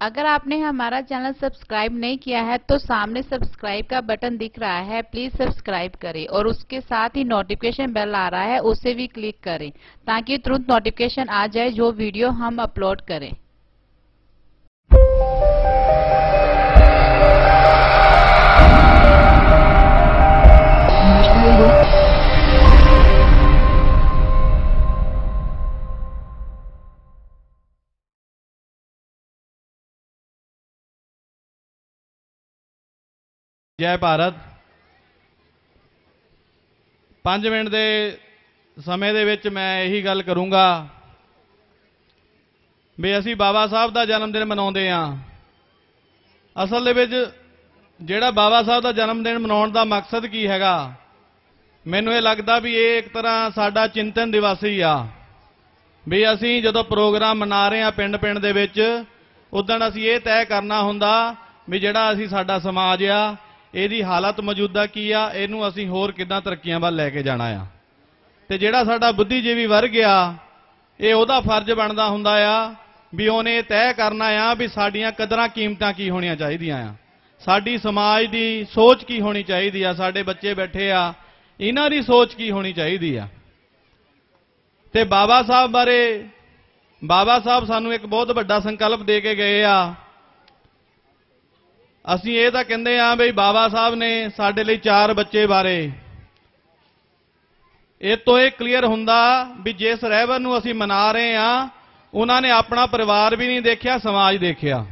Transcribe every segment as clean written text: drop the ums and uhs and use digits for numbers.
अगर आपने हमारा चैनल सब्सक्राइब नहीं किया है तो सामने सब्सक्राइब का बटन दिख रहा है, प्लीज सब्सक्राइब करें और उसके साथ ही नोटिफिकेशन बेल आ रहा है उसे भी क्लिक करें ताकि तुरंत नोटिफिकेशन आ जाए जो वीडियो हम अपलोड करें। जय भारत। 5 मिनट के समय दे विच मैं यही गल करूँगा भी असी बाबा साहब का जन्मदिन मनाउंदे हां। असल दे विच जिहड़ा बाबा साहब का जन्मदिन मनाउण दा मकसद की हैगा, मैनूं ये लगदा भी ये एक तरह साडा चिंतन दिवस ही आ भी असी जदों प्रोग्राम मना रहे हां पिंड पिंड दे विच उदण असी ये तय करना हुंदा भी जिहड़ा असी साडा समाज आ ਇਹਦੀ हालत मौजूदा की आ, ਇਹਨੂੰ ਅਸੀਂ ਹੋਰ ਕਿੱਦਾਂ ਤਰੱਕੀਆਂ ਵੱਲ ਲੈ ਕੇ ਜਾਣਾ ਆ ਤੇ ਜਿਹੜਾ ਸਾਡਾ ਬੁੱਧੀਜੀਵੀ ਵਰਗ ਆ ਇਹ ਉਹਦਾ ਫਰਜ਼ ਬਣਦਾ ਹੁੰਦਾ ਆ ਵੀ ਉਹਨੇ ਤੈਅ ਕਰਨਾ ਆ ਵੀ ਸਾਡੀਆਂ ਕਦਰਾਂ ਕੀਮਤਾਂ ਕੀ ਹੋਣੀਆਂ ਚਾਹੀਦੀਆਂ ਆ, ਸਾਡੀ ਸਮਾਜ ਦੀ ਸੋਚ ਕੀ ਹੋਣੀ ਚਾਹੀਦੀ ਆ, ਸਾਡੇ ਬੱਚੇ ਬੈਠੇ ਆ ਇਹਨਾਂ ਦੀ ਸੋਚ ਕੀ ਹੋਣੀ ਚਾਹੀਦੀ ਆ। ਤੇ ਬਾਬਾ ਸਾਹਿਬ ਬਾਰੇ ਬਾਬਾ ਸਾਹਿਬ ਸਾਨੂੰ ਇੱਕ ਬਹੁਤ ਵੱਡਾ ਸੰਕਲਪ ਦੇ ਕੇ ਗਏ ਆ। ਅਸੀਂ ਇਹ ਤਾਂ ਕਹਿੰਦੇ ਆ ਵੀ ਬਾਬਾ ਸਾਹਿਬ ਨੇ ਸਾਡੇ ਲਈ 4 ਬੱਚੇ ਬਾਰੇ ਇਹ ਤੋਂ ਇਹ ਕਲੀਅਰ ਹੁੰਦਾ ਵੀ ਜਿਸ ਰਹਿਬਰ ਨੂੰ ਅਸੀਂ ਮਨਾ ਰਹੇ ਆ ਉਹਨਾਂ ਨੇ ਆਪਣਾ ਪਰਿਵਾਰ ਵੀ ਨਹੀਂ ਦੇਖਿਆ, ਸਮਾਜ ਦੇਖਿਆ।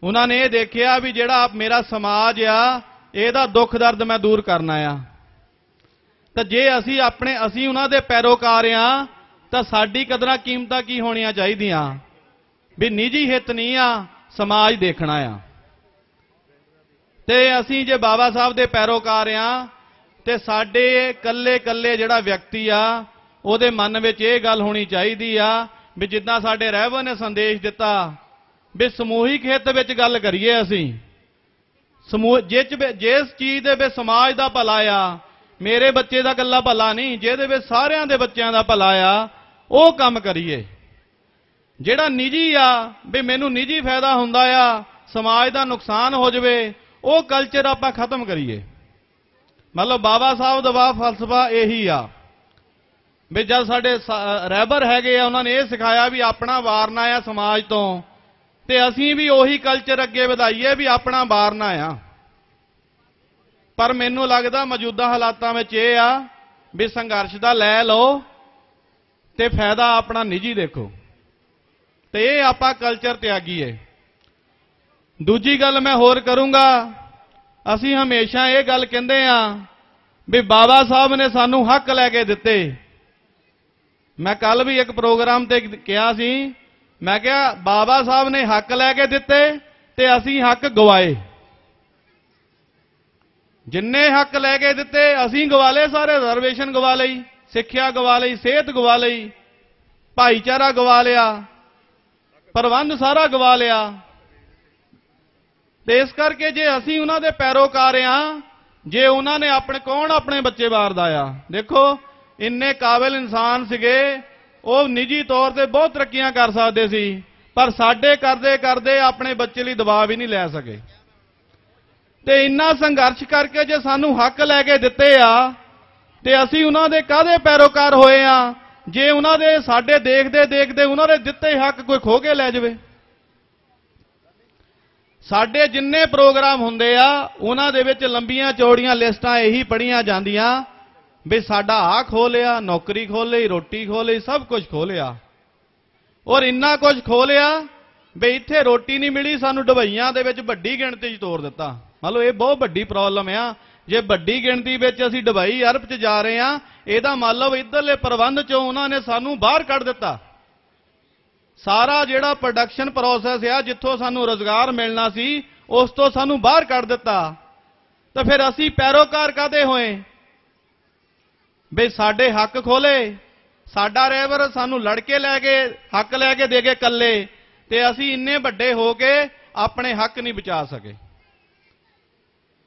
ਉਹਨਾਂ ਨੇ ਇਹ ਦੇਖਿਆ ਵੀ ਜਿਹੜਾ ਮੇਰਾ ਸਮਾਜ ਆ ਇਹਦਾ ਦੁੱਖ ਦਰਦ ਮੈਂ ਦੂਰ ਕਰਨਾ ਆ। ਤਾਂ ਜੇ ਅਸੀਂ ਉਹਨਾਂ ਦੇ ਪੈਰੋਕਾਰ ਆ ਤਾਂ ਸਾਡੀ ਕਦਰਾਂ ਕੀਮਤਾਂ ਕੀ ਹੋਣੀਆਂ ਚਾਹੀਦੀਆਂ ਵੀ ਨਿੱਜੀ ਹਿੱਤ ਨਹੀਂ ਆ, समाज देखना आ। ते असी जे बाबा साहब दे पैरोकार आ ते साडे कल्ले कल्ले जिहड़ा व्यक्ति आ उहदे मन विच इह गल होनी चाहीदी आ भी जिद्दां साडे रहबर ने संदेश दिता भी समूहिक हित विच गल करिए। असी जिस चीज़ दे विच समाज दा भला आ, मेरे बच्चे दा कल्ला भला नहीं, जिहदे विच सारिआं दे बच्चिआं दा भला आ ओह काम करिए। ਜਿਹੜਾ ਨਿੱਜੀ ਆ ਵੀ ਮੈਨੂੰ ਨਿੱਜੀ ਫਾਇਦਾ ਹੁੰਦਾ ਆ, ਸਮਾਜ ਦਾ ਨੁਕਸਾਨ ਹੋ ਜਾਵੇ, ਉਹ ਕਲਚਰ ਆਪਾਂ ਖਤਮ ਕਰੀਏ। ਮਤਲਬ ਬਾਬਾ ਸਾਹਿਬ ਦਾ ਫਲਸਫਾ ਇਹੀ ਆ ਵੀ ਜਦ ਸਾਡੇ ਰਹਿਬਰ ਹੈਗੇ ਆ ਉਹਨਾਂ ਨੇ ਇਹ ਸਿਖਾਇਆ ਵੀ ਆਪਣਾ ਵਾਰਨਾ ਆ ਸਮਾਜ ਤੋਂ ਤੇ ਅਸੀਂ ਵੀ ਉਹੀ ਕਲਚਰ ਅੱਗੇ ਵਧਾਈਏ ਵੀ ਆਪਣਾ ਵਾਰਨਾ ਆ। ਪਰ ਮੈਨੂੰ ਲੱਗਦਾ ਮੌਜੂਦਾ ਹਾਲਾਤਾਂ ਵਿੱਚ ਇਹ ਆ ਵੀ ਸੰਘਰਸ਼ ਦਾ ਲੈ ਲਓ ਤੇ ਫਾਇਦਾ ਆਪਣਾ ਨਿੱਜੀ ਦੇਖੋ ਤੇ ਇਹ ਆਪਾਂ ਕਲਚਰ ਤਿਆਗੀਏ। ਦੂਜੀ ਗੱਲ ਮੈਂ ਹੋਰ ਕਰੂੰਗਾ, ਅਸੀਂ ਹਮੇਸ਼ਾ ਇਹ ਗੱਲ ਕਹਿੰਦੇ ਆ ਵੀ ਬਾਬਾ ਸਾਹਿਬ ਨੇ ਸਾਨੂੰ ਹੱਕ ਲੈ ਕੇ ਦਿੱਤੇ। ਮੈਂ ਕੱਲ ਵੀ ਇੱਕ ਪ੍ਰੋਗਰਾਮ ਤੇ ਕਿਹਾ ਸੀ, ਮੈਂ ਕਿਹਾ ਬਾਬਾ ਸਾਹਿਬ ਨੇ ਹੱਕ ਲੈ ਕੇ ਦਿੱਤੇ ਤੇ ਅਸੀਂ ਹੱਕ ਗਵਾਏ। ਜਿੰਨੇ ਹੱਕ ਲੈ ਕੇ ਦਿੱਤੇ ਅਸੀਂ ਗਵਾ ਲਏ, ਸਾਰੇ ਰਿਜ਼ਰਵੇਸ਼ਨ ਗਵਾ ਲਈ, ਸਿੱਖਿਆ ਗਵਾ ਲਈ, ਸਿਹਤ ਗਵਾ ਲਈ, ਭਾਈਚਾਰਾ ਗਵਾ ਲਿਆ, ਪ੍ਰਬੰਧ ਸਾਰਾ ਗਵਾ ਲਿਆ। ਤੇ ਇਸ ਕਰਕੇ ਜੇ ਅਸੀਂ ਉਹਨਾਂ ਦੇ ਪੈਰੋਕਾਰ ਆ, ਜੇ ਉਹਨਾਂ ਨੇ ਆਪਣੇ ਬੱਚੇ ਵਾਰਦਾ ਆ। ਦੇਖੋ ਇੰਨੇ ਕਾਬਿਲ ਇਨਸਾਨ ਸੀਗੇ, ਉਹ ਨਿੱਜੀ ਤੌਰ ਤੇ ਬਹੁਤ ਤਰੱਕੀਆਂ ਕਰ ਸਕਦੇ ਸੀ ਪਰ ਸਾਡੇ ਕਰਦੇ ਕਰਦੇ ਆਪਣੇ ਬੱਚੇ ਲਈ ਦਬਾਅ ਵੀ ਨਹੀਂ ਲੈ ਸਕੇ। ਤੇ ਇੰਨਾ ਸੰਘਰਸ਼ ਕਰਕੇ ਜੇ ਸਾਨੂੰ ਹੱਕ ਲੈ ਕੇ ਦਿੱਤੇ ਆ ਤੇ ਅਸੀਂ ਉਹਨਾਂ ਦੇ ਕਾਹਦੇ ਪੈਰੋਕਾਰ ਹੋਏ ਆ ਜੇ ਉਹਨਾਂ ਦੇ ਸਾਡੇ ਦੇਖਦੇ ਦੇਖਦੇ ਉਹਨਾਂ ਦੇ ਦਿੱਤੇ ਹੱਕ ਕੋਈ ਖੋ ਕੇ ਲੈ ਜਾਵੇ। ਸਾਡੇ ਜਿੰਨੇ ਪ੍ਰੋਗਰਾਮ ਹੁੰਦੇ ਆ ਉਹਨਾਂ ਦੇ ਵਿੱਚ ਲੰਬੀਆਂ ਚੌੜੀਆਂ ਲਿਸਟਾਂ ਇਹੀ ਪੜੀਆਂ ਜਾਂਦੀਆਂ ਵੀ ਸਾਡਾ ਆਹ ਖੋ ਲਿਆ, ਨੌਕਰੀ ਖੋ ਲਈ, ਰੋਟੀ ਖੋ ਲਈ, ਸਭ ਕੁਝ ਖੋ ਲਿਆ। ਔਰ ਇੰਨਾ ਕੁਝ ਖੋ ਲਿਆ ਵੀ ਇੱਥੇ ਰੋਟੀ ਨਹੀਂ ਮਿਲੀ, ਸਾਨੂੰ ਢਵਈਆਂ ਦੇ ਵਿੱਚ ਵੱਡੀ ਗਿਣਤੀ 'ਚ ਤੋਰ ਦਿੱਤਾ। ਮਤਲਬ ਇਹ ਬਹੁਤ ਵੱਡੀ ਪ੍ਰੋਬਲਮ ਆ। ਜੇ ਵੱਡੀ ਗਿਣਤੀ ਵਿੱਚ ਅਸੀਂ ਦੁਬਈ ਅਰਬ 'ਚ ਜਾ ਰਹੇ ਆ, ਇਹਦਾ ਮਤਲਬ ਇੱਧਰਲੇ ਪ੍ਰਬੰਧ 'ਚੋਂ ਉਹਨਾਂ ਨੇ ਸਾਨੂੰ ਬਾਹਰ ਕੱਢ ਦਿੱਤਾ। ਸਾਰਾ ਜਿਹੜਾ ਪ੍ਰੋਡਕਸ਼ਨ ਪ੍ਰੋਸੈਸ ਆ ਜਿੱਥੋਂ ਸਾਨੂੰ ਰੋਜ਼ਗਾਰ ਮਿਲਣਾ ਸੀ ਉਸ ਤੋਂ ਸਾਨੂੰ ਬਾਹਰ ਕੱਢ ਦਿੱਤਾ। ਤਾਂ ਫਿਰ ਅਸੀਂ ਪੈਰੋਕਾਰ ਕਾਹਦੇ ਹੋਏ ਵੀ ਸਾਡੇ ਹੱਕ ਖੋਲੇ, ਸਾਡਾ ਰਹਿਬਰ ਸਾਨੂੰ ਲੜ ਕੇ ਲੈ ਕੇ ਹੱਕ ਲੈ ਕੇ ਦੇ ਗਏ ਕੱਲੇ ਤੇ ਅਸੀਂ ਇੰਨੇ ਵੱਡੇ ਹੋ ਕੇ ਆਪਣੇ ਹੱਕ ਨਹੀਂ ਬਚਾ ਸਕੇ।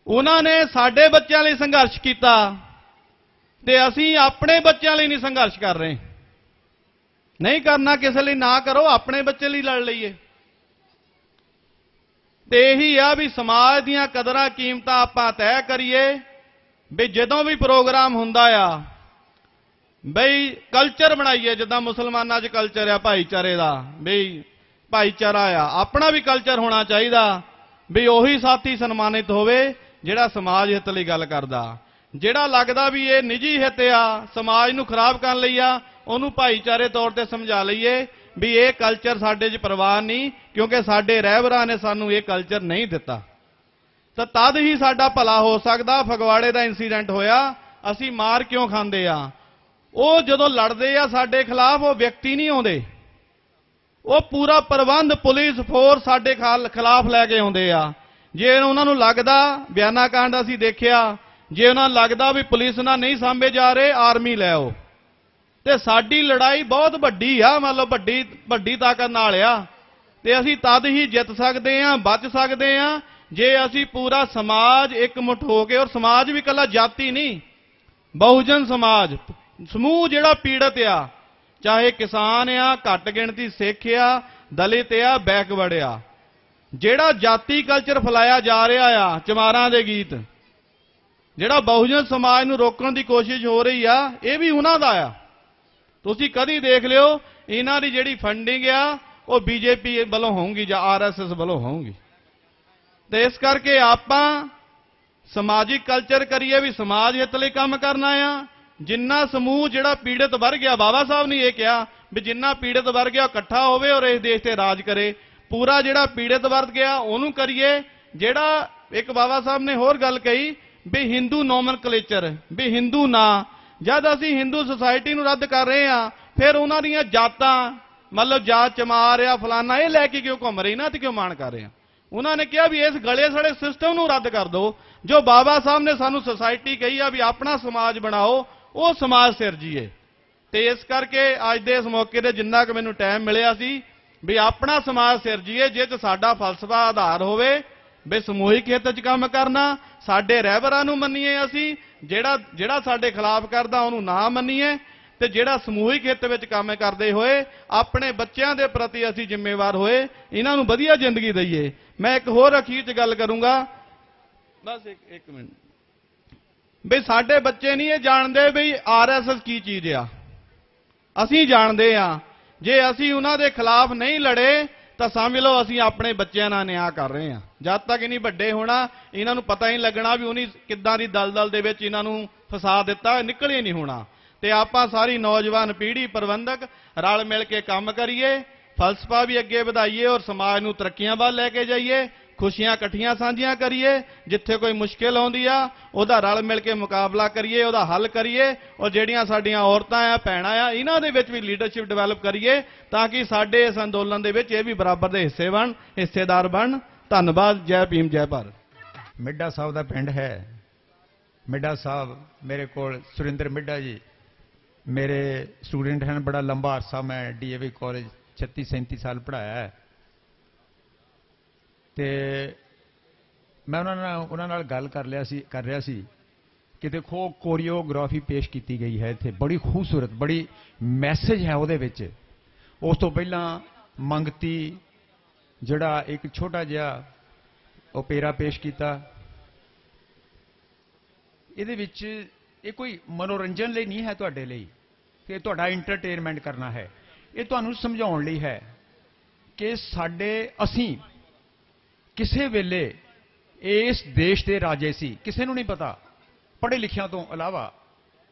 ਉਹਨਾਂ ਨੇ ਸਾਡੇ ਬੱਚਿਆਂ ਲਈ ਸੰਘਰਸ਼ ਕੀਤਾ ਤੇ ਅਸੀਂ ਆਪਣੇ ਬੱਚਿਆਂ ਲਈ ਨਹੀਂ ਸੰਘਰਸ਼ ਕਰ ਰਹੇ। नहीं करना किसी लिए ना करो, अपने बच्चे लिए लड़ लीए। ਤੇ ਇਹੀ ਆ ਵੀ ਸਮਾਜ ਦੀਆਂ ਕਦਰਾਂ ਕੀਮਤਾਂ ਆਪਾਂ ਤੈਅ ਕਰੀਏ ਵੀ ਜਦੋਂ ਵੀ ਪ੍ਰੋਗਰਾਮ ਹੁੰਦਾ ਆ ਬਈ ਕਲਚਰ ਬਣਾਈਏ। ਜਿੱਦਾਂ ਮੁਸਲਮਾਨਾਂ 'ਚ ਕਲਚਰ ਆ ਭਾਈਚਾਰੇ ਦਾ, ਬਈ ਭਾਈਚਾਰਾ ਆ, ਆਪਣਾ ਵੀ ਕਲਚਰ ਹੋਣਾ ਚਾਹੀਦਾ ਵੀ ਉਹੀ ਸਾਥੀ ਸਨਮਾਨਿਤ ਹੋਵੇ ਜਿਹੜਾ ਸਮਾਜ ਹਿੱਤ ਲਈ ਗੱਲ ਕਰਦਾ। ਜਿਹੜਾ ਲੱਗਦਾ ਵੀ ਇਹ ਨਿੱਜੀ ਹਿੱਤ ਆ, ਸਮਾਜ ਨੂੰ ਖਰਾਬ ਕਰਨ ਲਈ ਆ, ਉਹਨੂੰ ਭਾਈਚਾਰੇ ਤੌਰ ਤੇ ਸਮਝਾ ਲਈਏ ਵੀ ਇਹ ਕਲਚਰ ਸਾਡੇ 'ਚ ਪ੍ਰਵਾਨ ਨਹੀਂ, ਕਿਉਂਕਿ ਸਾਡੇ ਰਹਿਬਰਾਂ ਨੇ ਸਾਨੂੰ ਇਹ ਕਲਚਰ ਨਹੀਂ ਦਿੱਤਾ। ਤਾਂ ਤਦ ਹੀ ਸਾਡਾ ਭਲਾ ਹੋ ਸਕਦਾ। ਫਗਵਾੜੇ ਦਾ ਇਨਸੀਡੈਂਟ ਹੋਇਆ, ਅਸੀਂ ਮਾਰ ਕਿਉਂ ਖਾਂਦੇ ਆ? ਉਹ ਜਦੋਂ ਲੜਦੇ ਆ ਸਾਡੇ ਖਿਲਾਫ, ਉਹ ਵਿਅਕਤੀ ਨਹੀਂ ਆਉਂਦੇ, ਉਹ ਪੂਰਾ ਪ੍ਰਬੰਧ ਪੁਲਿਸ ਫੋਰਸ ਸਾਡੇ ਖਿਲਾਫ ਲੈ ਕੇ ਆਉਂਦੇ ਆ। ਜੇ ਉਹਨਾਂ ਨੂੰ ਲੱਗਦਾ, ਬਿਆਨਾ ਕਾਂਡ ਅਸੀਂ ਦੇਖਿਆ, ਜੇ ਉਹਨਾਂ ਨੂੰ ਲੱਗਦਾ ਵੀ ਪੁਲਿਸ ਨਾਲ ਨਹੀਂ ਸਾਂਭੇ ਜਾ ਰਹੇ, ਆਰਮੀ ਲੈ ਆਓ। ਤੇ ਸਾਡੀ ਲੜਾਈ ਬਹੁਤ ਵੱਡੀ ਆ, ਮਤਲਬ ਵੱਡੀ ਤਾਕਤ ਨਾਲ ਆ, ਤੇ ਅਸੀਂ ਤਦ ਹੀ ਜਿੱਤ ਸਕਦੇ ਆ, ਬਚ ਸਕਦੇ ਆ, ਜੇ ਅਸੀਂ ਪੂਰਾ ਸਮਾਜ ਇਕਮੁੱਠ ਹੋ ਕੇ, ਔਰ ਸਮਾਜ ਵੀ ਇਕੱਲਾ ਜਾਤੀ ਨਹੀਂ, ਬਹੁਜਨ ਸਮਾਜ ਸਮੂਹ ਜਿਹੜਾ ਪੀੜਤ ਆ, ਚਾਹੇ ਕਿਸਾਨ ਆ, ਘੱਟ ਗਿਣਤੀ ਸਿੱਖ ਆ, ਦਲਿਤ ਆ, ਬੈਕਵਰਡ ਆ, ਜਿਹੜਾ ਜਾਤੀ ਕਲਚਰ ਫੈਲਾਇਆ ਜਾ ਰਿਹਾ ਆ, ਚਮਾਰਾਂ ਦੇ ਗੀਤ, ਜਿਹੜਾ ਬਹੁਜਨ ਸਮਾਜ ਨੂੰ ਰੋਕਣ ਦੀ ਕੋਸ਼ਿਸ਼ ਹੋ ਰਹੀ ਆ, ਇਹ ਵੀ ਉਹਨਾਂ ਦਾ ਆ। ਤੁਸੀਂ ਕਦੀ ਦੇਖ ਲਿਓ, ਇਹਨਾਂ ਦੀ ਜਿਹੜੀ ਫੰਡਿੰਗ ਆ ਉਹ ਬੀਜੇਪੀ ਵੱਲੋਂ ਹੋਊਗੀ ਜਾਂ ਆਰਐਸਐਸ ਵੱਲੋਂ ਹੋਊਗੀ। ਤੇ ਇਸ ਕਰਕੇ ਆਪਾਂ ਸਮਾਜਿਕ ਕਲਚਰ ਕਰੀਏ ਵੀ ਸਮਾਜ ਹਿੱਤ ਲਈ ਕੰਮ ਕਰਨਾ ਆ। ਜਿੰਨਾ ਸਮੂਹ ਜਿਹੜਾ ਪੀੜਤ ਵਰਗ ਆ, ਬਾਬਾ ਸਾਹਿਬ ਨੇ ਇਹ ਕਿਹਾ ਵੀ ਜਿੰਨਾ ਪੀੜਤ ਵਰਗ ਆ ਇਕੱਠਾ ਹੋਵੇ ਔਰ ਇਸ ਦੇਸ਼ ਤੇ ਰਾਜ ਕਰੇ। ਪੂਰਾ ਜਿਹੜਾ ਪੀੜਤ ਵਰਗ ਆ ਉਹਨੂੰ ਕਰੀਏ। ਜਿਹੜਾ ਇੱਕ ਬਾਬਾ ਸਾਹਿਬ ਨੇ ਹੋਰ ਗੱਲ ਕਹੀ ਵੀ ਹਿੰਦੂ ਨੋਮਨਕਲੇਚਰ, ਵੀ ਹਿੰਦੂ ਨਾ, ਜਦ ਅਸੀਂ ਹਿੰਦੂ ਸੁਸਾਇਟੀ ਨੂੰ ਰੱਦ ਕਰ ਰਹੇ ਆ, ਫਿਰ ਉਹਨਾਂ ਦੀਆਂ ਜਾਤਾਂ, ਮਤਲਬ ਜਾਤ ਚਮਾਰ ਆ ਫਲਾਨਾ, ਇਹ ਲੈ ਕੇ ਕਿਉਂ ਘੁੰਮ ਰਹੇ, ਇਹਨਾਂ ਤੇ ਕਿਉਂ ਮਾਣ ਕਰ ਰਹੇ ਆ? ਉਹਨਾਂ ਨੇ ਕਿਹਾ ਵੀ ਇਸ ਗਲੇ ਸੜੇ ਸਿਸਟਮ ਨੂੰ ਰੱਦ ਕਰ ਦਿਓ। ਜੋ ਬਾਬਾ ਸਾਹਿਬ ਨੇ ਸਾਨੂੰ ਸੁਸਾਇਟੀ ਕਹੀ ਆ ਵੀ ਆਪਣਾ ਸਮਾਜ ਬਣਾਓ, ਉਹ ਸਮਾਜ ਸਿਰਜੀਏ। ਤੇ ਇਸ ਕਰਕੇ ਅੱਜ ਦੇ ਇਸ ਮੌਕੇ ਤੇ ਜਿੰਨਾ ਕਿ ਮੈਨੂੰ ਟਾਈਮ ਮਿਲਿਆ ਸੀ ਵੀ ਆਪਣਾ ਸਮਾਜ ਸਿਰਜੀਏ, ਜਿਸ 'ਚ ਸਾਡਾ ਫਲਸਫਾ ਆਧਾਰ ਹੋਵੇ ਵੀ ਸਮੂਹਿਕ ਹਿੱਤ 'ਚ ਕੰਮ ਕਰਨਾ, ਸਾਡੇ ਰਹਿਬਰਾਂ ਨੂੰ ਮੰਨੀਏ, ਅਸੀਂ ਜਿਹੜਾ ਸਾਡੇ ਖਿਲਾਫ ਕਰਦਾ ਉਹਨੂੰ ਨਾ ਮੰਨੀਏ, ਤੇ ਜਿਹੜਾ ਸਮੂਹਿਕ ਹਿੱਤ ਵਿੱਚ ਕੰਮ ਕਰਦੇ ਹੋਏ ਆਪਣੇ ਬੱਚਿਆਂ ਦੇ ਪ੍ਰਤੀ ਅਸੀਂ ਜ਼ਿੰਮੇਵਾਰ ਹੋਏ, ਇਹਨਾਂ ਨੂੰ ਵਧੀਆ ਜ਼ਿੰਦਗੀ ਦਈਏ। ਮੈਂ ਇੱਕ ਹੋਰ ਅਖੀਰ 'ਚ ਗੱਲ ਕਰੂੰਗਾ, ਬਸ ਇੱਕ ਮਿੰਟ, ਵੀ ਸਾਡੇ ਬੱਚੇ ਨਹੀਂ ਇਹ ਜਾਣਦੇ ਵੀ ਆਰਐਸਐਸ ਕੀ ਚੀਜ਼ ਆ। ਅਸੀਂ ਜਾਣਦੇ ਆ। ਜੇ ਅਸੀਂ ਉਹਨਾਂ ਦੇ ਖਿਲਾਫ ਨਹੀਂ ਲੜੇ ਤਾਂ ਸਮਝ ਲਓ ਅਸੀਂ ਆਪਣੇ ਬੱਚਿਆਂ ਨਾਲ ਨਿਆਂ ਕਰ ਰਹੇ ਆ। ਜਦ ਤੱਕ ਇਹ ਨਹੀਂ ਵੱਡੇ ਹੋਣਾ, ਇਹਨਾਂ ਨੂੰ ਪਤਾ ਹੀ ਲੱਗਣਾ ਵੀ ਉਹਨੇ ਕਿੱਦਾਂ ਦੀ ਦਲਦਲ ਦੇ ਵਿੱਚ ਇਹਨਾਂ ਨੂੰ ਫਸਾ ਦਿੱਤਾ, ਨਿਕਲੇ ਨਹੀਂ ਹੋਣਾ। ਤੇ ਆਪਾਂ ਸਾਰੀ ਨੌਜਵਾਨ ਪੀੜ੍ਹੀ ਪ੍ਰਬੰਧਕ ਰਲ ਮਿਲ ਕੇ ਕੰਮ ਕਰੀਏ, ਫਲਸਫਾ ਵੀ ਅੱਗੇ ਵਧਾਈਏ ਔਰ ਸਮਾਜ ਨੂੰ ਤਰੱਕੀਆਂ ਵੱਲ ਲੈ ਕੇ ਜਾਈਏ, ਖੁਸ਼ੀਆਂ ਇਕੱਠੀਆਂ ਸਾਂਝੀਆਂ ਕਰੀਏ। ਜਿੱਥੇ ਕੋਈ ਮੁਸ਼ਕਿਲ ਆਉਂਦੀ ਆ ਉਹਦਾ ਰਲ ਮਿਲ ਕੇ ਮੁਕਾਬਲਾ ਕਰੀਏ, ਉਹਦਾ ਹੱਲ ਕਰੀਏ, ਔਰ ਜਿਹੜੀਆਂ ਸਾਡੀਆਂ ਔਰਤਾਂ ਆ, ਭੈਣਾਂ ਆ, ਇਹਨਾਂ ਦੇ ਵਿੱਚ ਵੀ ਲੀਡਰਸ਼ਿਪ ਡਿਵੈਲਪ ਕਰੀਏ ਤਾਂ ਕਿ ਸਾਡੇ ਇਸ ਅੰਦੋਲਨ ਦੇ ਵਿੱਚ ਇਹ ਵੀ ਬਰਾਬਰ ਦੇ ਹਿੱਸੇਦਾਰ ਬਣ। ਧੰਨਵਾਦ। ਜੈ ਭੀਮ, ਜੈ ਭਾਰਤ। ਮਿੱਡਾ ਸਾਹਿਬ ਦਾ ਪਿੰਡ ਹੈ। ਮਿੱਡਾ ਸਾਹਿਬ ਮੇਰੇ ਕੋਲ ਸੁਰਿੰਦਰ ਮਿੱਡਾ ਜੀ ਮੇਰੇ ਸਟੂਡੈਂਟ ਹਨ। ਬੜਾ ਲੰਬਾ ਅਰਸਾ ਮੈਂ ਡੀਏਵੀ ਕਾਲਜ 36-37 ਸਾਲ ਪੜ੍ਹਾਇਆ ਹੈ। ਤੇ ਮੈਂ ਉਹਨਾਂ ਨਾਲ ਗੱਲ ਕਰ ਰਿਹਾ ਸੀ ਕਿ ਦੇਖੋ ਕੋਰੀਓਗ੍ਰਾਫੀ ਪੇਸ਼ ਕੀਤੀ ਗਈ ਹੈ ਇੱਥੇ, ਬੜੀ ਖੂਬਸੂਰਤ, ਬੜੀ ਮੈਸੇਜ ਹੈ ਉਹਦੇ ਵਿੱਚ। ਉਸ ਤੋਂ ਪਹਿਲਾਂ ਮੰਗਤੀ ਜਿਹੜਾ ਇੱਕ ਛੋਟਾ ਜਿਹਾ ਓਪੇਰਾ ਪੇਸ਼ ਕੀਤਾ, ਇਹਦੇ ਵਿੱਚ ਇਹ ਕੋਈ ਮਨੋਰੰਜਨ ਲਈ ਨਹੀਂ ਹੈ ਤੁਹਾਡੇ ਲਈ ਕਿ ਤੁਹਾਡਾ ਇੰਟਰਟੇਨਮੈਂਟ ਕਰਨਾ ਹੈ, ਇਹ ਤੁਹਾਨੂੰ ਸਮਝਾਉਣ ਲਈ ਹੈ ਕਿ ਅਸੀਂ ਕਿਸੇ ਵੇਲੇ ਇਸ ਦੇਸ਼ ਦੇ ਰਾਜੇ ਸੀ। ਕਿਸੇ ਨੂੰ ਨਹੀਂ ਪਤਾ, ਪੜ੍ਹੇ ਲਿਖਿਆਂ ਤੋਂ ਇਲਾਵਾ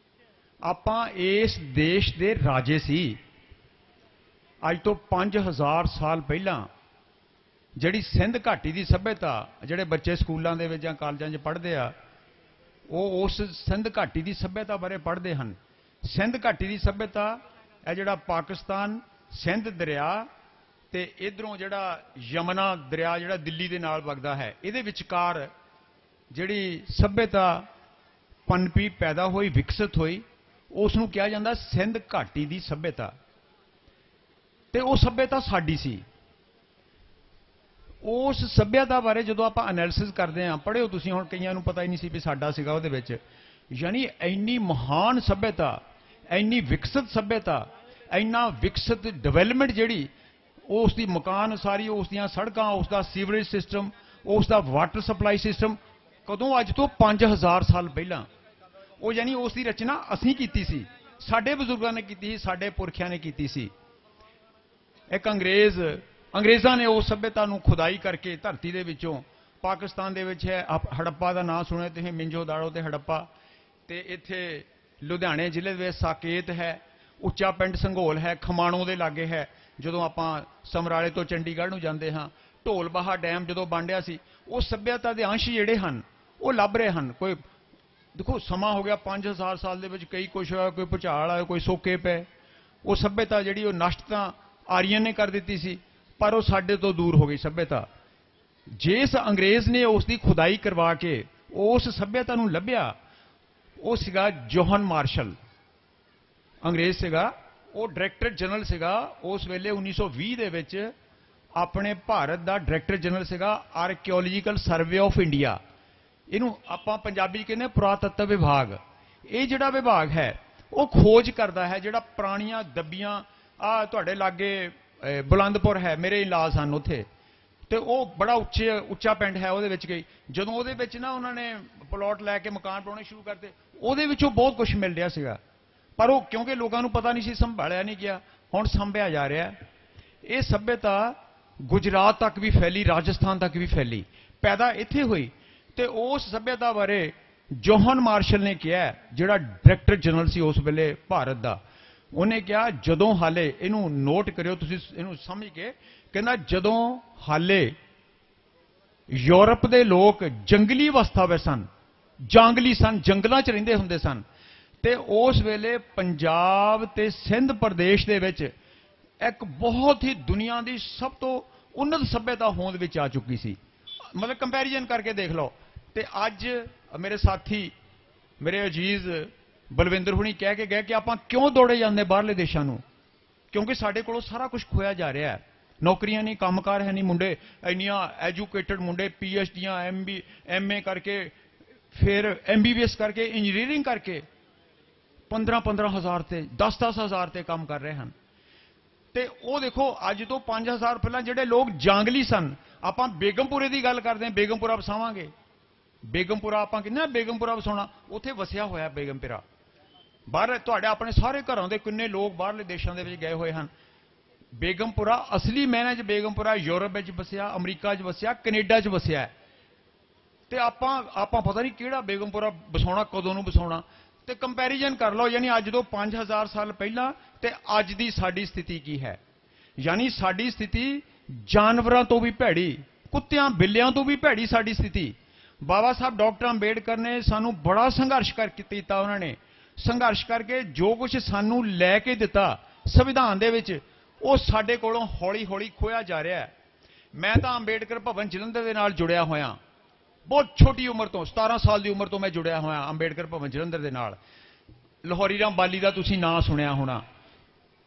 ਆਪਾਂ ਇਸ ਦੇਸ਼ ਦੇ ਰਾਜੇ ਸੀ। ਅੱਜ ਤੋਂ 5000 ਸਾਲ ਪਹਿਲਾਂ ਜਿਹੜੀ ਸਿੰਧ ਘਾਟੀ ਦੀ ਸੱਭਿਅਤਾ, ਜਿਹੜੇ ਬੱਚੇ ਸਕੂਲਾਂ ਦੇ ਵਿੱਚ ਜਾਂ ਕਾਲਜਾਂ 'ਚ ਪੜ੍ਹਦੇ ਆ, ਉਹ ਉਸ ਸਿੰਧ ਘਾਟੀ ਦੀ ਸੱਭਿਅਤਾ ਬਾਰੇ ਪੜ੍ਹਦੇ ਹਨ। ਸਿੰਧ ਘਾਟੀ ਦੀ ਸੱਭਿਅਤਾ ਇਹ ਜਿਹੜਾ ਪਾਕਿਸਤਾਨ ਸਿੰਧ ਦਰਿਆ ਤੇ ਇਧਰੋਂ ਜਿਹੜਾ ਯਮਨਾ ਦਰਿਆ ਜਿਹੜਾ ਦਿੱਲੀ ਦੇ ਨਾਲ ਵਗਦਾ ਹੈ, ਇਹਦੇ ਵਿਚਕਾਰ ਜਿਹੜੀ ਸੱਭਿਅਤਾ ਪਨਪੀ, ਪੈਦਾ ਹੋਈ, ਵਿਕਸਿਤ ਹੋਈ, ਉਸ ਨੂੰ ਕਿਹਾ ਜਾਂਦਾ ਸਿੰਧ ਘਾਟੀ ਦੀ ਸੱਭਿਅਤਾ। ਤੇ ਉਹ ਸੱਭਿਅਤਾ ਸਾਡੀ ਸੀ। ਉਸ ਸੱਭਿਅਤਾ ਬਾਰੇ ਜਦੋਂ ਆਪਾਂ ਐਨਾਲਿਸਿਸ ਕਰਦੇ ਹਾਂ, ਪੜ੍ਹਿਓ ਤੁਸੀਂ, ਹੁਣ ਕਈਆਂ ਨੂੰ ਪਤਾ ਹੀ ਨਹੀਂ ਸੀ ਵੀ ਸਾਡਾ ਸੀਗਾ ਉਹਦੇ ਵਿੱਚ। ਯਾਨੀ ਇੰਨੀ ਮਹਾਨ ਸੱਭਿਅਤਾ, ਇੰਨੀ ਵਿਕਸਿਤ ਸੱਭਿਅਤਾ, ਇੰਨਾ ਵਿਕਸਿਤ ਡਿਵੈਲਪਮੈਂਟ ਜਿਹੜੀ ਉਸ ਦੀ ਮਕਾਨ ਸਾਰੀ, ਉਸ ਦੀਆਂ ਸੜਕਾਂ, ਉਸ ਦਾ ਸੀਵਰੇਜ ਸਿਸਟਮ, ਉਸ ਦਾ ਵਾਟਰ ਸਪਲਾਈ ਸਿਸਟਮ ਕਦੋਂ ਅੱਜ ਤੋਂ 5000 ਸਾਲ ਪਹਿਲਾਂ ਉਹ ਯਾਨੀ ਉਸ ਦੀ ਰਚਨਾ ਅਸੀਂ ਕੀਤੀ ਸੀ, ਸਾਡੇ ਬਜ਼ੁਰਗਾਂ ਨੇ ਕੀਤੀ ਸੀ, ਸਾਡੇ ਪੁਰਖਿਆਂ ਨੇ ਕੀਤੀ ਸੀ। ਇੱਕ ਅੰਗਰੇਜ਼ਾਂ ਨੇ ਉਸ ਸੱਭਿਅਤਾ ਨੂੰ ਖੁਦਾਈ ਕਰਕੇ ਧਰਤੀ ਦੇ ਵਿੱਚੋਂ ਪਾਕਿਸਤਾਨ ਦੇ ਵਿੱਚ ਹੈ ਹੜੱਪਾ ਦਾ ਨਾਮ ਸੁਣਿਆ ਤੁਸੀਂ, ਮਿੰਜੋ ਦਾੜੋ ਤੇ ਹੜੱਪਾ, ਤੇ ਇੱਥੇ ਲੁਧਿਆਣੇ ਜ਼ਿਲ੍ਹੇ ਦੇ ਵਿੱਚ ਸਾਕੇਤ ਹੈ, ਉੱਚਾ ਪਿੰਡ ਸੰਘੋਲ ਹੈ, ਖਮਾਣੋਂ ਦੇ ਲਾਗੇ ਹੈ। ਜਦੋਂ ਆਪਾਂ ਸਮਰਾਲੇ ਤੋਂ ਚੰਡੀਗੜ੍ਹ ਨੂੰ ਜਾਂਦੇ ਹਾਂ, ਢੋਲ ਬਾਹਾ ਡੈਮ ਜਦੋਂ ਬਣਿਆ ਸੀ, ਉਹ ਸੱਭਿਅਤਾ ਦੇ ਅੰਸ਼ ਜਿਹੜੇ ਹਨ ਉਹ ਲੱਭ ਰਹੇ ਹਨ। ਕੋਈ ਦੇਖੋ ਸਮਾਂ ਹੋ ਗਿਆ 5000 ਸਾਲ ਦੇ ਵਿੱਚ ਕਈ ਕੁਛ ਹੋਇਆ, ਕੋਈ ਭੁਚਾਲ ਆਇਆ, ਕੋਈ ਸੋਕੇ ਪਏ। ਉਹ ਸੱਭਿਅਤਾ ਜਿਹੜੀ ਉਹ ਨਸ਼ਟ ਤਾਂ ਆਰੀਅਨ ਨੇ ਕਰ ਦਿੱਤੀ ਸੀ, ਪਰ ਉਹ ਸਾਡੇ ਤੋਂ ਦੂਰ ਹੋ ਗਈ ਸੱਭਿਅਤਾ। ਜਿਸ ਅੰਗਰੇਜ਼ ਨੇ ਉਸ ਦੀ ਖੁਦਾਈ ਕਰਵਾ ਕੇ ਉਸ ਸੱਭਿਅਤਾ ਨੂੰ ਲੱਭਿਆ, ਉਹ ਸੀਗਾ ਜੋਹਨ ਮਾਰਸ਼ਲ। ਅੰਗਰੇਜ਼ ਸੀਗਾ, ਉਹ ਡਾਇਰੈਕਟਰ ਜਨਰਲ ਸੀਗਾ ਉਸ ਵੇਲੇ 1920 ਦੇ ਵਿੱਚ, ਆਪਣੇ ਭਾਰਤ ਦਾ ਡਾਇਰੈਕਟਰ ਜਨਰਲ ਸੀਗਾ ਆਰਕੀਓਲੋਜੀਕਲ ਸਰਵੇ ਆਫ ਇੰਡੀਆ। ਇਹਨੂੰ ਆਪਾਂ ਪੰਜਾਬੀ ਕਹਿੰਦੇ ਪੁਰਾਤੱਤਵ ਵਿਭਾਗ। ਇਹ ਜਿਹੜਾ ਵਿਭਾਗ ਹੈ ਉਹ ਖੋਜ ਕਰਦਾ ਹੈ ਜਿਹੜਾ ਪੁਰਾਣੀਆਂ ਦੱਬੀਆਂ ਆ ਤੁਹਾਡੇ ਲਾਗੇ ਬੁਲੰਦਪੁਰ ਹੈ, ਮੇਰੇ ਇਲਾਜ ਹਨ ਉੱਥੇ, ਤੇ ਉਹ ਬੜਾ ਉੱਚਾ ਪਿੰਡ ਹੈ, ਉਹਦੇ ਵਿੱਚ ਗਈ। ਜਦੋਂ ਉਹਦੇ ਵਿੱਚ ਨਾ ਉਹਨਾਂ ਨੇ ਪਲਾਟ ਲੈ ਕੇ ਮਕਾਨ ਬਣਾਉਣੇ ਸ਼ੁਰੂ ਕਰਤੇ, ਉਹਦੇ ਵਿੱਚੋਂ ਬਹੁਤ ਕੁਝ ਮਿਲ ਰਿਹਾ ਸੀਗਾ, ਪਰ ਉਹ ਕਿਉਂਕਿ ਲੋਕਾਂ ਨੂੰ ਪਤਾ ਨਹੀਂ ਸੀ, ਸੰਭਾਲਿਆ ਨਹੀਂ ਗਿਆ। ਹੁਣ ਸੰਭਿਆ ਜਾ ਰਿਹਾ। ਇਹ ਸੱਭਿਅਤਾ ਗੁਜਰਾਤ ਤੱਕ ਵੀ ਫੈਲੀ, ਰਾਜਸਥਾਨ ਤੱਕ ਵੀ ਫੈਲੀ, ਪੈਦਾ ਇੱਥੇ ਹੋਈ। ਤੇ ਉਸ ਸੱਭਿਅਤਾ ਬਾਰੇ ਜੋਹਨ ਮਾਰਸ਼ਲ ਨੇ ਕਿਹਾ, ਜਿਹੜਾ ਡਾਇਰੈਕਟਰ ਜਨਰਲ ਸੀ ਉਸ ਵੇਲੇ ਭਾਰਤ ਦਾ, ਉਹਨੇ ਕਿਹਾ ਜਦੋਂ ਹਾਲੇ, ਇਹਨੂੰ ਨੋਟ ਕਰਿਓ ਤੁਸੀਂ ਇਹਨੂੰ ਸਮਝ ਕੇ, ਕਹਿੰਦਾ ਜਦੋਂ ਹਾਲੇ ਯੂਰਪ ਦੇ ਲੋਕ ਜੰਗਲੀ ਅਵਸਥਾ ਵਿੱਚ ਸਨ, ਜਾਂਗਲੀ ਸਨ, ਜੰਗਲਾਂ 'ਚ ਰਹਿੰਦੇ ਹੁੰਦੇ ਸਨ, ਤੇ ਉਸ ਵੇਲੇ ਪੰਜਾਬ ਤੇ ਸਿੰਧ ਪ੍ਰਦੇਸ਼ ਦੇ ਵਿੱਚ ਇੱਕ ਬਹੁਤ ਹੀ ਦੁਨੀਆ ਦੀ ਸਭ ਤੋਂ ਉન્નਤ ਸੱਭਿਅਤਾ ਹੋਂਦ ਵਿੱਚ ਆ ਚੁੱਕੀ ਸੀ। ਮਤਲਬ ਕੰਪੈਰੀਜ਼ਨ ਕਰਕੇ ਦੇਖ ਲਓ। ਤੇ ਅੱਜ ਮੇਰੇ ਸਾਥੀ, ਮੇਰੇ ਅਜੀਜ਼ ਬਲਵਿੰਦਰ ਹੁਣੀ ਕਹਿ ਕੇ ਗਏ ਕਿ ਆਪਾਂ ਕਿਉਂ ਦੌੜੇ ਜਾਂਦੇ ਬਾਹਰਲੇ ਦੇਸ਼ਾਂ ਨੂੰ, ਕਿਉਂਕਿ ਸਾਡੇ ਕੋਲੋਂ ਸਾਰਾ ਕੁਝ ਖੋਇਆ ਜਾ ਰਿਹਾ ਹੈ। ਨੌਕਰੀਆਂ ਨਹੀਂ, ਕੰਮਕਾਰ ਹੈ ਨਹੀਂ, ਮੁੰਡੇ ਇੰਨੀਆਂ ਐਜੂਕੇਟਡ ਮੁੰਡੇ PhDਆਂ MA ਕਰਕੇ, ਫਿਰ MBBS ਕਰਕੇ, ਇੰਜੀਨੀਅਰਿੰਗ ਕਰਕੇ 15-15 ਹਜ਼ਾਰ ਤੇ 10-10 ਹਜ਼ਾਰ ਤੇ ਕੰਮ ਕਰ ਰਹੇ ਹਨ। ਤੇ ਉਹ ਦੇਖੋ ਅੱਜ ਤੋਂ 5000 ਪਹਿਲਾਂ ਜਿਹੜੇ ਲੋਕ ਜਾਂਗਲੀ ਸਨ, ਆਪਾਂ ਬੇਗਮਪੁਰੇ ਦੀ ਗੱਲ ਕਰਦੇ ਹਾਂ, ਬੇਗਮਪੁਰਾ ਵਸਾਵਾਂਗੇ, ਬੇਗਮਪੁਰਾ ਆਪਾਂ ਕਹਿੰਦੇ ਨਾ ਬੇਗਮਪੁਰਾ ਵਸਾਉਣਾ, ਉੱਥੇ ਵਸਿਆ ਹੋਇਆ ਬੇਗਮਪੁਰਾ। ਬਾਹਰ ਤੁਹਾਡੇ ਆਪਣੇ ਸਾਰੇ ਘਰਾਂ ਦੇ ਕਿੰਨੇ ਲੋਕ ਬਾਹਰਲੇ ਦੇਸ਼ਾਂ ਦੇ ਵਿੱਚ ਗਏ ਹੋਏ ਹਨ। ਬੇਗਮਪੁਰਾ ਅਸਲੀ ਮਾਇਨੇ 'ਚ ਬੇਗਮਪੁਰਾ ਯੂਰਪ ਵਿੱਚ ਵਸਿਆ, ਅਮਰੀਕਾ 'ਚ ਵਸਿਆ, ਕੈਨੇਡਾ 'ਚ ਵਸਿਆ। ਤੇ ਆਪਾਂ ਪਤਾ ਨਹੀਂ ਕਿਹੜਾ ਬੇਗਮਪੁਰਾ ਵਸਾਉਣਾ, ਕਦੋਂ ਨੂੰ ਵਸਾਉਣਾ। ਤੇ ਕੰਪੈਰੀਜ਼ਨ ਕਰ ਲਓ, ਯਾਨੀ ਅੱਜ ਤੋਂ 5000 ਸਾਲ ਪਹਿਲਾਂ ਤੇ ਅੱਜ ਦੀ ਸਾਡੀ ਸਥਿਤੀ ਕੀ ਹੈ। ਯਾਨੀ ਸਾਡੀ ਸਥਿਤੀ ਜਾਨਵਰਾਂ ਤੋਂ ਵੀ ਭੈੜੀ, ਕੁੱਤਿਆਂ ਬਿੱਲਿਆਂ ਤੋਂ ਵੀ ਭੈੜੀ ਸਾਡੀ ਸਥਿਤੀ। ਬਾਬਾ ਸਾਹਿਬ ਡਾਕਟਰ ਅੰਬੇਡਕਰ ਨੇ ਸਾਨੂੰ ਬੜਾ ਸੰਘਰਸ਼ ਕੀਤਾ। ਉਹਨਾਂ ਨੇ ਸੰਘਰਸ਼ ਕਰਕੇ ਜੋ ਕੁਝ ਸਾਨੂੰ ਲੈ ਕੇ ਦਿੱਤਾ ਸੰਵਿਧਾਨ ਦੇ ਵਿੱਚ, ਉਹ ਸਾਡੇ ਕੋਲੋਂ ਹੌਲੀ ਹੌਲੀ ਖੋਇਆ ਜਾ ਰਿਹਾ ਹੈ। ਮੈਂ ਤਾਂ ਅੰਬੇਡਕਰ ਭਵਨ ਜਲੰਧਰ ਦੇ ਨਾਲ ਜੁੜਿਆ ਹੋਇਆ, ਬਹੁਤ ਛੋਟੀ ਉਮਰ ਤੋਂ, 17 ਸਾਲ ਦੀ ਉਮਰ ਤੋਂ ਮੈਂ ਜੁੜਿਆ ਹੋਇਆ ਅੰਬੇਡਕਰ ਭਵਨ ਜਲੰਧਰ ਦੇ ਨਾਲ। ਲਾਹੌਰੀ ਰਾਮ ਬਾਲੀ ਦਾ ਤੁਸੀਂ ਨਾਂ ਸੁਣਿਆ ਹੋਣਾ।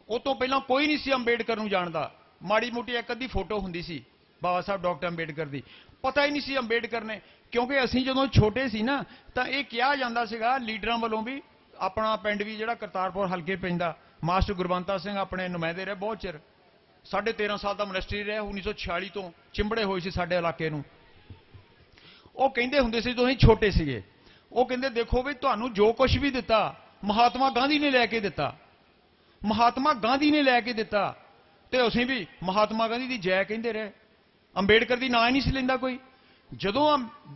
ਉਹ ਤੋਂ ਪਹਿਲਾਂ ਕੋਈ ਨਹੀਂ ਸੀ ਅੰਬੇਡਕਰ ਨੂੰ ਜਾਣਦਾ। ਮਾੜੀ ਮੋਟੀ ਇੱਕ ਅੱਧੀ ਫੋਟੋ ਹੁੰਦੀ ਸੀ ਬਾਬਾ ਸਾਹਿਬ ਡਾਕਟਰ ਅੰਬੇਡਕਰ ਦੀ, ਪਤਾ ਹੀ ਨਹੀਂ ਸੀ ਅੰਬੇਡਕਰ ਨੇ। ਕਿਉਂਕਿ ਅਸੀਂ ਜਦੋਂ ਛੋਟੇ ਸੀ ਨਾ, ਤਾਂ ਇਹ ਕਿਹਾ ਜਾਂਦਾ ਸੀਗਾ ਲੀਡਰਾਂ ਵੱਲੋਂ ਵੀ, ਆਪਣਾ ਪਿੰਡ ਵੀ ਜਿਹੜਾ ਕਰਤਾਰਪੁਰ ਹਲਕੇ ਪੈਂਦਾ, ਮਾਸਟਰ ਗੁਰਵੰਤਾ ਸਿੰਘ ਆਪਣੇ ਨੁਮਾਇੰਦੇ ਰਹੇ ਬਹੁਤ ਚਿਰ, 13.5 ਸਾਲ ਦਾ ਮਿਨਿਸਟਰੀ ਰਿਹਾ, 1946 ਤੋਂ ਚਿੰਬੜੇ ਹੋਏ ਸੀ ਸਾਡੇ ਇਲਾਕੇ ਨੂੰ। ਉਹ ਕਹਿੰਦੇ ਹੁੰਦੇ ਸੀ, ਤੁਸੀਂ ਛੋਟੇ ਸੀਗੇ, ਉਹ ਕਹਿੰਦੇ ਦੇਖੋ ਵੀ ਤੁਹਾਨੂੰ ਜੋ ਕੁਝ ਵੀ ਦਿੱਤਾ ਮਹਾਤਮਾ ਗਾਂਧੀ ਨੇ ਲੈ ਕੇ ਦਿੱਤਾ, ਮਹਾਤਮਾ ਗਾਂਧੀ ਨੇ ਲੈ ਕੇ ਦਿੱਤਾ, ਤੇ ਅਸੀਂ ਵੀ ਮਹਾਤਮਾ ਗਾਂਧੀ ਦੀ ਜੈ ਕਹਿੰਦੇ ਰਹੇ। ਅੰਬੇਡਕਰ ਦੀ ਨਾਂ ਹੀ ਨਹੀਂ ਸੀ ਲੈਂਦਾ ਕੋਈ। ਜਦੋਂ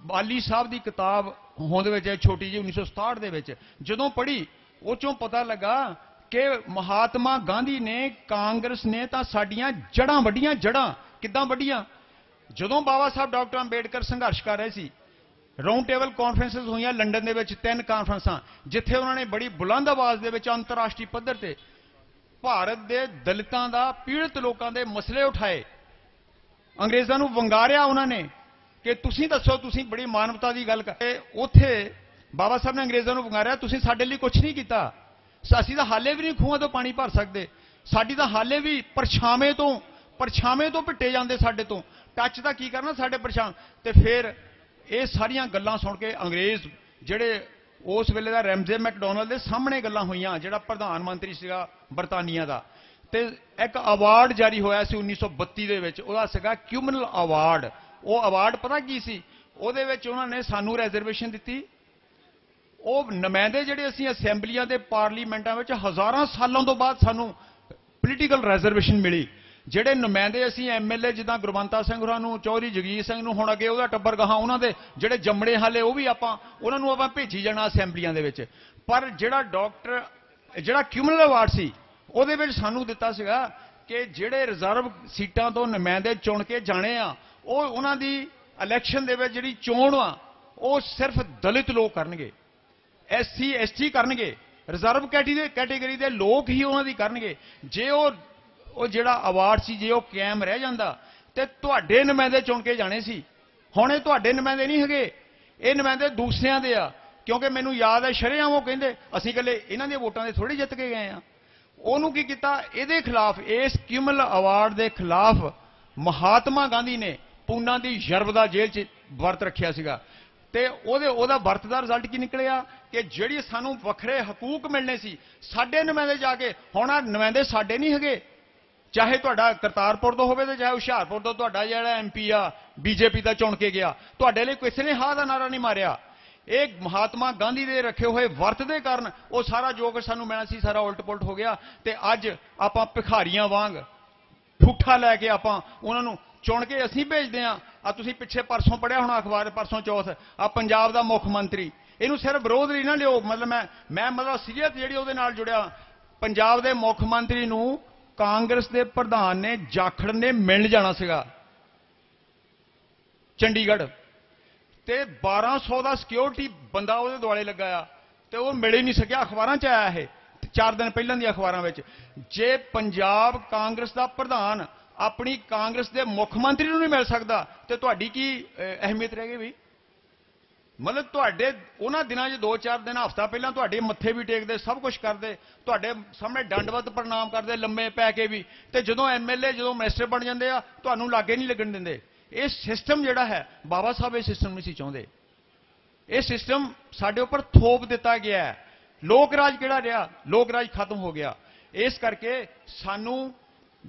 ਬਾਲੀ ਸਾਹਿਬ ਦੀ ਕਿਤਾਬ ਹੋਂਦ ਵਿੱਚ ਹੈ ਛੋਟੀ ਜਿਹੀ 1967 ਦੇ ਵਿੱਚ, ਜਦੋਂ ਪੜ੍ਹੀ ਉਹ ਚੋਂ ਪਤਾ ਲੱਗਾ ਕਿ ਮਹਾਤਮਾ ਗਾਂਧੀ ਨੇ, ਕਾਂਗਰਸ ਨੇ ਤਾਂ ਸਾਡੀਆਂ ਜੜ੍ਹਾਂ ਵੱਢੀਆਂ। ਜੜ੍ਹਾਂ ਕਿੱਦਾਂ ਵੱਢੀਆਂ? ਜਦੋਂ ਬਾਬਾ ਸਾਹਿਬ ਡਾਕਟਰ ਅੰਬੇਡਕਰ ਸੰਘਰਸ਼ ਕਰ ਰਹੇ ਸੀ, ਰਾਉਂਡ ਟੇਬਲ ਕਾਨਫਰੰਸਿਸ ਹੋਈਆਂ ਲੰਡਨ ਦੇ ਵਿੱਚ, 3 ਕਾਨਫਰੰਸਾਂ, ਜਿੱਥੇ ਉਹਨਾਂ ਨੇ ਬੜੀ ਬੁਲੰਦ ਆਵਾਜ਼ ਦੇ ਵਿੱਚ ਅੰਤਰਰਾਸ਼ਟਰੀ ਪੱਧਰ ਤੇ ਭਾਰਤ ਦੇ ਦਲਿਤਾਂ ਦਾ, ਪੀੜਤ ਲੋਕਾਂ ਦੇ ਮਸਲੇ ਉਠਾਏ। ਅੰਗਰੇਜ਼ਾਂ ਨੂੰ ਵੰਗਾਰਿਆ ਉਹਨਾਂ ਨੇ ਕਿ ਤੁਸੀਂ ਦੱਸੋ, ਤੁਸੀਂ ਬੜੀ ਮਾਨਵਤਾ ਦੀ ਗੱਲ ਕਰਦੇ। ਉੱਥੇ ਬਾਬਾ ਸਾਹਿਬ ਨੇ ਅੰਗਰੇਜ਼ਾਂ ਨੂੰ ਵੰਗਾਰਿਆ, ਤੁਸੀਂ ਸਾਡੇ ਲਈ ਕੁਝ ਨਹੀਂ ਕੀਤਾ, ਅਸੀਂ ਤਾਂ ਹਾਲੇ ਵੀ ਨਹੀਂ ਖੂਹਾਂ ਤੋਂ ਪਾਣੀ ਭਰ ਸਕਦੇ, ਸਾਡੀ ਤਾਂ ਹਾਲੇ ਵੀ ਪਰਛਾਵੇਂ ਤੋਂ ਭਿੱਟੇ ਜਾਂਦੇ, ਸਾਡੇ ਤੋਂ ਟੱਚ ਦਾ ਕੀ ਕਰਨਾ ਸਾਡੇ ਪਰਛਾਵੇਂ। ਤੇ ਫਿਰ ਇਹ ਸਾਰੀਆਂ ਗੱਲਾਂ ਸੁਣ ਕੇ ਅੰਗਰੇਜ਼, ਜਿਹੜੇ ਉਸ ਵੇਲੇ ਦਾ ਰੈਮਜ਼ੇ ਮੈਕਡੋਨਲਡ ਦੇ ਸਾਹਮਣੇ ਗੱਲਾਂ ਹੋਈਆਂ, ਜਿਹੜਾ ਪ੍ਰਧਾਨ ਮੰਤਰੀ ਸੀਗਾ ਬਰਤਾਨੀਆ ਦਾ, ਤੇ ਇੱਕ ਅਵਾਰਡ ਜਾਰੀ ਹੋਇਆ ਸੀ 1932 ਦੇ ਵਿੱਚ, ਉਹਦਾ ਸੀਗਾ ਕਿਊਮਨਲ ਅਵਾਰਡ। वो अवार्ड पता की सी, ਉਹਦੇ ਵਿੱਚ ਉਹਨਾਂ ਨੇ ਸਾਨੂੰ ਰਿਜ਼ਰਵੇਸ਼ਨ ਦਿੱਤੀ। ਉਹ ਨੁਮਾਇੰਦੇ ਜਿਹੜੇ ਅਸੀਂ ਅਸੈਂਬਲੀਆਂ ਦੇ ਪਾਰਲੀਮੈਂਟਾਂ ਵਿੱਚ ਹਜ਼ਾਰਾਂ ਸਾਲਾਂ ਤੋਂ ਬਾਅਦ ਸਾਨੂੰ ਪੋਲੀਟੀਕਲ ਰਿਜ਼ਰਵੇਸ਼ਨ ਮਿਲੀ। ਜਿਹੜੇ ਨੁਮਾਇੰਦੇ ਅਸੀਂ ਐਮਐਲਏ ਜਿੱਦਾਂ ਗੁਰਵੰਤਾ ਸਿੰਘ ਹੋਰਾਂ ਨੂੰ, ਚੌਧਰੀ ਜਗਜੀਤ ਸਿੰਘ ਨੂੰ, ਹੁਣ ਅੱਗੇ ਉਹਦਾ ਟੱਬਰ ਗਾਹਾਂ ਉਹਨਾਂ ਦੇ ਜਿਹੜੇ ਜੰਮੜੇ ਹਾਲੇ ਉਹ ਵੀ ਉਹਨਾਂ ਨੂੰ ਆਪਾਂ ਭੇਜੀ ਜਾਣਾ ਅਸੈਂਬਲੀਆਂ ਦੇ ਵਿੱਚ। ਪਰ ਜਿਹੜਾ ਕਿਊਮੂਲੇਟਿਵ ਅਵਾਰਡ ਸੀ ਉਹਦੇ ਵਿੱਚ ਸਾਨੂੰ ਦਿੱਤਾ ਸੀਗਾ ਕਿ ਜਿਹੜੇ ਰਿਜ਼ਰਵ ਸੀਟਾਂ ਤੋਂ ਨੁਮਾਇੰਦੇ ਚੁਣ ਕੇ ਜਾਣੇ ਆ, ਉਹ ਉਹਨਾਂ ਦੀ ਇਲੈਕਸ਼ਨ ਦੇ ਵਿੱਚ ਜਿਹੜੀ ਚੋਣ ਆ ਉਹ ਸਿਰਫ ਦਲਿਤ ਲੋਕ ਕਰਨਗੇ, SC ST ਕਰਨਗੇ, ਰਿਜ਼ਰਵ ਕੈਟੇਗਰੀ ਦੇ ਲੋਕ ਹੀ ਉਹਨਾਂ ਦੀ ਕਰਨਗੇ। ਜੇ ਉਹ ਜਿਹੜਾ ਅਵਾਰਡ ਸੀ ਜੇ ਉਹ ਕਾਇਮ ਰਹਿ ਜਾਂਦਾ ਤੇ ਤੁਹਾਡੇ ਨੁਮਾਇੰਦੇ ਚੁਣ ਕੇ ਜਾਣੇ ਸੀ। ਹੁਣ ਇਹ ਤੁਹਾਡੇ ਨੁਮਾਇੰਦੇ ਨਹੀਂ ਹੈਗੇ, ਇਹ ਨੁਮਾਇੰਦੇ ਦੂਸਰਿਆਂ ਦੇ ਆ। ਕਿਉਂਕਿ ਮੈਨੂੰ ਯਾਦ ਹੈ ਸ਼ਰੇਆਮ ਉਹ ਕਹਿੰਦੇ ਅਸੀਂ ਇਕੱਲੇ ਇਹਨਾਂ ਦੀਆਂ ਵੋਟਾਂ ਦੇ ਥੋੜੀ ਜਿੱਤ ਕੇ ਗਏ ਆ। ਉਹਨੂੰ ਕੀ ਕੀਤਾ, ਇਹਦੇ ਖਿਲਾਫ, ਇਸ ਕਿਊਮਲ ਅਵਾਰਡ ਦੇ ਖਿਲਾਫ ਮਹਾਤਮਾ ਗਾਂਧੀ ਨੇ ਪੂਨਾ ਦੀ ਯਰਬਦਾ ਜੇਲ੍ਹ 'ਚ ਵਰਤ ਰੱਖਿਆ ਸੀਗਾ। ਤੇ ਉਹਦਾ ਵਰਤ ਦਾ ਰਿਜ਼ਲਟ ਕੀ ਨਿਕਲਿਆ ਕਿ ਜਿਹੜੀ ਸਾਨੂੰ ਵੱਖਰੇ ਹਕੂਕ ਮਿਲਣੇ ਸੀ ਸਾਡੇ ਨੁਮਾਇੰਦੇ ਜਾ ਕੇ, ਹੁਣ ਆ ਨੁਮਾਇੰਦੇ ਸਾਡੇ ਨਹੀਂ ਹੈਗੇ। ਚਾਹੇ ਤੁਹਾਡਾ ਕਰਤਾਰਪੁਰ ਤੋਂ ਹੋਵੇ ਤੇ ਚਾਹੇ ਹੁਸ਼ਿਆਰਪੁਰ ਤੋਂ ਤੁਹਾਡਾ ਜਿਹੜਾ MP ਆ BJP ਦਾ ਚੁਣ ਕੇ ਗਿਆ, ਤੁਹਾਡੇ ਲਈ ਕਿਸੇ ਨੇ ਹਾਂ ਦਾ ਨਾਰਾ ਨਹੀਂ ਮਾਰਿਆ। ਇਹ ਮਹਾਤਮਾ ਗਾਂਧੀ ਦੇ ਰੱਖੇ ਹੋਏ ਵਰਤ ਦੇ ਕਾਰਨ ਉਹ ਸਾਰਾ ਜੋ ਕੁਝ ਸਾਨੂੰ ਮਿਲਣਾ ਸੀ ਸਾਰਾ ਉਲਟ ਪੁਲਟ ਹੋ ਗਿਆ। ਤੇ ਅੱਜ ਆਪਾਂ ਭਿਖਾਰੀਆਂ ਵਾਂਗ ਠੂਠਾ ਲੈ ਕੇ ਆਪਾਂ ਉਹਨਾਂ ਨੂੰ ਚੁਣ ਕੇ ਅਸੀਂ ਭੇਜਦੇ ਆ। ਤੁਸੀਂ ਪਿੱਛੇ ਪਰਸੋਂ ਪੜਿਆ ਹੋਣਾ ਅਖਬਾਰ, ਪਰਸੋਂ ਚੌਥ, ਪੰਜਾਬ ਦਾ ਮੁੱਖ ਮੰਤਰੀ, ਇਹਨੂੰ ਸਿਰਫ ਵਿਰੋਧ ਨਹੀਂ ਨਾ ਲਿਓ, ਮਤਲਬ ਮੈਂ ਸੀਰੀਅਸ ਜਿਹੜੀ ਉਹਦੇ ਨਾਲ ਜੁੜਿਆ। ਪੰਜਾਬ ਦੇ ਮੁੱਖ ਮੰਤਰੀ ਨੂੰ ਕਾਂਗਰਸ ਦੇ ਪ੍ਰਧਾਨ ਨੇ ਜਾਖੜ ਨੇ ਮਿਲਣ ਜਾਣਾ ਸੀਗਾ ਚੰਡੀਗੜ੍ਹ, ਤੇ 1200 ਦਾ ਸਿਕਿਉਰਿਟੀ ਬੰਦਾ ਉਹਦੇ ਦੁਆਲੇ ਲੱਗਾ ਆ ਤੇ ਉਹ ਮਿਲ ਹੀ ਨਹੀਂ ਸਕਿਆ। ਅਖਬਾਰਾਂ 'ਚ ਆਇਆ ਇਹ 4 ਦਿਨ ਪਹਿਲਾਂ ਦੀਆਂ ਅਖਬਾਰਾਂ ਵਿੱਚ। ਜੇ ਪੰਜਾਬ ਕਾਂਗਰਸ ਦਾ ਪ੍ਰਧਾਨ ਆਪਣੀ ਕਾਂਗਰਸ ਦੇ ਮੁੱਖ ਮੰਤਰੀ ਨੂੰ ਨਹੀਂ ਮਿਲ ਸਕਦਾ ਤੇ ਤੁਹਾਡੀ ਕੀ ਅਹਿਮੀਅਤ ਰਹਿ ਗਈ ਵੀ? ਮਤਲਬ ਤੁਹਾਡੇ ਉਹਨਾਂ ਦਿਨਾਂ 'ਚ 2-4 ਦਿਨ ਹਫ਼ਤਾ ਪਹਿਲਾਂ ਤੁਹਾਡੇ ਮੱਥੇ ਵੀ ਟੇਕਦੇ, ਸਭ ਕੁਝ ਕਰਦੇ, ਤੁਹਾਡੇ ਸਾਹਮਣੇ ਦੰਡਵਤ ਪ੍ਰਣਾਮ ਕਰਦੇ ਲੰਮੇ ਪੈ ਕੇ ਵੀ, ਤੇ ਜਦੋਂ MLA ਜਦੋਂ ਮਿਨਿਸਟਰ ਬਣ ਜਾਂਦੇ ਆ ਤੁਹਾਨੂੰ ਲਾਗੇ ਨਹੀਂ ਲੱਗਣ ਦਿੰਦੇ। ਇਹ ਸਿਸਟਮ ਜਿਹੜਾ ਹੈ ਬਾਬਾ ਸਾਹਿਬ ਇਹ ਸਿਸਟਮ ਨਹੀਂ ਸੀ ਚਾਹੁੰਦੇ। ਇਹ ਸਿਸਟਮ ਸਾਡੇ ਉੱਪਰ ਥੋਪ ਦਿੱਤਾ ਗਿਆ ਹੈ। ਲੋਕ ਰਾਜ ਕਿਹੜਾ ਰਿਹਾ? ਲੋਕ ਰਾਜ ਖਤਮ ਹੋ ਗਿਆ। ਇਸ ਕਰਕੇ ਸਾਨੂੰ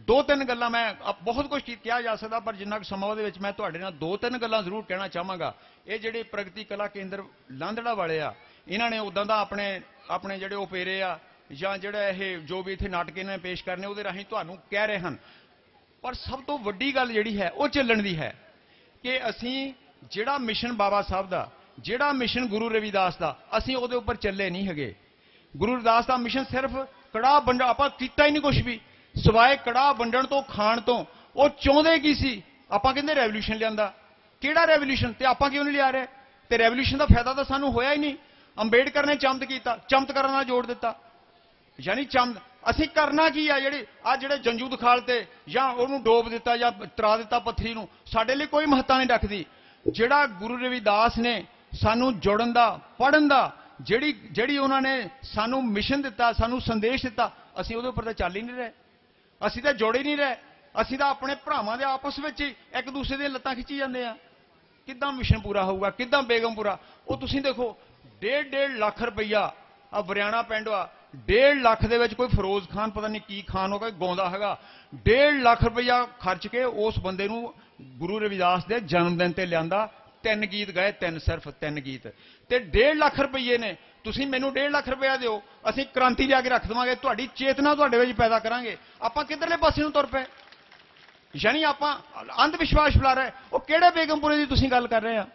2-3 ਗੱਲਾਂ, ਮੈਂ ਬਹੁਤ ਕੁਝ ਕਿਹਾ ਜਾ ਸਕਦਾ ਪਰ ਜਿੰਨਾ ਕੁ ਸਮਾਂ ਉਹਦੇ ਵਿੱਚ ਮੈਂ ਤੁਹਾਡੇ ਨਾਲ 2-3 ਗੱਲਾਂ ਜ਼ਰੂਰ ਕਹਿਣਾ ਚਾਹਾਂਗਾ। ਇਹ ਜਿਹੜੇ ਪ੍ਰਗਤੀ ਕਲਾ ਕੇਂਦਰ ਲਾਂਦੜਾ ਵਾਲੇ ਆ, ਇਹਨਾਂ ਨੇ ਉਦਾਂ ਦਾ ਆਪਣੇ ਜਿਹੜੇ ਓਪੇਰੇ ਆ ਜਾਂ ਜਿਹੜਾ ਇਹ ਜੋ ਵੀ ਇੱਥੇ ਨਾਟਕ ਇਹਨਾਂ ਨੇ ਪੇਸ਼ ਕਰਨੇ ਉਹਦੇ ਰਾਹੀਂ ਤੁਹਾਨੂੰ ਕਹਿ ਰਹੇ ਹਨ। ਪਰ ਸਭ ਤੋਂ ਵੱਡੀ ਗੱਲ ਜਿਹੜੀ ਹੈ ਉਹ ਚੱਲਣ ਦੀ ਹੈ ਕਿ ਅਸੀਂ ਜਿਹੜਾ ਮਿਸ਼ਨ ਬਾਬਾ ਸਾਹਿਬ ਦਾ, ਜਿਹੜਾ ਮਿਸ਼ਨ ਗੁਰੂ ਰਵਿਦਾਸ ਦਾ, ਅਸੀਂ ਉਹਦੇ ਉੱਪਰ ਚੱਲੇ ਨਹੀਂ ਹੈਗੇ। ਗੁਰੂ ਰਵਿਦਾਸ ਦਾ ਮਿਸ਼ਨ ਸਿਰਫ ਕੜਾਹ ਵੰਡਣ, ਆਪਾਂ ਕੀਤਾ ਹੀ ਨਹੀਂ ਕੁਝ ਵੀ ਸਿਵਾਏ ਕੜਾਹ ਵੰਡਣ ਤੋਂ, ਖਾਣ ਤੋਂ। ਉਹ ਚਾਹੁੰਦੇ ਕੀ ਸੀ? ਆਪਾਂ ਕਹਿੰਦੇ ਰੈਵੋਲੂਸ਼ਨ ਲਿਆਂਦਾ। ਕਿਹੜਾ ਰੈਵੋਲੂਸ਼ਨ? ਤੇ ਆਪਾਂ ਕਿਉਂ ਨਹੀਂ ਲਿਆ ਰਹੇ? ਤੇ ਰੈਵੋਲੂਸ਼ਨ ਦਾ ਫਾਇਦਾ ਤਾਂ ਸਾਨੂੰ ਹੋਇਆ ਹੀ ਨਹੀਂ। ਅੰਬੇਡਕਰ ਨੇ ਚਮਤ ਕੀਤਾ, ਚਮਤਕਾਰਾਂ ਨਾਲ ਜੋੜ ਦਿੱਤਾ। ਯਾਨੀ ਅਸੀਂ ਕਰਨਾ ਕੀ ਆ? ਜਿਹੜੇ ਜੰਜੂ ਦਿਖਾਲ ਤੇ ਜਾਂ ਉਹਨੂੰ ਡੋਬ ਦਿੱਤਾ ਜਾਂ ਤਰਾ ਦਿੱਤਾ ਪੱਥਰੀ ਨੂੰ, ਸਾਡੇ ਲਈ ਕੋਈ ਮਹੱਤਤਾ ਨਹੀਂ ਰੱਖਦੀ। ਜਿਹੜਾ ਗੁਰੂ ਰਵਿਦਾਸ ਨੇ ਸਾਨੂੰ ਜੋੜਨ ਦਾ, ਪੜ੍ਹਨ ਦਾ, ਜਿਹੜੀ ਉਹਨਾਂ ਨੇ ਸਾਨੂੰ ਮਿਸ਼ਨ ਦਿੱਤਾ, ਸਾਨੂੰ ਸੰਦੇਸ਼ ਦਿੱਤਾ, ਅਸੀਂ ਉਹਦੇ ਉੱਪਰ ਤਾਂ ਚੱਲ ਹੀ ਨਹੀਂ ਰਹੇ। ਅਸੀਂ ਤਾਂ ਜੋੜੇ ਨਹੀਂ ਰਹੇ। ਅਸੀਂ ਤਾਂ ਆਪਣੇ ਭਰਾਵਾਂ ਦੇ ਆਪਸ ਵਿੱਚ ਹੀ ਇੱਕ ਦੂਸਰੇ ਦੀਆਂ ਲੱਤਾਂ ਖਿੱਚੀ ਜਾਂਦੇ ਆ। ਕਿੱਦਾਂ ਮਿਸ਼ਨ ਪੂਰਾ ਹੋਊਗਾ? ਕਿੱਦਾਂ ਬੇਗਮਪੁਰਾ? ਉਹ ਤੁਸੀਂ ਦੇਖੋ 1.5 ਲੱਖ ਰੁਪਈਆ ਆ ਵਰਿਆਣਾ ਪਿੰਡ ਆ, 1.5 ਲੱਖ ਦੇ ਵਿੱਚ ਕੋਈ ਫਿਰੋਜ਼ ਖਾਨ ਪਤਾ ਨਹੀਂ ਕੀ ਖਾਨ ਹੋਗਾ ਗਾਉਂਦਾ ਹੈਗਾ, 1.5 ਲੱਖ ਰੁਪਈਆ ਖਰਚ ਕੇ ਉਸ ਬੰਦੇ ਨੂੰ ਗੁਰੂ ਰਵਿਦਾਸ ਦੇ ਜਨਮ ਦਿਨ ਤੇ ਲਿਆਂਦਾ। 3 ਗੀਤ ਗਾਏ, ਸਿਰਫ 3 ਗੀਤ ਤੇ 1.5 ਲੱਖ ਰੁਪਈਏ ਨੇ। ਤੁਸੀਂ ਮੈਨੂੰ 1.5 ਲੱਖ ਰੁਪਇਆ ਦਿਓ, ਅਸੀਂ ਕ੍ਰਾਂਤੀ ਲਿਆ ਕੇ ਰੱਖ ਦੇਵਾਂਗੇ, ਤੁਹਾਡੀ ਚੇਤਨਾ ਤੁਹਾਡੇ ਵਿੱਚ ਪੈਦਾ ਕਰਾਂਗੇ। ਆਪਾਂ ਕਿੱਧਰਲੇ ਪਾਸੇ ਨੂੰ ਤੁਰ ਪਏ? ਯਾਨੀ ਆਪਾਂ ਅੰਧ ਵਿਸ਼ਵਾਸ ਫੈਲਾ ਰਹੇ। ਉਹ ਕਿਹੜੇ ਬੇਗਮਪੁਰੇ ਦੀ ਤੁਸੀਂ ਗੱਲ ਕਰ ਰਹੇ ਆ?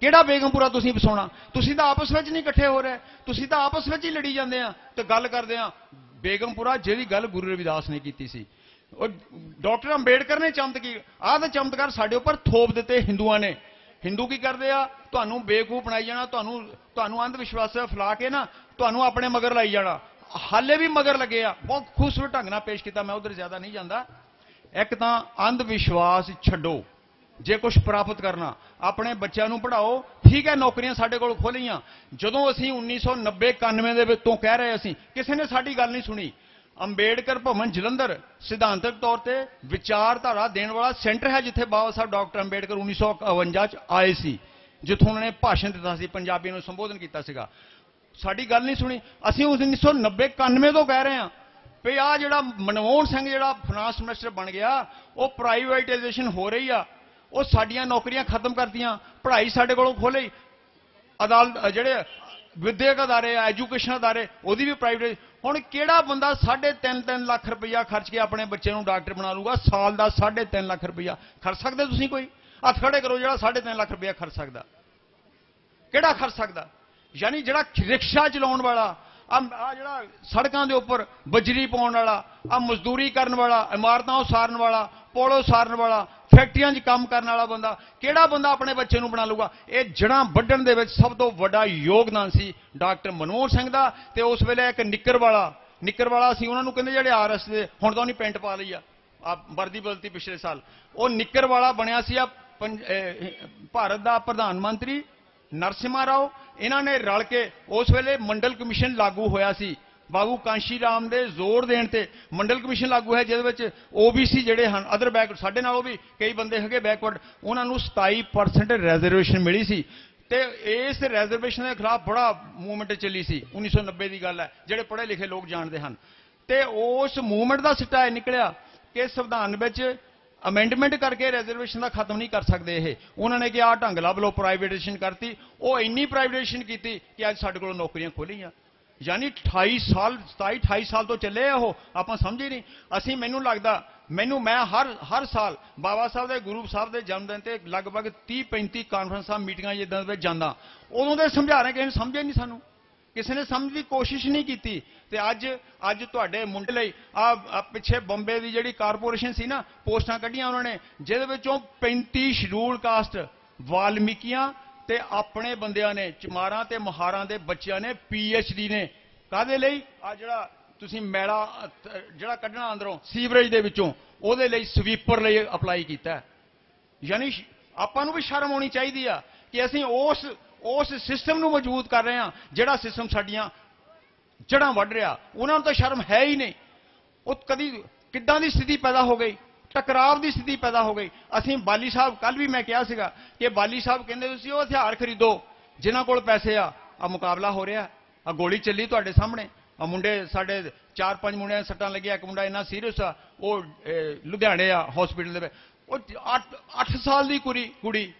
ਕਿਹੜਾ ਬੇਗਮਪੁਰਾ ਤੁਸੀਂ ਵਸਾਉਣਾ? ਤੁਸੀਂ ਤਾਂ ਆਪਸ ਵਿੱਚ ਨਹੀਂ ਇਕੱਠੇ ਹੋ ਰਹੇ, ਤੁਸੀਂ ਤਾਂ ਆਪਸ ਵਿੱਚ ਹੀ ਲੜੀ ਜਾਂਦੇ ਆ ਤੇ ਗੱਲ ਕਰਦੇ ਆ ਬੇਗਮਪੁਰਾ, ਜਿਹਦੀ ਗੱਲ ਗੁਰੂ ਰਵਿਦਾਸ ਨੇ ਕੀਤੀ ਸੀ। ਉਹ ਡਾਕਟਰ ਅੰਬੇਡਕਰ ਨੇ ਆਹ ਤਾਂ ਚਮਤਕਾਰ ਸਾਡੇ ਉੱਪਰ ਥੋਪ ਦਿੱਤੇ ਹਿੰਦੂਆਂ ਨੇ। ਹਿੰਦੂ ਕੀ ਕਰਦੇ ਆ? ਤੁਹਾਨੂੰ ਬੇਵਕੂਫ ਬਣਾਈ ਜਾਣਾ, ਤੁਹਾਨੂੰ ਅੰਧ ਵਿਸ਼ਵਾਸ ਫੈਲਾ ਕੇ ਨਾ ਤੁਹਾਨੂੰ ਆਪਣੇ ਮਗਰ ਲਾਈ ਜਾਣਾ। ਹਾਲੇ ਵੀ ਮਗਰ ਲੱਗੇ ਆ। ਬਹੁਤ ਖੂਬਸੂਰਤ ਢੰਗ ਨਾਲ ਪੇਸ਼ ਕੀਤਾ, ਮੈਂ ਉਧਰ ਜ਼ਿਆਦਾ ਨਹੀਂ ਜਾਂਦਾ। ਇੱਕ ਤਾਂ ਅੰਧ ਵਿਸ਼ਵਾਸ ਛੱਡੋ, ਜੇ ਕੁਝ ਪ੍ਰਾਪਤ ਕਰਨਾ ਆਪਣੇ ਬੱਚਿਆਂ ਨੂੰ ਪੜ੍ਹਾਓ। ਠੀਕ ਹੈ, ਨੌਕਰੀਆਂ ਸਾਡੇ ਕੋਲ ਖੋਲੀਆਂ। ਜਦੋਂ ਅਸੀਂ 1990-91 ਦੇ ਵਿੱਚ ਤੋਂ ਕਹਿ ਰਹੇ ਅਸੀਂ, ਕਿਸੇ ਨੇ ਸਾਡੀ ਗੱਲ ਨਹੀਂ ਸੁਣੀ। ਅੰਬੇਡਕਰ ਭਵਨ ਜਲੰਧਰ ਸਿਧਾਂਤਕ ਤੌਰ ਤੇ ਵਿਚਾਰਧਾਰਾ ਦੇਣ ਵਾਲਾ ਸੈਂਟਰ ਹੈ, ਜਿੱਥੇ ਬਾਬਾ ਸਾਹਿਬ ਡਾਕਟਰ ਅੰਬੇਡਕਰ 1951 ਚ ਆਏ ਸੀ, ਜਿੱਥੋਂ ਉਹਨਾਂ ਨੇ ਭਾਸ਼ਣ ਦਿੱਤਾ ਸੀ, ਪੰਜਾਬੀਆਂ ਨੂੰ ਸੰਬੋਧਨ ਕੀਤਾ ਸੀਗਾ। ਸਾਡੀ ਗੱਲ ਨਹੀਂ ਸੁਣੀ। ਅਸੀਂ 1990-91 ਤੋਂ ਕਹਿ ਰਹੇ ਹਾਂ ਵੀ ਆਹ ਜਿਹੜਾ ਮਨਮੋਹਨ ਸਿੰਘ ਜਿਹੜਾ ਫਾਈਨਾਂਸ ਮਿਨਿਸਟਰ ਬਣ ਗਿਆ, ਉਹ ਪ੍ਰਾਈਵੇਟਾਈਜੇਸ਼ਨ ਹੋ ਰਹੀ ਆ, ਉਹ ਸਾਡੀਆਂ ਨੌਕਰੀਆਂ ਖਤਮ ਕਰਤੀਆਂ, ਪੜ੍ਹਾਈ ਸਾਡੇ ਕੋਲੋਂ ਖੋਲ੍ਹੀ, ਅਦਾਲਤ ਜਿਹੜੇ ਵਿਦਿਅਕ ਅਦਾਰੇ ਐਜੂਕੇਸ਼ਨ ਅਦਾਰੇ ਉਹਦੀ ਵੀ ਪ੍ਰਾਈਵੇਟ। ਹੁਣ ਕਿਹੜਾ ਬੰਦਾ 3.5 ਲੱਖ ਰੁਪਈਆ ਖਰਚ ਕੇ ਆਪਣੇ ਬੱਚੇ ਨੂੰ ਡਾਕਟਰ ਬਣਾ ਲੂਗਾ? ਸਾਲ ਦਾ 3.5 ਲੱਖ ਰੁਪਈਆ ਖਰਚ ਸਕਦੇ ਤੁਸੀਂ? ਕੋਈ ਹੱਥ ਖੜੇ ਕਰੋ ਜਿਹੜਾ 3.5 ਲੱਖ ਰੁਪਈਆ ਖਰਚ ਸਕਦਾ। ਕਿਹੜਾ ਖਰਚ ਸਕਦਾ? ਯਾਨੀ ਜਿਹੜਾ ਰਿਕਸ਼ਾ ਚਲਾਉਣ ਵਾਲਾ, ਆ ਜਿਹੜਾ ਸੜਕਾਂ ਦੇ ਉੱਪਰ ਬਜਰੀ ਪਾਉਣ ਵਾਲਾ, ਆ ਮਜ਼ਦੂਰੀ ਕਰਨ ਵਾਲਾ, ਇਮਾਰਤਾਂ ਉਸਾਰਨ ਵਾਲਾ, ਪੁਲ ਉਸਾਰਨ ਵਾਲਾ, ਫੈਕਟਰੀਆਂ 'ਚ ਕੰਮ ਕਰਨ ਵਾਲਾ ਬੰਦਾ, ਕਿਹੜਾ ਬੰਦਾ ਆਪਣੇ ਬੱਚੇ ਨੂੰ ਬਣਾ ਲੂਗਾ? ਇਹ ਜੜ੍ਹਾਂ ਵੱਢਣ ਦੇ ਵਿੱਚ ਸਭ ਤੋਂ ਵੱਡਾ ਯੋਗਦਾਨ ਸੀ ਡਾਕਟਰ ਮਨਮੋਹਨ ਸਿੰਘ ਦਾ। ਤੇ ਉਸ ਵੇਲੇ ਇੱਕ ਨਿੱਕਰ ਵਾਲਾ ਸੀ, ਉਹਨਾਂ ਨੂੰ ਕਹਿੰਦੇ ਜਿਹੜੇ ਆਰਐਸ ਦੇ, ਹੁਣ ਤਾਂ ਉਹਨੇ ਪੈਂਟ ਪਾ ਲਈ ਆ ਵਰਦੀ ਬਦਲਤੀ ਪਿਛਲੇ ਸਾਲ, ਉਹ ਨਿੱਕਰ ਵਾਲਾ ਬਣਿਆ ਸੀ ਭਾਰਤ ਦਾ ਪ੍ਰਧਾਨ ਮੰਤਰੀ ਨਰਸਿਮਹਾ ਰਾਓ। ਇਹਨਾਂ ਨੇ ਰਲ ਕੇ ਉਸ ਵੇਲੇ ਮੰਡਲ ਕਮਿਸ਼ਨ ਲਾਗੂ ਹੋਇਆ ਸੀ, ਬਾਬੂ ਕਾਂਸ਼ੀ ਰਾਮ ਦੇ ਜ਼ੋਰ ਦੇਣ ਤੇ ਮੰਡਲ ਕਮਿਸ਼ਨ ਲਾਗੂ ਹੈ, ਜਿਹਦੇ ਵਿੱਚ ਓਬੀਸੀ ਜਿਹੜੇ ਹਨ, ਅਦਰ ਬੈਕਵਰਡ, ਸਾਡੇ ਨਾਲੋਂ ਵੀ ਕਈ ਬੰਦੇ ਹੈਗੇ ਬੈਕਵਰਡ, ਉਹਨਾਂ ਨੂੰ 27% ਰਿਜ਼ਰਵੇਸ਼ਨ ਮਿਲੀ ਸੀ। ਤੇ ਇਸ ਰਿਜ਼ਰਵੇਸ਼ਨ ਦੇ ਖਿਲਾਫ ਬੜਾ ਮੂਵਮੈਂਟ ਚੱਲੀ ਸੀ, 1990 ਦੀ ਗੱਲ ਹੈ, ਜਿਹੜੇ ਪੜ੍ਹੇ ਲਿਖੇ ਲੋਕ ਜਾਣਦੇ ਹਨ। ਤੇ ਉਸ ਮੂਵਮੈਂਟ ਦਾ ਸਿੱਟਾ ਇਹ ਨਿਕਲਿਆ ਕਿ ਸੰਵਿਧਾਨ ਵਿੱਚ ਅਮੈਂਡਮੈਂਟ ਕਰਕੇ ਰਿਜ਼ਰਵੇਸ਼ਨ ਦਾ ਖਤਮ ਨਹੀਂ ਕਰ ਸਕਦੇ ਇਹ। ਉਹਨਾਂ ਨੇ ਕਿ ਆਹ ਢੰਗ ਲਾ ਵੱਲੋਂ ਪ੍ਰਾਈਵੇਟੇਸ਼ਨ ਕਰਤੀ, ਉਹ ਇੰਨੀ ਪ੍ਰਾਈਵੇਟੇਸ਼ਨ ਕੀਤੀ ਕਿ ਅੱਜ ਸਾਡੇ ਕੋਲ ਨੌਕਰੀਆਂ ਖੋਲੀਆਂ। ਯਾਨੀ 27-28 ਸਾਲ ਤੋਂ ਚੱਲੇ ਆ ਉਹ, ਆਪਾਂ ਸਮਝੇ ਨਹੀਂ ਅਸੀਂ। ਮੈਨੂੰ ਲੱਗਦਾ ਮੈਂ ਹਰ ਸਾਲ ਬਾਬਾ ਸਾਹਿਬ ਦੇ, ਗੁਰੂ ਸਾਹਿਬ ਦੇ ਜਨਮ ਦਿਨ ਤੇ ਲਗਭਗ 30-35 ਕਾਨਫਰੰਸਾਂ ਮੀਟਿੰਗਾਂ ਜਿੱਦਾਂ ਦੇ ਜਾਂਦਾ, ਉਦੋਂ ਦੇ ਸਮਝਾ ਰਹੇ, ਕਿਸੇ ਨੇ ਸਮਝਿਆ ਨਹੀਂ ਸਾਨੂੰ, ਕਿਸੇ ਨੇ ਸਮਝਣ ਦੀ ਕੋਸ਼ਿਸ਼ ਨਹੀਂ ਕੀਤੀ। ਤੇ ਅੱਜ ਤੁਹਾਡੇ ਮੁੰਡੇ ਲਈ ਆ ਪਿੱਛੇ ਬੰਬੇ ਦੀ ਜਿਹੜੀ ਕਾਰਪੋਰੇਸ਼ਨ ਸੀ ਨਾ, ਪੋਸਟਾਂ ਕੱਢੀਆਂ ਉਹਨਾਂ ਨੇ, ਜਿਹਦੇ ਵਿੱਚੋਂ 35 ਸ਼ਡਿਊਲ ਕਾਸਟ ਵਾਲਮੀਕੀਆਂ ਤੇ ਆਪਣੇ ਬੰਦਿਆਂ ਨੇ, ਚਮਾਰਾਂ ਤੇ ਮਹਾਰਾਂ ਦੇ ਬੱਚਿਆਂ ਨੇ PhD ਨੇ। ਕਾਹਦੇ ਲਈ? ਆ ਜਿਹੜਾ ਤੁਸੀਂ ਮੈਲਾ ਜਿਹੜਾ ਕੱਢਣਾ ਅੰਦਰੋਂ ਸੀਵਰੇਜ ਦੇ ਵਿੱਚੋਂ, ਉਹਦੇ ਲਈ ਸਵੀਪਰ ਲਈ ਅਪਲਾਈ ਕੀਤਾ। ਯਾਨੀ ਆਪਾਂ ਨੂੰ ਵੀ ਸ਼ਰਮ ਆਉਣੀ ਚਾਹੀਦੀ ਆ ਕਿ ਅਸੀਂ ਉਸ ਸਿਸਟਮ ਨੂੰ ਮਜ਼ਬੂਤ ਕਰ ਰਹੇ ਹਾਂ ਜਿਹੜਾ ਸਿਸਟਮ ਸਾਡੀਆਂ ਜੜ੍ਹਾਂ ਵੱਢ ਰਿਹਾ। ਉਹਨਾਂ ਨੂੰ ਤਾਂ ਸ਼ਰਮ ਹੈ ਹੀ ਨਹੀਂ। ਉਹ ਕਦੀ ਕਿੱਦਾਂ ਦੀ ਸਥਿਤੀ ਪੈਦਾ ਹੋ ਗਈ, ਟਕਰਾਵ ਦੀ ਸਥਿਤੀ ਪੈਦਾ ਹੋ ਗਈ। ਅਸੀਂ ਬਾਲੀ ਸਾਹਿਬ, ਕੱਲ ਵੀ ਮੈਂ ਕਿਹਾ ਸੀਗਾ ਕਿ ਬਾਲੀ ਸਾਹਿਬ ਕਹਿੰਦੇ ਤੁਸੀਂ ਉਹ ਹਥਿਆਰ ਖਰੀਦੋ ਜਿਨ੍ਹਾਂ ਕੋਲ ਪੈਸੇ ਆ ਮੁਕਾਬਲਾ ਹੋ ਰਿਹਾ। ਆ ਗੋਲੀ ਚੱਲੀ ਤੁਹਾਡੇ ਸਾਹਮਣੇ, ਆ ਮੁੰਡੇ ਸਾਡੇ 4-5 ਮੁੰਡਿਆਂ ਸੱਟਾਂ ਲੱਗੀਆਂ, ਇੱਕ ਮੁੰਡਾ ਇੰਨਾ ਸੀਰੀਅਸ ਆ, ਉਹ ਲੁਧਿਆਣੇ ਆ ਹਸਪੀਟਲ ਦੇ ਵਿੱਚ। ਉਹ 8 ਸਾਲ ਦੀ ਕੁੜੀ,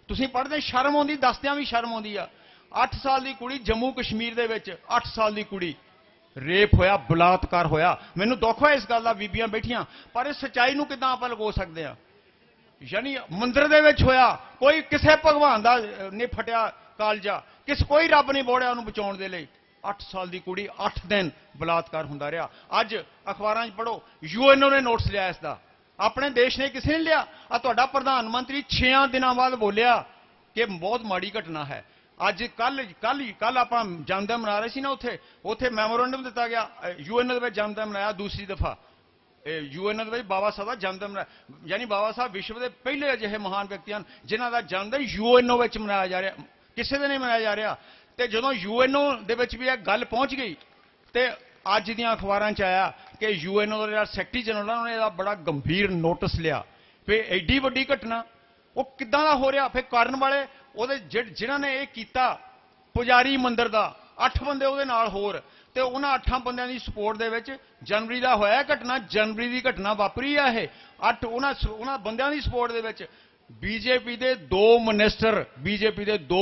ਤੁਸੀਂ ਪੜ੍ਹਦੇ, ਸ਼ਰਮ ਆਉਂਦੀ, ਦੱਸਦਿਆਂ ਵੀ ਸ਼ਰਮ ਆਉਂਦੀ ਆ। 8 ਸਾਲ ਦੀ ਕੁੜੀ, ਜੰਮੂ ਕਸ਼ਮੀਰ ਦੇ ਵਿੱਚ 8 ਸਾਲ ਦੀ ਕੁੜੀ, ਰੇਪ ਹੋਇਆ, ਬਲਾਤਕਾਰ ਹੋਇਆ। ਮੈਨੂੰ ਦੁੱਖ ਹੋਇਆ ਇਸ ਗੱਲ ਦਾ, ਬੀਬੀਆਂ ਬੈਠੀਆਂ, ਪਰ ਇਸ ਸੱਚਾਈ ਨੂੰ ਕਿੱਦਾਂ ਆਪਾਂ ਲੁਕੋ ਸਕਦੇ ਆ? ਯਾਨੀ ਮੰਦਿਰ ਦੇ ਵਿੱਚ ਹੋਇਆ, ਕੋਈ ਕਿਸੇ ਭਗਵਾਨ ਦਾ ਨੇ ਫਟਿਆ ਕਾਲਜਾ, ਕੋਈ ਰੱਬ ਨਹੀਂ ਬੋੜਿਆ ਉਹਨੂੰ ਬਚਾਉਣ ਦੇ ਲਈ। 8 ਸਾਲ ਦੀ ਕੁੜੀ, 8 ਦਿਨ ਬਲਾਤਕਾਰ ਹੁੰਦਾ ਰਿਹਾ। ਅੱਜ ਅਖਬਾਰਾਂ 'ਚ ਪੜ੍ਹੋ, UNO ਨੇ ਨੋਟਿਸ ਲਿਆ ਇਸ ਦਾ, ਆਪਣੇ ਦੇਸ਼ ਨੇ ਕਿਸੇ ਨੇ ਲਿਆ। ਆ ਤੁਹਾਡਾ ਪ੍ਰਧਾਨ ਮੰਤਰੀ 6 ਦਿਨਾਂ ਬਾਅਦ ਬੋਲਿਆ ਕਿ ਬਹੁਤ ਮਾੜੀ ਘਟਨਾ ਹੈ। ਅੱਜ ਕੱਲ ਆਪਾਂ ਜਨਮ ਦਿਨ ਮਨਾ ਰਹੇ ਸੀ ਨਾ, ਉੱਥੇ ਮੈਮੋਰੈਂਡਮ ਦਿੱਤਾ ਗਿਆ, UNO ਦੇ ਵਿੱਚ ਜਨਮ ਦਿਨ ਮਨਾਇਆ ਦੂਸਰੀ ਦਫਾ। UNO ਦੇ ਵਿੱਚ ਬਾਬਾ ਸਾਹਿਬ ਦਾ ਜਨਮ ਦਿਨ ਮਨਾਇਆ। ਯਾਨੀ ਬਾਬਾ ਸਾਹਿਬ ਵਿਸ਼ਵ ਦੇ ਪਹਿਲੇ ਅਜਿਹੇ ਮਹਾਨ ਵਿਅਕਤੀ ਹਨ ਜਿਨ੍ਹਾਂ ਦਾ ਜਨਮ ਦਿਨ UNO ਵਿੱਚ ਮਨਾਇਆ ਜਾ ਰਿਹਾ, ਕਿਸੇ ਦੇ ਨਹੀਂ ਮਨਾਇਆ ਜਾ ਰਿਹਾ। ਤੇ ਜਦੋਂ UNO ਦੇ ਵਿੱਚ ਵੀ ਇਹ ਗੱਲ ਪਹੁੰਚ ਗਈ ਤੇ ਅੱਜ ਦੀਆਂ ਅਖਬਾਰਾਂ 'ਚ ਆਇਆ ਕਿ UNO ਦਾ ਜਿਹੜਾ ਸੈਕਟਰੀ ਜਨਰਲ ਉਹਨੇ ਇਹਦਾ ਬੜਾ ਗੰਭੀਰ ਨੋਟਿਸ ਲਿਆ ਵੀ ਐਡੀ ਵੱਡੀ ਘਟਨਾ ਉਹ ਕਿੱਦਾਂ ਦਾ ਹੋ ਰਿਹਾ। ਫਿਰ ਕਰਨ ਵਾਲੇ ਉਹਦੇ ਜਿਨ੍ਹਾਂ ਨੇ ਇਹ ਕੀਤਾ, ਪੁਜਾਰੀ ਮੰਦਿਰ ਦਾ 8 ਬੰਦੇ ਉਹਦੇ ਨਾਲ ਹੋਰ, ਤੇ ਉਹਨਾਂ 8 ਬੰਦਿਆਂ ਦੀ ਸਪੋਰਟ ਦੇ ਵਿੱਚ ਜਨਵਰੀ ਦਾ ਹੋਇਆ ਘਟਨਾ, ਜਨਵਰੀ ਦੀ ਘਟਨਾ ਵਾਪਰੀ ਆ ਇਹ। 8 ਉਹਨਾਂ ਬੰਦਿਆਂ ਦੀ ਸਪੋਰਟ ਦੇ ਵਿੱਚ BJP ਦੇ 2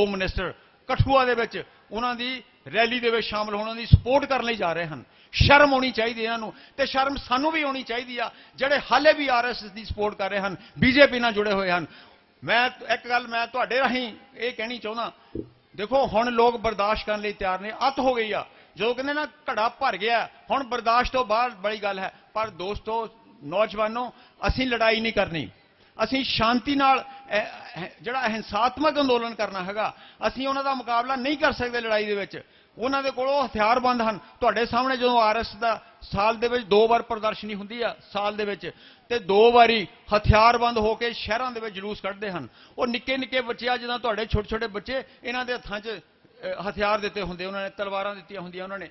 ਮਿਨਿਸਟਰ ਕਠੂਆ ਦੇ ਵਿੱਚ ਉਹਨਾਂ ਦੀ ਰੈਲੀ ਦੇ ਵਿੱਚ ਸ਼ਾਮਲ ਹੋਣ ਦੀ ਸਪੋਰਟ ਕਰਨ ਲਈ ਜਾ ਰਹੇ ਹਨ। ਸ਼ਰਮ ਆਉਣੀ ਚਾਹੀਦੀ ਇਹਨਾਂ ਨੂੰ, ਤੇ ਸ਼ਰਮ ਸਾਨੂੰ ਵੀ ਆਉਣੀ ਚਾਹੀਦੀ ਆ ਜਿਹੜੇ ਹਾਲੇ ਵੀ RSS ਦੀ ਸਪੋਰਟ ਕਰ ਰਹੇ ਹਨ, BJP ਨਾਲ ਜੁੜੇ ਹੋਏ ਹਨ। ਮੈਂ ਇੱਕ ਗੱਲ ਮੈਂ ਤੁਹਾਡੇ ਰਾਹੀਂ ਇਹ ਕਹਿਣੀ ਚਾਹੁੰਦਾ, ਦੇਖੋ ਹੁਣ ਲੋਕ ਬਰਦਾਸ਼ਤ ਕਰਨ ਲਈ ਤਿਆਰ ਨੇ, ਅੱਤ ਹੋ ਗਈ ਆ। ਜਦੋਂ ਕਹਿੰਦੇ ਨਾ ਘੜਾ ਭਰ ਗਿਆ, ਹੁਣ ਬਰਦਾਸ਼ਤ ਤੋਂ ਬਾਹਰ ਬੜੀ ਗੱਲ ਹੈ। ਪਰ ਦੋਸਤੋ, ਨੌਜਵਾਨੋ, ਅਸੀਂ ਲੜਾਈ ਨਹੀਂ ਕਰਨੀ, ਅਸੀਂ ਸ਼ਾਂਤੀ ਨਾਲ ਜਿਹੜਾ ਹਿੰਸਾਤਮਕ ਅੰਦੋਲਨ ਕਰਨਾ ਹੈਗਾ, ਅਸੀਂ ਉਹਨਾਂ ਦਾ ਮੁਕਾਬਲਾ ਨਹੀਂ ਕਰ ਸਕਦੇ ਲੜਾਈ ਦੇ ਵਿੱਚ। ਉਹਨਾਂ ਦੇ ਕੋਲ ਹਥਿਆਰਬੰਦ ਹਨ। ਤੁਹਾਡੇ ਸਾਹਮਣੇ ਜਦੋਂ RSS ਦਾ ਸਾਲ ਦੇ ਵਿੱਚ 2 ਵਾਰ ਪ੍ਰਦਰਸ਼ਨੀ ਹੁੰਦੀ ਆ ਸਾਲ ਦੇ ਵਿੱਚ, ਤੇ 2 ਵਾਰੀ ਹਥਿਆਰਬੰਦ ਹੋ ਕੇ ਸ਼ਹਿਰਾਂ ਦੇ ਵਿੱਚ ਜਲੂਸ ਕੱਢਦੇ ਹਨ। ਉਹ ਨਿੱਕੇ ਨਿੱਕੇ ਬੱਚੇ ਆ, ਜਿੱਦਾਂ ਤੁਹਾਡੇ ਛੋਟੇ ਛੋਟੇ ਬੱਚੇ, ਇਹਨਾਂ ਦੇ ਹੱਥਾਂ 'ਚ ਹਥਿਆਰ ਦਿੱਤੇ ਹੁੰਦੇ, ਉਹਨਾਂ ਨੇ ਤਲਵਾਰਾਂ ਦਿੱਤੀਆਂ ਹੁੰਦੀਆਂ ਉਹਨਾਂ ਨੇ,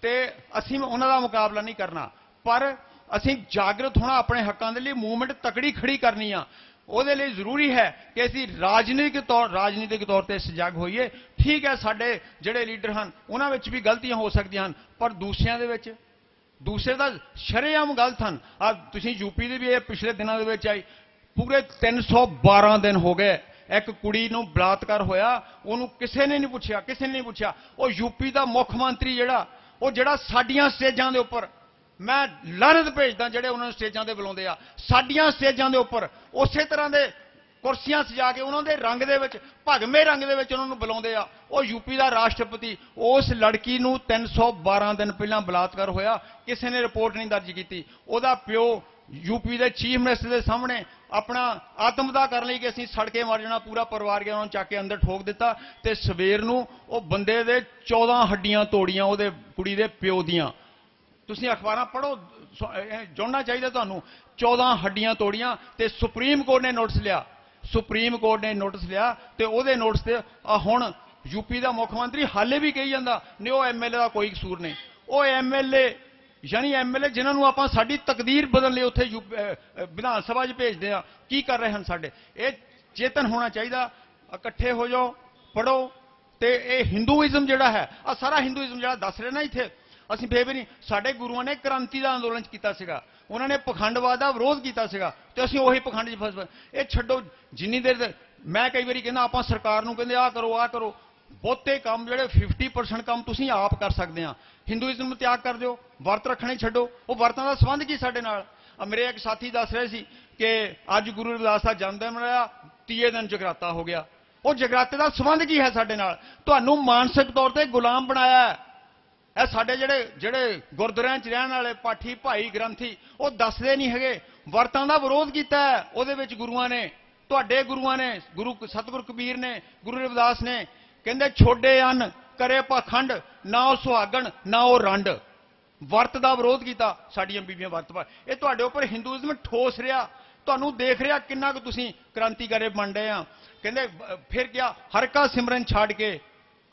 ਤੇ ਅਸੀਂ ਉਹਨਾਂ ਦਾ ਮੁਕਾਬਲਾ ਨਹੀਂ ਕਰਨਾ। ਪਰ ਅਸੀਂ ਜਾਗਰਤ ਹੋਣਾ, ਆਪਣੇ ਹੱਕਾਂ ਦੇ ਲਈ ਮੂਵਮੈਂਟ ਤਕੜੀ ਖੜੀ ਕਰਨੀ ਆ। ਉਹਦੇ ਲਈ ਜ਼ਰੂਰੀ ਹੈ ਕਿ ਅਸੀਂ ਰਾਜਨੀਤਿਕ ਤੌਰ ਤੇ ਸਜਗ ਹੋਈਏ। ਠੀਕ ਹੈ, ਸਾਡੇ ਜਿਹੜੇ ਲੀਡਰ ਹਨ ਉਹਨਾਂ ਵਿੱਚ ਵੀ ਗਲਤੀਆਂ ਹੋ ਸਕਦੀਆਂ ਹਨ, ਪਰ ਦੂਸਰਿਆਂ ਦੇ ਵਿੱਚ, ਦੂਸਰੇ ਦਾ ਸ਼ਰੇਆਮ ਗਲਤ ਹਨ। ਆ ਤੁਸੀਂ UP ਦੇ ਵੀ ਇਹ ਪਿਛਲੇ ਦਿਨਾਂ ਦੇ ਵਿੱਚ ਆਈ, पूरे 312 दिन हो गए एक कुड़ी नूं बलात्कार होया, उहनूं किसे ने नहीं पुछया, किसे ने नहीं पुछया। वो यूपी का मुख मंत्री जिहड़ा साडियां स्टेजां दे उपर, मैं लानत भेजदा जिहड़े उन्होंने स्टेजां ते बुलाउंदे आ, साडियां स्टेजां दे उपर उसे तरह दे कुर्सियां सजा के उन्होंने रंग दे विच भगवे रंग दे विच उन्होंने बुलाउंदे आ। वो यूपी का राष्ट्रपति उस लड़की नूं 312 दिन पहला बलात्कार होया, किसी ने रिपोर्ट नहीं दर्ज की। उहदा प्यो यूपी के चीफ मिनिस्टर के सामने अपना आत्मदाह करने कि असीं सड़के मर जाना, पूरा परिवार गया, उन्होंने चक के अंदर ठोक दिता। ते सवेर नूं वो बंदे दे 14 हड्डियां तोड़ियां उहदे कुड़ी दे प्यो दियां। तुसीं अखबारां पढ़ो, जुड़ना चाहिए तुहानूं। 14 हड्डियां तोड़ियां ते सुप्रीम कोर्ट ने नोटिस लिया, सुप्रीम कोर्ट ने नोटिस लिया ते उहदे नोटिस ते हुण यूपी का मुख मंत्री हाले भी कही जांदा नहीं वो MLA का कोई कसूर नहीं। वो MLA यानी MLA जिन्होंने आप साडी तकदीर बदल ली उत्थे विधान सभा च भेजते हैं, की कर रहे हैं साडे। ये चेतन होना चाहिए, इकट्ठे हो जाओ, पढ़ो। तो ये हिंदूइज्म जिहड़ा है, आ सारा हिंदूइज्म जिहड़ा दस रहे ना इत्थे, असीं फिर भी नहीं, साडे गुरुआं ने क्रांति का अंदोलन कीता सीगा, उन्होंने पखंडवाद का विरोध किया सीगा, ते असीं उही पखंड च फस ये छड्डो। जिन्नी देर मैं कई बार कहना आप सरकार नूं कहंदे आ करो आ करो, बहुते काम जिहड़े 50% काम तुसीं आप कर सकते हैं। हिंदूइज्म त्याग कर दो, वर्त रखने छड्डो। वो वर्तां दा संबंध की साडे नाल? मेरे एक साथी दस रहे सी कि अज गुरु रविदास का जन्मदिन मनाया, 30 दिन जगराता हो गया। वो जगराते का संबंध की है साडे नाल? तुहानूं मानसिक तौर पर गुलाम बनाया है। साडे जिहड़े गुरद्वारियां च रहण वाले पाठी भाई ग्रंथी वो दसदे नहीं हैगे, वर्तां दा विरोध कीता है उहदे विच गुरुआं ने, तुहाडे गुरुआं ने, गुरु सतगुरु कबीर ने, गुरु रविदास ने कहंदे छोड़े अन्न करे पाखंड, ना वो सुहागण ना वो रंड। वर्त का विरोध किया, साडियां बीबियां वर्त पा। ये तुहाडे उपर हिंदूइज्म ठोस रहा, तुहानूं देख रहा किन्ना कुछ तुसीं क्रांतिकारी बन रहे हैं। कहंदे फिर क्या हर का सिमरन छाड़ के,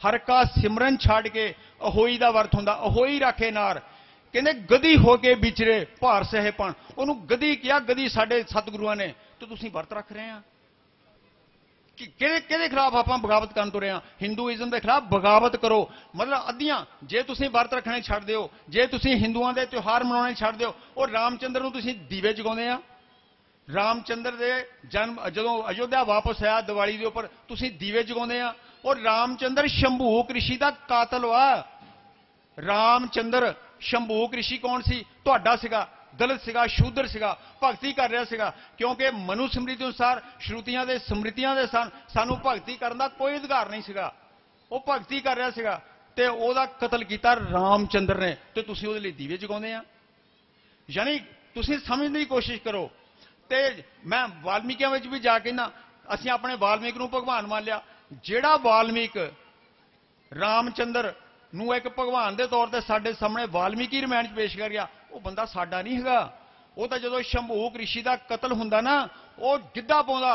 हर का सिमरन छाड़ के अहोई का वर्त हुंदा, अहोई राखे नार। कहंदे गदी हो के विचरे भार सहे पण, उहनूं गदी किया, गदी साडे सतगुरुआं ने, तो तुसीं वर्त रख रहे हैं। कि खिलाफ आप बगावत कर तुरे हैं? हिंदूइज्म के खिलाफ बगावत करो, मतलब अद्धियां जे तुसीं वर्त रखने छड्ड दिओ, जे तुसीं हिंदुआं दे त्योहार मनाने छड्ड दिओ। और रामचंद्र नूं तुसीं दीवे जगाउंदे आ, रामचंद्र दे जन्म जदों अयोध्या वापस आया दिवाली के उपर तुसीं दीवे जगाउंदे आ। और रामचंद्र शंभूक ऋषि का कातल वा। रामचंद्र शंभूक ऋषि कौन सी? तुहाडा सीगा, दलित सीगा, शूद्र सीगा, भगती कर रहा सीगा, क्योंकि मनुस्मृति अनुसार श्रुतियां दे स्मृतियां दे सानू भगती करने का कोई अधिकार नहीं सीगा। वो भगती कर रहा सीगा ते ओदा कतल किया रामचंद्र ने, ते तुसीं ओहदे लई दीवे जगाउंदे आ। यानी तुसीं समझने की कोशिश करो। ते मैं वाल्मीकियां विच भी जाके ना, असीं अपने वाल्मीकि नूं भगवान मान लिया। जिहड़ा वाल्मीक रामचंद्र नूं एक भगवान के तौर पर साडे सामने वाल्मीकि रामायण च पेश कर गया, वो बंदा साडा नहीं हैगा। वो तो जदों शंभूक ऋषि का कतल हुंदा ना, वो गिद्धा पाउंदा,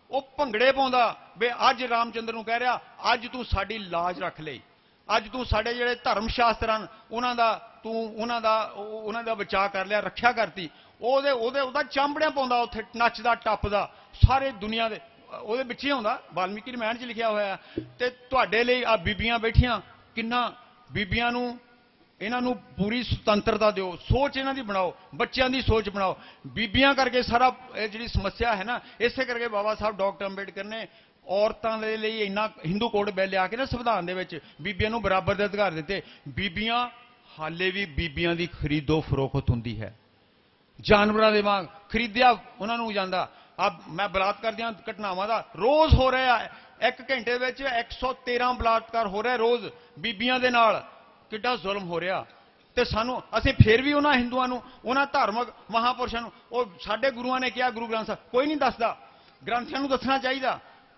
वो भंगड़े पाउंदा वे अज रामचंद्र नूं कह रहा अज तू साडी लाज रख लई, अज तू साडे जिहड़े धर्म शास्त्र हन उन्हां दा तू उन्हां दा बचाव कर लिया, रक्षा करती। ओहदे ओहदे ओहदा चांबड़ियां पाउंदा, उत्थे नचदा टप्पदा, सारे दुनिया दे ओहदे विच ही आउंदा, वाल्मीकि रामायण च लिखिया होया। ते तुहाडे लई आ बीबियां बैठियां, किन्ना बीबियां नूं इन्हां नूं पूरी सुतंत्रता दिओ, सोच इन्हां दी बनाओ, बच्चों की सोच बनाओ। बीबियां करके सारा जिहड़ी समस्या है ना, इसे करके बाबा साहब डॉक्टर अंबेडकर ने औरतों के लिए इन्ना हिंदू कोड बिल लिया के ना संविधान दे विच बीबियां नूं बराबर दे अधिकार दिते। बीबियां हाले भी बीबियां दी खरीदो फरोख्त हुंदी है, जानवरों के वांग खरीदिया उन्हां नूं जांदा। अब मैं बलात्कार दी घटनावां दा रोज़ हो रहा है, एक घंटे में 113 बलात्कार हो रहा है रोज़ बीबियां दे नाल। किड्डा जुल्म हो रहा। तो सानू असीं फिर भी उन्हां हिंदुआं नूं, उन्हां धार्मिक महापुरुषां नूं, वो साडे गुरुआं ने किया, गुरु ग्रंथ साहब कोई नहीं दसदा, ग्रंथियां नूं दसना चाहिए,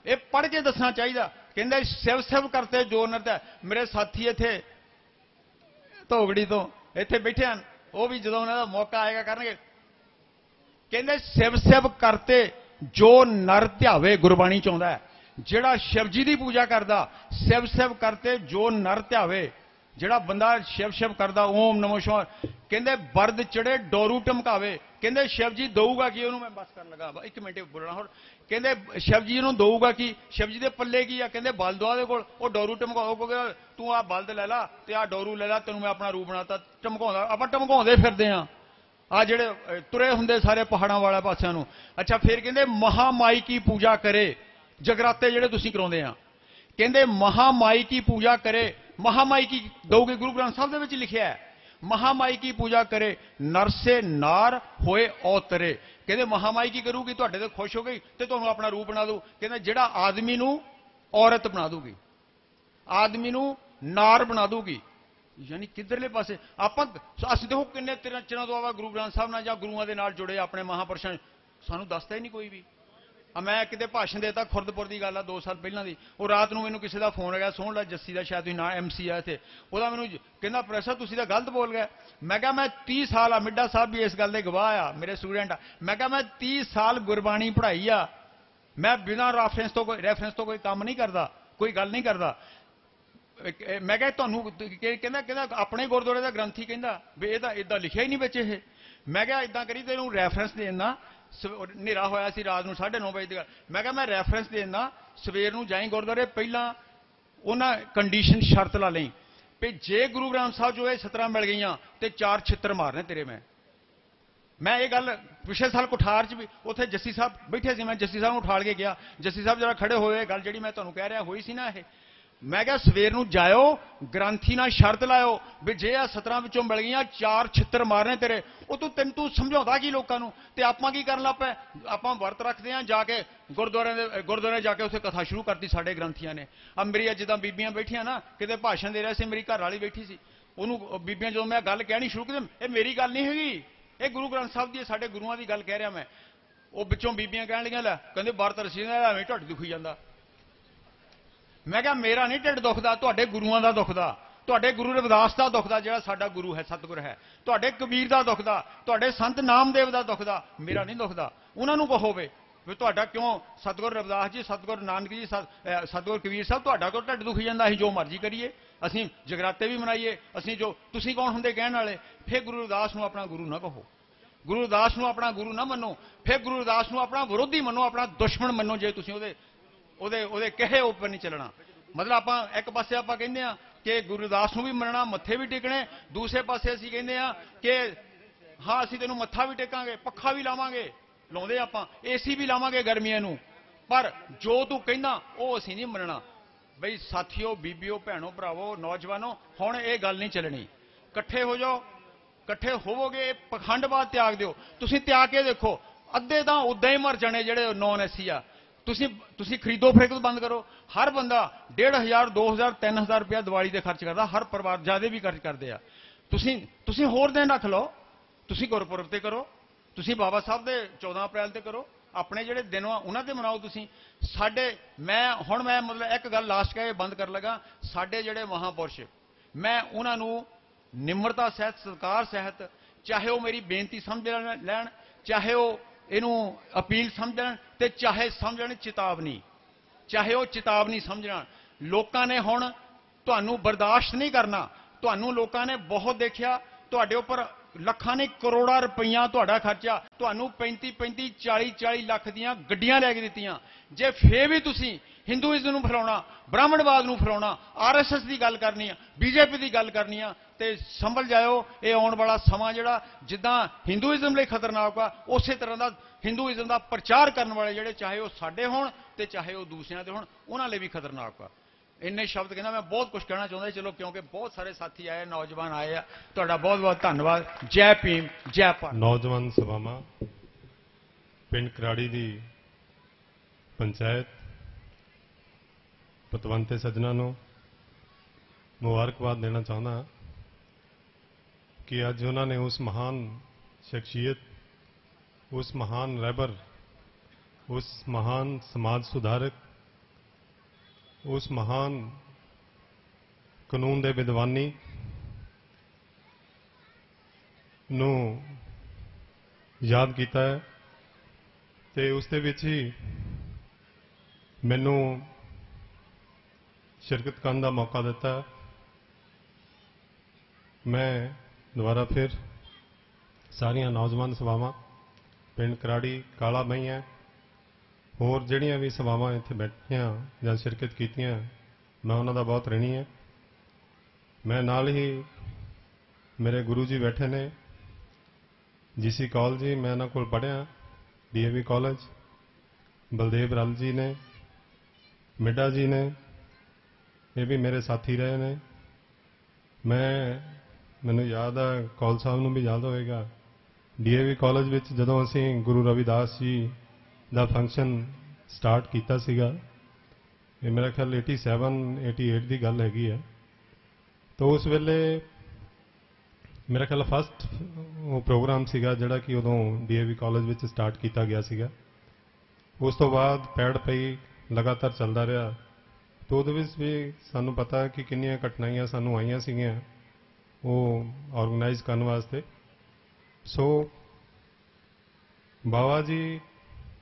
ये पढ़ के दसना चाहिए। कहंदे शिव शिव करते जो नरता। मेरे साथी इत्थे धोगड़ी तो इत्थे बैठे हैं, वो भी जदों उन्हां दा मौका आएगा करनगे। कहंदे शिव शिव करते जो नर ध्यावे, गुरबाणी च आउंदा है। जिहड़ा शिव जी की पूजा करदा, शिव शिव करते जो नर ध्यावे, जिहड़ा बंदा शिव शिव करदा, ओम नमो शिवाय, कहंदे बरद चढ़े डोरू टमकावे। कहंदे शिव जी दऊगा कि उन्होंने मैं बस कर लगा, एक मिनट बोलना होर। कहंदे शिव जी नूं दऊगा कि, शिव जी दे पल्ले की आ? कहंदे बल दुआ दे कोल, वो डोरू टमकाओ, तू आ बल लै ला ते आ डोरू लै ला, तैनूं मैं अपना रूप बनाता। टमकाउंदा, आपां टमकाउंदे फिरदे आ। आ जेड़े तुरे हुंदे सारे पहाड़ां वाले पासियां नूं। अच्छा फिर कहंदे महामाई की पूजा करे, जगराते जेड़े तुसीं कराउंदे आ, कहंदे महामाई की पूजा करे। महामाई की दोगे गुरु ग्रंथ साहब दे विच लिखिया है, महामाई की पूजा करे नर से नार होए औतरे। कहते महामाई की करूगी, तुहाडे ते खुश हो गई तो तुहानूं अपना रूप बना दू। कहते जिहड़ा आदमी नूं औरत बना दूगी, आदमी नूं नार बना दूगी। यानी किधरले पासे आपां असीं देखो किन्ने चिरां तो आवा गुरु ग्रंथ साहब नाल जां गुरुआं दे नाल जुड़े अपने महापुरुषां, सानूं दसदा ही नहीं कोई भी। मैं किते भाषण देता खुरदपुर की गल आ 2 साल पहलां दी। वो रात नूं मैनूं किसी का फोन आ गया, सोहण ला जस्सी का शायद ना MC है इत्थे, ਉਹਦਾ मैनूं कहंदा प्रोफैसर तुसीं तां गलत बोल गए। मैं कहा मैं 30 साल आ, मिड्डा साहब भी इस गल दे गवाह आ, मेरे स्टूडेंट आ। मैं कहा मैं 30 साल गुरबाणी पढ़ाई आ, मैं बिना रैफरेंस तो कोई काम नहीं करता, कोई गल नहीं करता। मैं कहा तुहानूं कहंदा अपने गुरुद्वारे का ग्रंथी कहंदा भी ये तां इदां लिखिया ही नहीं विच इह। मैं कहा इदां करी तैनूं रैफरेंस देना, हनेरा होया सी रात नूं 9:30 बजे तक। मैं कहा मैं रैफरेंस देना, सवेर नूं जाई गुरुद्वारे, पहलां उन्हां कंडीशन शर्त ला लई भी जे गुरु ग्रंथ साहब जो ये 17 मिल गईयां ते 4 छित्तर मारने तेरे। मैं ये गल पिछले साल कुठार च भी उत्थे जस्सी साहब बैठे सी, मैं जस्सी साहब नूं उठाल के गया, जस्सी साहब जरा खड़े होए, गल जिहड़ी मैं तुहानूं कह रहा होई सी ना, ये मैं क्या सवेर नूं जाओ ग्रंथी नाल शर्त लाओ भी जे आ 17 विचों मिल गईयां 4 छित्तर मारने तेरे। वो तू समझाउंदा की लोकां नूं, ते आपां की करन लग पए, आपां वर्त रखदे आ, जाके गुरुद्वारे जाके उत्थे कथा शुरू करती साडे ग्रंथियां ने। अब मेरी जिद्दां बीबियां बैठियां ना, किते भाषण दे रहे सी, मेरी घर वाली बैठी सी, उहनूं बीबियां जो मैं गल कहनी शुरू की, ये मेरी गल नहीं हैगी, ये गुरु ग्रंथ साहब दी साडे गुरुआं दी गल कह रहा मैं। वो विचों बीबियां कहण लगियां, लै कहंदे वर्त रसीदा एवें ढिड दुखी जांदा। मैं क्या मेरा नहीं ढिड दुखदा, तुहाडे गुरुआं दा दुखदा, तुहाडे गुरु रविदास दा दुखदा, जिहड़ा साडा गुरु है सतगुर है, तुहाडे कबीर दा दुखदा, तुहाडे संत नामदेव दा दुखदा, मेरा नहीं दुखदा। उन्हां नूं कहो वे तुहाडा क्यों सतगुर रविदास जी, सतगुर नानक जी, सतगुर कबीर साहब तुहाडा क्यों ढिड दुखी जांदा, असीं जो मर्जी करिए, असीं जगराते भी मनाइए, असीं जो तुसीं कौन हुंदे कहण वाले। फिर गुरु रविदास नूं अपना गुरु ना कहो, गुरु रविदास नूं अपना गुरु ना मनो, फिर गुरु रविदास नूं अपना विरोधी मनो, अपना दुश्मन मनो, जे तुसीं ਉਹਦੇ ਕਹੇ ਉੱਪਰ नहीं चलना। मतलब आप एक पासे आप कहते हैं कि गुरुदास नूं भी मनना, मत्थे भी टेकने, दूसरे पासे असीं कहते हैं कि हाँ असीं तैनूं मत्था भी टेकांगे, पक्खा भी लावांगे, लाउंदे आपां, AC भी लावांगे गर्मियां नूं, पर जो तू कहना वो असीं नहीं मनना। बई साथियों, बीबियों, भैनों, भरावो, नौजवानों, हुण ये गल नहीं चलनी। इकट्ठे हो जाओ, इकट्ठे होवोगे, पखंडवाद त्याग दिओ। तुसीं त्याग के देखो, अद्धे तां उदां ही मर जाने जिहड़े नॉन SC आ। तुसी खरीदो फरोख्त बंद करो। हर बंदा 1500 2000 3000 रुपया दिवाली से खर्च करता, हर परिवार ज़्यादा भी खर्च करते हैं। तुसी होर दिन रख लो, तुसी गुरपुरब ते करो, तुसी बाबा साहब दे 14 अप्रैल ते करो, अपने जिहड़े दिन उन्हां ते मनाओ। तुसी साडे मैं मतलब एक गल लास्ट कह बंद कर लगा, साडे जिहड़े महापुरुष मैं उन्हां नूं निम्रता सहित, सत्कार सहित, चाहे वो मेरी बेनती समझ लैण, चाहे वो इनू अपील समझण, ते चाहे समझण चेतावनी, चाहे वो चेतावनी समझण। लोकां ने हुण तुहानूं बर्दाश्त नहीं करना, तुहानूं लोकां ने बहुत देखिया, तुहाडे उपर लखां ने करोड़ां रुपईया तुहाडा खर्चा, तुहानूं 35 40 लाख दीयां गड्डियां लै के दित्तियां। जे फिर भी तुसीं हिंदूइज़म नूं फैलाउणा, ब्राह्मणवाद नूं फैलाउणा, RSS की गल करनी, BJP की गल करनी, ते संभल जाओ। ये आने वाला समा जिहड़ा जिद्दां हिंदूइज़म लई खतरनाक आ, उस तरह का हिंदूइज़म का प्रचार करने वाले जिहड़े चाहे वो साडे होण ते चाहे वो दूसरिਆਂ दे होण, उन्हां लई भी खतरनाक आ। इन्ने शब्द कहना, मैं बहुत कुछ कहना चाहता, चलो क्योंकि बहुत सारे साथी आए, नौजवान आए आ। तुहाडा बहुत बहुत धन्यवाद। जय भीम, जय भारत। नौजवान सभावां पिंड कराड़ी दी पंचायत पतवंते सज्जनां नूं मुबारकबाद देना चाहता कि अज उन्होंने उस महान शख्सियत, उस महान रहबर, उस महान समाज सुधारक, उस महान कानून दे विद्वानी नूं याद किया है, ते उस दे विच ही मैनू शिरकत करने का मौका दिता। मैं दोबारा फिर सारिया नौजवान सभावां पिंड कराड़ी, काला बईयां, होर जिहड़ियां भी सभावां इत्थे बैठियां जां शिरकत कीतियां, मैं उन्हां दा बहुत ऋणी है। मैं नाल ही मेरे गुरु जी बैठे ने, जीसी कॉलेज जी मैं इन्हां कोल पढ़िया, डीएवी कॉलेज। बलदेव रल जी ने, मिड्डा जी ने, ये भी मेरे साथी रहे ने। मैनू याद है, कौल साहब नूं भी याद होएगा, डीएवी कॉलेज विच जदों असीं गुरु रविदास जी दा फंक्शन स्टार्ट कीता सीगा, ये मेरा ख्याल 87-88 की गल हैगी है। तो उस वेले मेरा ख्याल फस्ट वो प्रोग्राम सीगा जिहड़ा कि उदों डीएवी कॉलेज विच स्टार्ट किया गया सीगा। उस तो बाद पैड़ पई लगातार चलता रहा। तो उहदे विच भी सानू पता कि किन्नियां कठिनाइयां सानू आईयां सीगियां वो ऑर्गेनाइज करने वास्ते। सो बाबा जी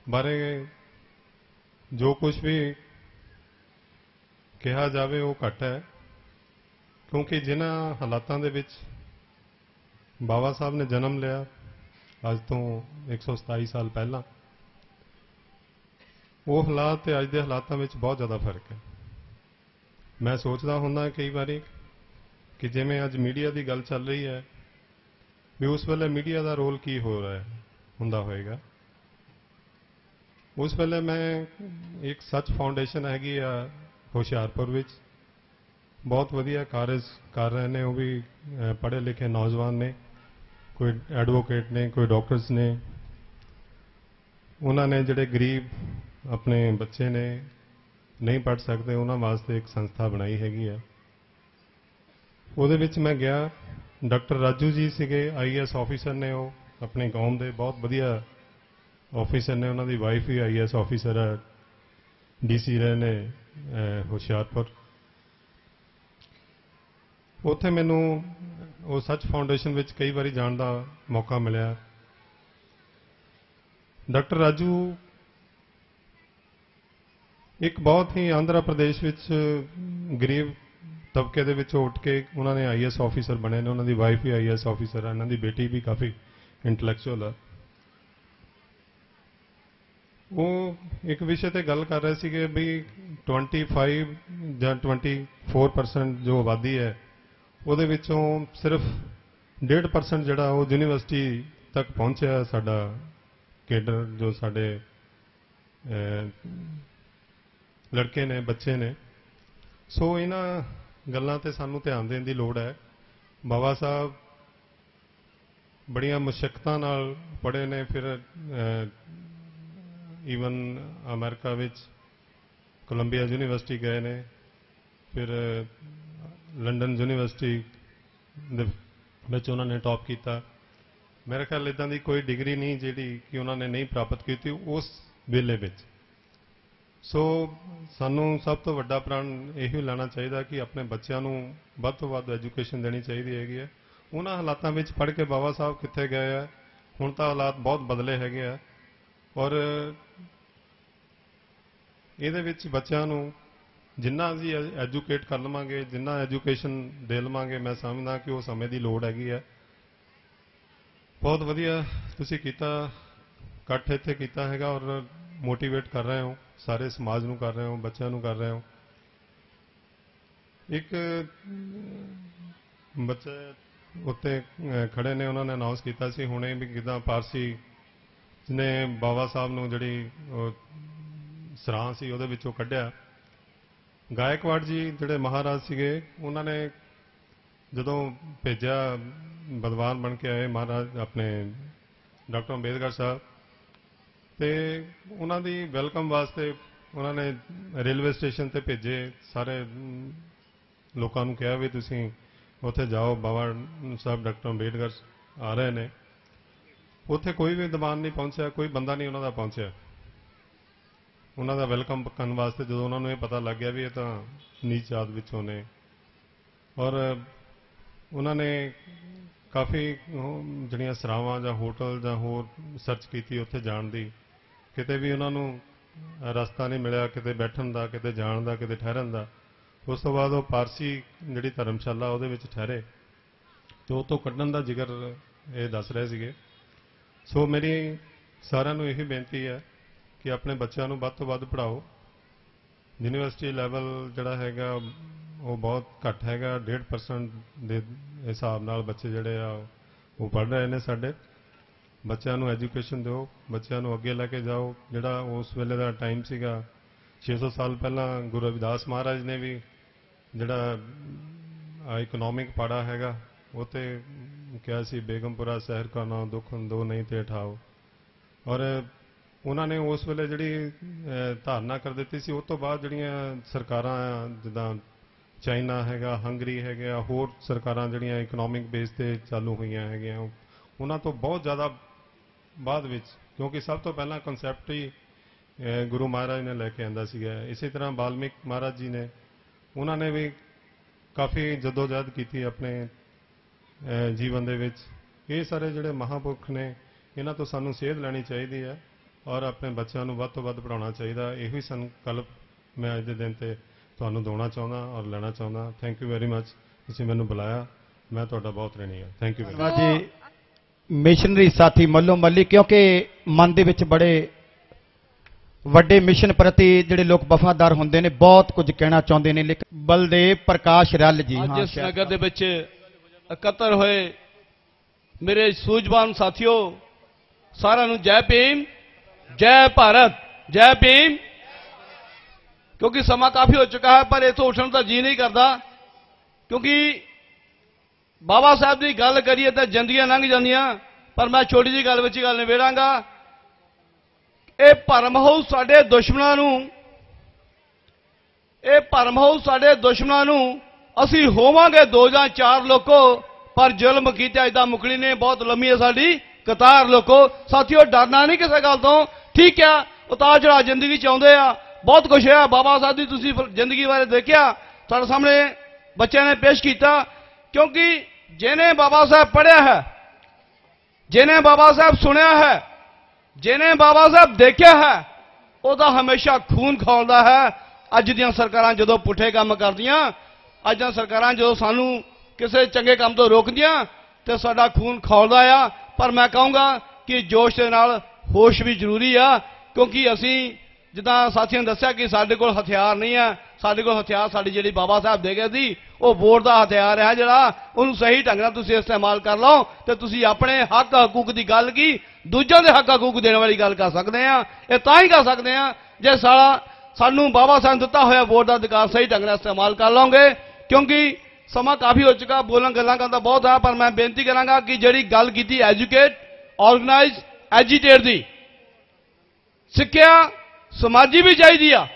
बारे जो कुछ भी कहा जाए वो घट है, क्योंकि जिन्हां हालातां दे विच बाबा साहब ने जन्म लिया अज तो 127 साल पहला, वो हालात ते अज दे हालातां विच बहुत ज़्यादा फर्क है। मैं सोचदा हुंदा कई बारी कि जिवें अज मीडिया की गल चल रही है भी उस वेले मीडिया का रोल की हो रहा है हुंदा होएगा। उस वेले मैं एक सच फाउंडेशन हैगी आ हुशियारपुर विच, बहुत वधिया कारज कर रहे हैं, वो भी पढ़े लिखे नौजवान ने, कोई एडवोकेट ने, कोई डॉक्टर्स ने। उन्होंने जिहड़े गरीब अपने बच्चे ने नहीं पढ़ सकते उन्होंने वास्ते एक संस्था बनाई हैगी है। उहदे विच मैं गया, डॉक्टर राजू जी सीगे आईएएस ऑफिसर ने, वो अपने गांव के बहुत वधिया ऑफिसर ने, उन्होंने वाइफ भी आईएएस ऑफिसर है, डीसी रहे ने हुशियारपुर। उत्थे मैनू वो सच फाउंडेशन विच कई बारी जाण दा मौका मिलिया। डॉक्टर राजू एक बहुत ही आंध्र प्रदेश विच गरीब तबके दे विचों उठ के उन्होंने आईएएस ऑफिसर बने ने, उन्होंने वाइफ भी आईएएस ऑफिसर है, उन्होंने बेटी भी काफ़ी इंटलैक्चुअल है। वो एक विषय ते गल कर रहे थे कि भी 25 या 24% जो आबादी है वो सिर्फ 1.5% जिहड़ा वो यूनिवर्सिटी तक पहुंचा साडा केडर, जो साडे लड़के ने, बच्चे ने। सो इन्हां गल्लां ते सानू ध्यान देने की लोड़ है। बाबा साहब बड़ियां मुशक्कतां नाल पढ़े ने, फिर ईवन अमेरिका विच कोलंबिया यूनिवर्सिटी गए ने, फिर लंडन यूनिवर्सिटी उन्होंने टॉप किया। मेरे ख्याल इदां दी कोई डिग्री नहीं जिहड़ी कि उन्होंने नहीं प्राप्त की उस वेले विच। सो सानू सब तो वड्डा प्रण यही लेना चाहिए कि अपने बच्चों को वध तो वध एजुकेशन देनी चाहिए हैगी है। उन्हां हालातां विच पढ़ के बाबा साहब कित्थे गए है, हुण तां हालात बहुत बदले हैगे है। और इहदे विच बच्चों को जिन्ना असीं एजुकेट कर लवांगे, जिन्ना एजुकेशन दे लवांगे, मैं समझदा कि वो समय की लोड़ हैगी है। बहुत वधिया तुसीं कीता, इकट्ठ इत्थे कीता हैगा और मोटिवेट कर रहे हो, सारे समाज नूं कर रहे हो, बच्चों नूं कर रहे हो। एक बच्चे उत्ते खड़े ने, उन्होंने अनाउंस किया सी हुणे भी किदां पारसी ने बाबा साहब नूं जिहड़ी सरां सी उहदे विचों कढिया। गायकवाड़ जी जिहड़े महाराज सीगे, उन्होंने जदों भेजा बदवान बन के आए महाराज अपने डॉक्टर अंबेडकर साहब, तो उन्होंने वैलकम वास्ते उन्होंने रेलवे स्टेशन ते भेजे, सारे लोगों को कहा भी तुसीं उत्थे जाओ, बाबा साहब डॉक्टर अंबेडकर आ रहे हैं। उत्थे कोई भी दीवान नहीं पहुंचा, कोई बंदा नहीं उन्होंने पहुंचा उन्होंने वैलकम करने वास्ते। जो उन्होंने ये पता लग गया भी ये तो नीच जात विचों ने, और उन्होंने काफ़ी जड़ियाँ सरावां जां होटल जां होर सर्च की उत्थे जाण दी, किते भी उन्होंने रास्ता नहीं मिलिया, किते बैठन दा, किते जाण दा, किते ठहरन दा। उस तो बाद वो पारसी जिहड़ी धर्मशाला उहदे विच ठहरे, तो उतों कड्ढण दा जिक्र ये दस रहे सीगे। सो मेरी सारिआं नूं यही बेनती है कि अपने बच्चों को वध तो वध पढ़ाओ। यूनिवर्सिटी लैवल जिहड़ा हैगा वो बहुत घट हैगा, 1.5% के हिसाब नाल बच्चे जिहड़े आ वो पढ़ रहे हैं साडे। ਬੱਚਿਆਂ ਨੂੰ ਐਜੂਕੇਸ਼ਨ ਦਿਓ, ਬੱਚਿਆਂ ਨੂੰ ਅੱਗੇ ਲੈ ਕੇ ਜਾਓ। ਜਿਹੜਾ ਉਸ ਵੇਲੇ ਦਾ ਟਾਈਮ ਸੀਗਾ 600 ਸਾਲ ਪਹਿਲਾਂ ਗੁਰੂ ਰਵਿਦਾਸ ਮਹਾਰਾਜ ਨੇ ਵੀ ਜਿਹੜਾ ਇਕਨੋਮਿਕ ਪਾੜਾ ਹੈਗਾ ਉਹ ਤੇ ਕਿਹਾ ਸੀ, ਬੇਗਮਪੁਰਾ ਸ਼ਹਿਰ ਕਾ ਨਾਮ ਦੁੱਖ ਦੋ ਨਹੀਂ ਤੇ ਠਾਓ। ਔਰ ਉਹਨਾਂ ਨੇ ਉਸ ਵੇਲੇ ਜਿਹੜੀ ਧਾਰਨਾ ਕਰ ਦਿੱਤੀ ਸੀ। ਉਸ ਤੋਂ ਬਾਅਦ ਜਿਹੜੀਆਂ ਸਰਕਾਰਾਂ ਜਿੱਦਾਂ ਚਾਈਨਾ ਹੈਗਾ, ਹੰਗਰੀ ਹੈਗਾ, ਹੋਰ ਸਰਕਾਰਾਂ ਜਿਹੜੀਆਂ ਇਕਨੋਮਿਕ ਬੇਸ ਤੇ ਚਾਲੂ ਹੋਈਆਂ ਹੈਗੀਆਂ, ਉਹਨਾਂ ਤੋਂ ਬਹੁਤ ਜ਼ਿਆਦਾ ਬਾਅਦ ਵਿੱਚ, ਕਿਉਂਕਿ ਸਭ ਤੋਂ ਪਹਿਲਾਂ ਕਨਸੈਪਟ ਹੀ ਗੁਰੂ ਮਹਾਰਾਜ ਨੇ ਲੈ ਕੇ ਆਂਦਾ ਸੀਗਾ। ਇਸੇ ਤਰ੍ਹਾਂ ਵਾਲਮੀਕ ਮਹਾਰਾਜ ਜੀ ਨੇ, ਉਹਨਾਂ ਨੇ ਵੀ ਕਾਫੀ ਜਦੋਜਹਿਦ ਕੀਤੀ ਆਪਣੇ ਜੀਵਨ ਦੇ ਵਿੱਚ। ਇਹ ਸਾਰੇ ਜਿਹੜੇ ਮਹਾਂਪੁਰਖ ਨੇ, ਇਹਨਾਂ ਤੋਂ ਸਾਨੂੰ ਸੇਧ ਲੈਣੀ ਚਾਹੀਦੀ ਹੈ ਔਰ ਆਪਣੇ ਬੱਚਿਆਂ ਨੂੰ ਵੱਧ ਤੋਂ ਵੱਧ ਪੜ੍ਹਾਉਣਾ ਚਾਹੀਦਾ। ਇਹੋ ਹੀ ਸੰਕਲਪ ਮੈਂ ਅੱਜ ਦੇ ਦਿਨ ਤੇ ਤੁਹਾਨੂੰ ਦੇਣਾ ਚਾਹੁੰਦਾ ਔਰ ਲੈਣਾ ਚਾਹੁੰਦਾ। ਥੈਂਕ ਯੂ ਵੈਰੀ ਮੱਚ, ਤੁਸੀਂ ਮੈਨੂੰ ਬੁਲਾਇਆ, ਮੈਂ ਤੁਹਾਡਾ ਬਹੁਤ ऋणी ਹਾਂ। ਥੈਂਕ ਯੂ ਵੈਰੀ ਮਚ ਜੀ। ਮਿਸ਼ਨਰੀ ਸਾਥੀ ਮੱਲੋ ਮੱਲੀ, ਕਿਉਂਕਿ ਮਨ ਦੇ ਵਿੱਚ ਬੜੇ ਵੱਡੇ ਮਿਸ਼ਨ ਪ੍ਰਤੀ ਜਿਹੜੇ ਲੋਕ ਵਫਾਦਾਰ ਹੁੰਦੇ ਨੇ, ਬਹੁਤ ਕੁਝ ਕਹਿਣਾ ਚਾਹੁੰਦੇ ਨੇ। ਲੇਕਿਨ ਬਲਦੇਵ ਪ੍ਰਕਾਸ਼ ਰੱਲ ਜੀ ਅੱਜ ਇਸ ਨਗਰ ਦੇ ਵਿੱਚ ਇਕੱਤਰ ਹੋਏ ਮੇਰੇ ਸੂਝਵਾਨ ਸਾਥੀਓ, ਸਾਰਿਆਂ ਨੂੰ ਜੈ ਭੀਮ, ਜੈ ਭਾਰਤ, ਜੈ ਭੀਮ। ਕਿਉਂਕਿ ਸਮਾਂ ਕਾਫੀ ਹੋ ਚੁੱਕਾ ਹੈ, ਪਰ ਇਥੋਂ ਉੱਠਣ ਦਾ ਜੀ ਨਹੀਂ ਕਰਦਾ, ਕਿਉਂਕਿ ਬਾਬਾ ਸਾਹਿਬ ਦੀ ਗੱਲ ਕਰੀਏ ਤਾਂ ਜ਼ਿੰਦਗੀਆਂ ਲੰਘ ਜਾਂਦੀਆਂ। ਪਰ ਮੈਂ ਛੋਟੀ ਜਿਹੀ ਗੱਲ ਵਿੱਚ ਗੱਲ ਨਿਬੇੜਾਂਗਾ। ਇਹ ਭਰਮ ਹਾਊਸ ਸਾਡੇ ਦੁਸ਼ਮਣਾਂ ਨੂੰ, ਇਹ ਭਰਮ ਹਾਊਸ ਸਾਡੇ ਦੁਸ਼ਮਣਾਂ ਨੂੰ, ਅਸੀਂ ਹੋਵਾਂਗੇ 2 ਜਾਂ 4 ਲੋਕੋ, ਪਰ ਜ਼ੁਲਮ ਕੀਤਾ ਇਦਾਂ ਮੁਕਣੀ ਨੇ, ਬਹੁਤ ਲੰਮੀ ਹੈ ਸਾਡੀ ਕਤਾਰ ਲੋਕੋ। ਸਾਥੀਓ, ਡਰਨਾ ਨਹੀਂ ਕਿਸੇ ਗੱਲ ਤੋਂ, ਠੀਕ ਆ। ਉਤਾਰ ਚੜ੍ਹਾਅ ਜ਼ਿੰਦਗੀ ਚ ਆਉਂਦੇ ਆ, ਬਹੁਤ ਕੁਛ ਹੈ। ਬਾਬਾ ਸਾਹਿਬ ਦੀ ਤੁਸੀਂ ਜ਼ਿੰਦਗੀ ਬਾਰੇ ਦੇਖਿਆ, ਸਾਡੇ ਸਾਹਮਣੇ ਬੱਚਿਆਂ ਨੇ ਪੇਸ਼ ਕੀਤਾ। ਕਿਉਂਕਿ ਜਿਹਨੇ ਬਾਬਾ ਸਾਹਿਬ ਪੜ੍ਹਿਆ ਹੈ, ਜਿਹਨੇ ਬਾਬਾ ਸਾਹਿਬ ਸੁਣਿਆ ਹੈ, ਜਿਹਨੇ ਬਾਬਾ ਸਾਹਿਬ ਦੇਖਿਆ ਹੈ, ਉਹਦਾ ਹਮੇਸ਼ਾ ਖੂਨ ਖੌਲਦਾ ਹੈ। ਅੱਜ ਦੀਆਂ ਸਰਕਾਰਾਂ ਜਦੋਂ ਪੁੱਠੇ ਕੰਮ ਕਰਦੀਆਂ, ਅੱਜ ਦੀਆਂ ਸਰਕਾਰਾਂ ਜਦੋਂ ਸਾਨੂੰ ਕਿਸੇ ਚੰਗੇ ਕੰਮ ਤੋਂ ਰੋਕਦੀਆਂ, ਤੇ ਸਾਡਾ ਖੂਨ ਖੌਲਦਾ ਆ। ਪਰ ਮੈਂ ਕਹੂੰਗਾ ਕਿ ਜੋਸ਼ ਦੇ ਨਾਲ ਹੋਸ਼ ਵੀ ਜ਼ਰੂਰੀ ਆ, ਕਿਉਂਕਿ ਅਸੀਂ ਜਿੱਦਾਂ ਸਾਥੀਆਂ ਨੇ ਦੱਸਿਆ ਕਿ ਸਾਡੇ ਕੋਲ ਹਥਿਆਰ ਨਹੀਂ ਹੈ। ਸਾਡੇ ਕੋਲ ਹਥਿਆਰ ਸਾਡੀ ਜਿਹੜੀ ਬਾਬਾ ਸਾਹਿਬ ਦੇ ਗਏ ਸੀ, ਉਹ ਵੋਟ ਦਾ ਹਥਿਆਰ ਹੈ, ਜਿਹੜਾ ਉਹਨੂੰ ਸਹੀ ਢੰਗ ਨਾਲ ਤੁਸੀਂ ਇਸਤੇਮਾਲ ਕਰ ਲਓ ਤੇ ਤੁਸੀਂ ਆਪਣੇ ਹੱਕ ਹਕੂਕ ਦੀ ਗੱਲ ਕੀ, ਦੂਜਿਆਂ ਦੇ ਹੱਕ ਹਕੂਕ ਦੇਣ ਵਾਲੀ ਗੱਲ ਕਰ ਸਕਦੇ ਆ। ਇਹ ਤਾਂ ਹੀ ਕਰ ਸਕਦੇ ਆ ਜੇ ਸਾਨੂੰ ਬਾਬਾ ਸਾਹਿਬ ਦਿੱਤਾ ਹੋਇਆ ਵੋਟ ਦਾ ਅਧਿਕਾਰ ਸਹੀ ਢੰਗ ਨਾਲ ਇਸਤੇਮਾਲ ਕਰ ਲਓਗੇ। ਕਿਉਂਕਿ ਸਮਾਂ ਕਾਫੀ ਹੋ ਚੁੱਕਾ, ਬੋਲਣ ਗੱਲਾਂ ਕਰਨ ਦਾ ਬਹੁਤ ਆ, ਪਰ ਮੈਂ ਬੇਨਤੀ ਕਰਾਂਗਾ ਕਿ ਜਿਹੜੀ ਗੱਲ ਕੀਤੀ ਐਜੂਕੇਟ, ਆਰਗੇਨਾਈਜ਼, ਐਜੀਟੇਟ ਦੀ, ਸਿੱਖਿਆ ਸਮਾਜੀ ਵੀ ਚਾਹੀਦੀ ਆ।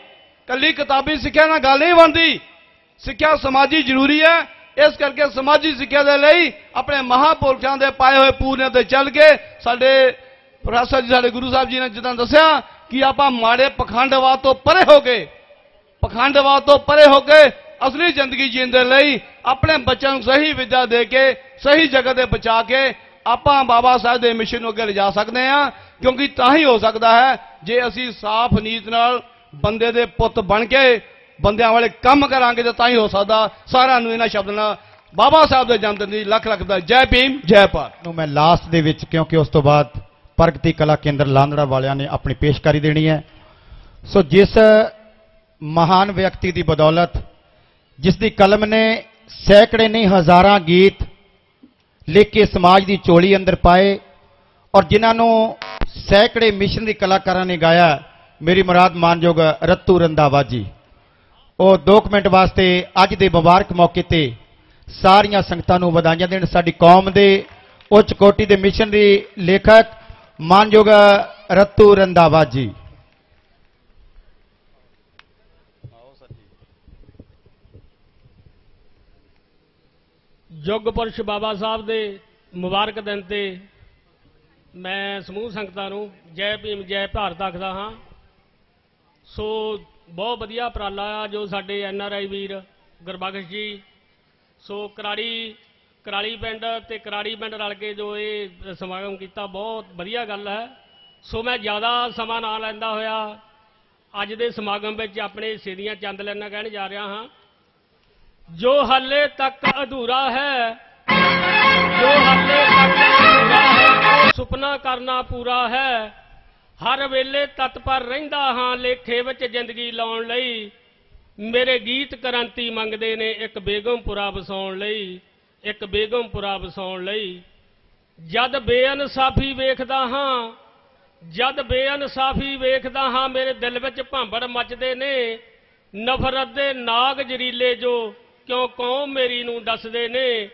ਕੱਲੀ ਕਿਤਾਬੀ ਸਿੱਖਿਆ ਨਾਲ ਗੱਲ ਨਹੀਂ ਬਣਦੀ, ਸਿੱਖਿਆ ਸਮਾਜੀ ਜ਼ਰੂਰੀ ਹੈ। ਇਸ ਕਰਕੇ ਸਮਾਜੀ ਸਿੱਖਿਆ ਦੇ ਲਈ ਆਪਣੇ ਮਹਾਂਪੁਰਖਾਂ ਦੇ ਪਾਏ ਹੋਏ ਪੂਰਿਆਂ ਤੇ ਚੱਲ ਕੇ, ਸਾਡੇ ਪ੍ਰੋਫੈਸਰ ਜੀ, ਸਾਡੇ ਗੁਰੂ ਸਾਹਿਬ ਜੀ ਨੇ ਜਿੱਦਾਂ ਦੱਸਿਆ ਕਿ ਆਪਾਂ ਮਾੜੇ ਪਖੰਡਵਾਦ ਤੋਂ ਪਰੇ ਹੋ ਕੇ, ਪਖੰਡਵਾਦ ਤੋਂ ਪਰੇ ਹੋ ਕੇ ਅਸਲੀ ਜ਼ਿੰਦਗੀ ਜੀਣ ਦੇ ਲਈ ਆਪਣੇ ਬੱਚਿਆਂ ਨੂੰ ਸਹੀ ਵਿਦਿਆ ਦੇ ਕੇ, ਸਹੀ ਜਗ੍ਹਾ ਤੇ ਪਹੁੰਚਾ ਕੇ ਆਪਾਂ ਬਾਬਾ ਸਾਹਿਬ ਦੇ ਮਿਸ਼ਨ ਨੂੰ ਅੱਗੇ ਲਿਜਾ ਸਕਦੇ ਹਾਂ। ਕਿਉਂਕਿ ਤਾਂ ਹੀ ਹੋ ਸਕਦਾ ਹੈ ਜੇ ਅਸੀਂ ਸਾਫ਼ ਨੀਤ ਨਾਲ ਬੰਦੇ ਦੇ ਪੁੱਤ ਬਣ ਕੇ ਬੰਦਿਆਂ ਵਾਲੇ ਕੰਮ ਕਰਾਂਗੇ, ਤਾਂ ਹੀ ਹੋ ਸਕਦਾ। ਸਾਰਿਆਂ ਨੂੰ ਇਹਨਾਂ ਸ਼ਬਦਾਂ ਨਾਲ ਬਾਬਾ ਸਾਹਿਬ ਦੇ ਜਨਮ ਦਿਨ ਦੀ ਲੱਖ ਲੱਖ ਦਾ ਜੈ ਭੀਮ, ਜੈ ਭਾਰਤ ਨੂੰ ਮੈਂ ਲਾਸਟ ਦੇ ਵਿੱਚ, ਕਿਉਂਕਿ ਉਸ ਤੋਂ ਬਾਅਦ ਪ੍ਰਗਤੀ ਕਲਾ ਕੇਂਦਰ ਲਾਂਦੜਾ ਵਾਲਿਆਂ ਨੇ ਆਪਣੀ ਪੇਸ਼ਕਾਰੀ ਦੇਣੀ ਹੈ। ਸੋ ਜਿਸ ਮਹਾਨ ਵਿਅਕਤੀ ਦੀ ਬਦੌਲਤ, ਜਿਸ ਦੀ ਕਲਮ ਨੇ ਸੈਂਕੜੇ ਨਹੀਂ ਹਜ਼ਾਰਾਂ ਗੀਤ ਲਿਖ ਕੇ ਸਮਾਜ ਦੀ ਝੋਲੀ ਅੰਦਰ ਪਾਏ, ਔਰ ਜਿਨ੍ਹਾਂ ਨੂੰ ਸੈਂਕੜੇ ਮਿਸ਼ਨਰੀ ਕਲਾਕਾਰਾਂ ਨੇ ਗਾਇਆ, ਮੇਰੀ ਮੁਰਾਦ ਮਾਨਯੋਗ ਰੱਤੂ ਰੰਧਾਵਾ ਜੀ, ਉਹ 2 ਮਿੰਟ ਵਾਸਤੇ ਅੱਜ ਦੇ ਮੁਬਾਰਕ ਮੌਕੇ ਤੇ ਸਾਰੀਆਂ ਸੰਗਤਾਂ ਨੂੰ ਵਧਾਈਆਂ ਦੇਣ। ਸਾਡੀ ਕੌਮ ਦੇ ਉੱਚ ਕੋਟੀ ਦੇ ਮਿਸ਼ਨਰੀ ਲੇਖਕ ਮਾਨਯੋਗ ਰੱਤੂ ਰੰਧਾਵਾ ਜੀ। ਯੁੱਗ ਪੁਰਸ਼ ਬਾਬਾ ਸਾਹਿਬ ਦੇ ਮੁਬਾਰਕ ਦਿਨ ਤੇ ਮੈਂ ਸਮੂਹ ਸੰਗਤਾਂ ਨੂੰ ਜੈ ਭੀਮ, ਜੈ ਭਾਰਤ ਆਖਦਾ ਹਾਂ। ਸੋ ਬਹੁਤ ਵਧੀਆ ਉਪਰਾਲਾ ਆ ਜੋ ਸਾਡੇ NRI ਵੀਰ ਗੁਰਬਖਸ਼ ਜੀ, ਸੋ ਕਰਾਲੀ ਪਿੰਡ ਤੇ ਕਰਾੜੀ ਪਿੰਡ ਰਲ ਕੇ ਜੋ ਇਹ ਸਮਾਗਮ ਕੀਤਾ, ਬਹੁਤ ਵਧੀਆ ਗੱਲ ਹੈ। ਸੋ ਮੈਂ ਜ਼ਿਆਦਾ ਸਮਾਂ ਨਾ ਲੈਂਦਾ ਹੋਇਆ ਅੱਜ ਦੇ ਸਮਾਗਮ ਵਿੱਚ ਆਪਣੇ ਹਿੱਸੇ ਦੀਆਂ ਚੰਦ ਲਾਈਨਾਂ ਕਹਿਣ ਜਾ ਰਿਹਾ ਹਾਂ। ਜੋ ਹਾਲੇ ਤੱਕ ਅਧੂਰਾ ਹੈ, ਜੋ ਹਾਲੇ ਤੱਕ ਅਧੂਰਾ ਹੈ, ਸੁਪਨਾ ਕਰਨਾ ਪੂਰਾ ਹੈ। ਹਰ ਵੇਲੇ ਤਤਪਰ ਰਹਿੰਦਾ ਹਾਂ ਲੇਖੇ ਵਿੱਚ ਜ਼ਿੰਦਗੀ ਲਾਉਣ ਲਈ। ਮੇਰੇ ਗੀਤ ਕ੍ਰਾਂਤੀ ਮੰਗਦੇ ਨੇ ਇੱਕ ਬੇਗਮਪੁਰਾ ਵਸਾਉਣ ਲਈ, ਇੱਕ ਬੇਗਮਪੁਰਾ ਵਸਾਉਣ ਲਈ। ਜਦ ਬੇਇਨਸਾਫੀ ਵੇਖਦਾ ਹਾਂ, ਜਦ ਬੇਇਨਸਾਫੀ ਵੇਖਦਾ ਹਾਂ, ਮੇਰੇ ਦਿਲ ਵਿੱਚ ਭਾਂਬੜ ਮੱਚਦੇ ਨੇ। ਨਫ਼ਰਤ ਦੇ ਨਾਗ ਜ਼ਰੀਲੇ ਜੋ ਕਿਉਂ ਕੌਮ ਮੇਰੀ ਨੂੰ ਦੱਸਦੇ ਨੇ।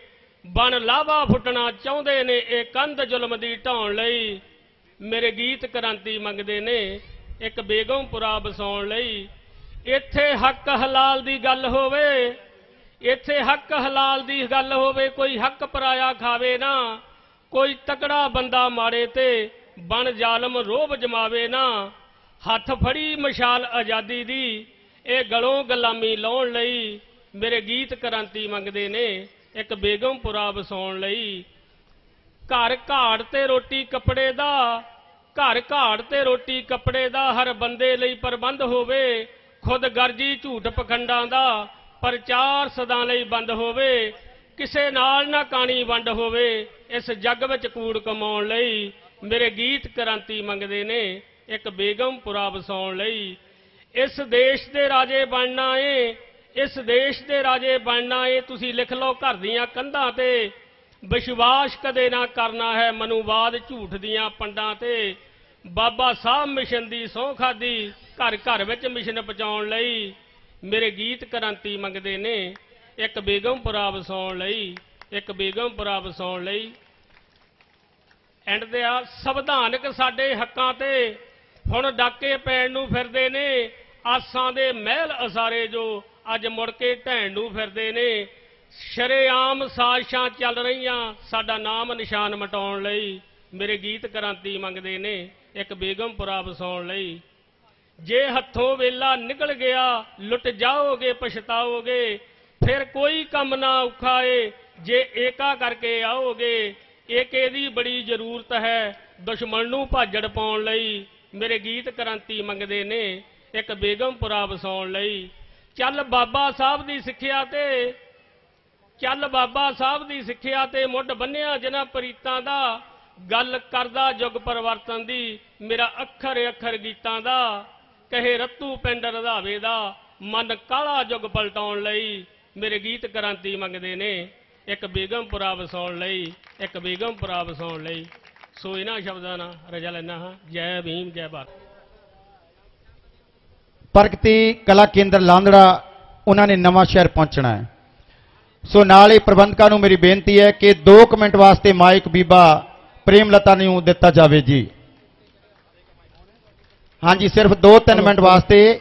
ਬਣ ਲਾਵਾ ਫੁੱਟਣਾ ਚਾਹੁੰਦੇ ਨੇ ਇਹ ਕੰਧ ਜ਼ੁਲਮ ਦੀ ਢਾਉਣ ਲਈ। ਮੇਰੇ ਗੀਤ ਕ੍ਰਾਂਤੀ ਮੰਗਦੇ ਨੇ ਇੱਕ ਬੇਗਮਪੁਰਾ ਵਸਾਉਣ ਲਈ। ਇੱਥੇ ਹੱਕ ਹਲਾਲ ਦੀ ਗੱਲ ਹੋਵੇ, ਇੱਥੇ ਹੱਕ ਹਲਾਲ ਦੀ ਗੱਲ ਹੋਵੇ, ਕੋਈ ਹੱਕ ਪਰਾਇਆ ਖਾਵੇ ਨਾ। ਕੋਈ ਤਕੜਾ ਬੰਦਾ ਮਾਰੇ ਤੇ ਬਣ ਜ਼ਾਲਮ ਰੋਬ ਜਮਾਵੇ ਨਾ। ਹੱਥ ਫੜੀ ਮਸ਼ਾਲ ਆਜ਼ਾਦੀ ਦੀ ਇਹ ਗਲੋਂ ਗੁਲਾਮੀ ਲਾਉਣ ਲਈ। ਮੇਰੇ ਗੀਤ ਕ੍ਰਾਂਤੀ ਮੰਗਦੇ ਨੇ ਇੱਕ ਬੇਗਮਪੁਰਾ ਵਸਾਉਣ ਲਈ। ਘਰ ਘਾੜ ਤੇ ਰੋਟੀ ਕੱਪੜੇ ਦਾ, ਘਰ ਘਾੜ ਤੇ ਰੋਟੀ ਕੱਪੜੇ ਦਾ ਹਰ ਬੰਦੇ ਲਈ ਪ੍ਰਬੰਧ ਹੋਵੇ। ਖੁਦ ਗਰਜੀ ਝੂਠ ਪਖੰਡਾਂ ਦਾ ਪ੍ਰਚਾਰ ਸਦਾ ਲਈ ਬੰਦ ਹੋਵੇ। ਕਿਸੇ ਨਾਲ ਨਾ ਕਾਣੀ ਵੰਡ ਹੋਵੇ ਇਸ ਜੱਗ ਵਿੱਚ ਕੂੜ ਕਮਾਉਣ ਲਈ। ਮੇਰੇ ਗੀਤ ਕ੍ਰਾਂਤੀ ਮੰਗਦੇ ਨੇ ਇੱਕ ਬੇਗਮਪੁਰਾ ਵਸਾਉਣ ਲਈ। ਇਸ ਦੇਸ਼ ਦੇ ਰਾਜੇ ਬਣਨਾ ਏ, ਇਸ ਦੇਸ਼ ਦੇ ਰਾਜੇ ਬਣਨਾ ਏ। ਤੁਸੀਂ ਲਿਖ ਲਓ ਘਰ ਦੀਆਂ ਕੰਧਾਂ ਤੇ, ਵਿਸ਼ਵਾਸ ਕਦੇ ਨਾ ਕਰਨਾ ਹੈ ਮਨੂਵਾਦ ਝੂਠ ਦੀਆਂ ਪੰਡਾਂ ਤੇ। ਬਾਬਾ ਸਾਹਿਬ ਮਿਸ਼ਨ ਦੀ ਸਹੁੰ ਖਾਦੀ ਘਰ ਘਰ ਵਿੱਚ ਮਿਸ਼ਨ ਪਹੁੰਚਾਉਣ ਲਈ। ਮੇਰੇ ਗੀਤ ਕ੍ਰਾਂਤੀ ਮੰਗਦੇ ਨੇ ਇੱਕ ਬੇਗਮਪੁਰਾ ਵਸਾਉਣ ਲਈ, ਇੱਕ ਬੇਗਮਪੁਰਾ ਵਸਾਉਣ ਲਈ। ਐਂਡ ਦੇ ਆ ਸੰਵਿਧਾਨਕ ਸਾਡੇ ਹੱਕਾਂ ਤੇ ਹੁਣ ਡਾਕੇ ਪੈਣ ਨੂੰ ਫਿਰਦੇ ਨੇ। ਆਸਾਂ ਦੇ ਮਹਿਲ ਅਸਾਰੇ ਜੋ ਅੱਜ ਮੁੜ ਕੇ ਢਹਿਣ ਨੂੰ ਫਿਰਦੇ ਨੇ। ਸ਼ਰੇਆਮ ਸਾਜ਼ਿਸ਼ਾਂ ਚੱਲ ਰਹੀਆਂ ਸਾਡਾ ਨਾਮ ਨਿਸ਼ਾਨ ਮਿਟਾਉਣ ਲਈ। ਮੇਰੇ ਗੀਤ ਕ੍ਰਾਂਤੀ ਮੰਗਦੇ ਨੇ ਇੱਕ ਬੇਗਮਪੁਰਾ ਵਸਾਉਣ ਲਈ। ਜੇ ਹੱਥੋਂ ਵੇਲਾ ਨਿਕਲ ਗਿਆ ਲੁੱਟ ਜਾਓਗੇ ਪਛਤਾਓਗੇ। ਫਿਰ ਕੋਈ ਕੰਮ ਨਾ ਔਖਾ ਏ ਜੇ ਏਕਾ ਕਰਕੇ ਆਓਗੇ। ਏਕੇ ਦੀ ਬੜੀ ਜ਼ਰੂਰਤ ਹੈ ਦੁਸ਼ਮਣ ਨੂੰ ਭਾਜੜ ਪਾਉਣ ਲਈ। ਮੇਰੇ ਗੀਤ ਕ੍ਰਾਂਤੀ ਮੰਗਦੇ ਨੇ ਇੱਕ ਬੇਗਮਪੁਰਾ ਵਸਾਉਣ ਲਈ। ਚੱਲ ਬਾਬਾ ਸਾਹਿਬ ਦੀ ਸਿੱਖਿਆ ਤੇ, ਚੱਲ ਬਾਬਾ ਸਾਹਿਬ ਦੀ ਸਿੱਖਿਆ ਤੇ ਮੁੱਢ ਬੰਨਿਆ ਜਿਨ੍ਹਾਂ ਪ੍ਰੀਤਾਂ ਦਾ। ਗੱਲ ਕਰਦਾ ਯੁੱਗ ਪਰਿਵਰਤਨ ਦੀ ਮੇਰਾ ਅੱਖਰ ਅੱਖਰ ਗੀਤਾਂ ਦਾ। ਕਹੇ ਰੱਤੂ ਪਿੰਡ ਰਧਾਵੇ ਦਾ ਮਨ ਕਾਲਾ ਯੁੱਗ ਪਲਟਾਉਣ ਲਈ। ਮੇਰੇ ਗੀਤ ਕ੍ਰਾਂਤੀ ਮੰਗਦੇ ਨੇ ਇੱਕ ਬੇਗਮਪੁਰਾ ਵਸਾਉਣ ਲਈ, ਇੱਕ ਬੇਗਮਪੁਰਾ ਵਸਾਉਣ ਲਈ। ਸੋ ਇਹਨਾਂ ਸ਼ਬਦਾਂ ਨਾਲ ਰਜਾ ਲੈਂਦਾ ਹਾਂ। ਜੈ ਭੀਮ ਜੈ ਭਾਰਤ। ਪ੍ਰਗਤੀ ਕਲਾ ਕੇਂਦਰ ਲਾਂਦੜਾ ਉਹਨਾਂ ਨੇ ਨਵਾਂ ਸ਼ਹਿਰ ਪਹੁੰਚਣਾ ਹੈ। ਸੋ ਨਾਲ ਹੀ ਪ੍ਰਬੰਧਕਾਂ ਨੂੰ ਮੇਰੀ ਬੇਨਤੀ ਹੈ ਕਿ 2 ਮਿੰਟ ਵਾਸਤੇ ਮਾਈਕ ਬੀਬਾ ਪ੍ਰੇਮਲਤਾ ਨੂੰ ਦਿੱਤਾ ਜਾਵੇ ਜੀ। ਹਾਂਜੀ, ਸਿਰਫ 2-3 ਮਿੰਟ ਵਾਸਤੇ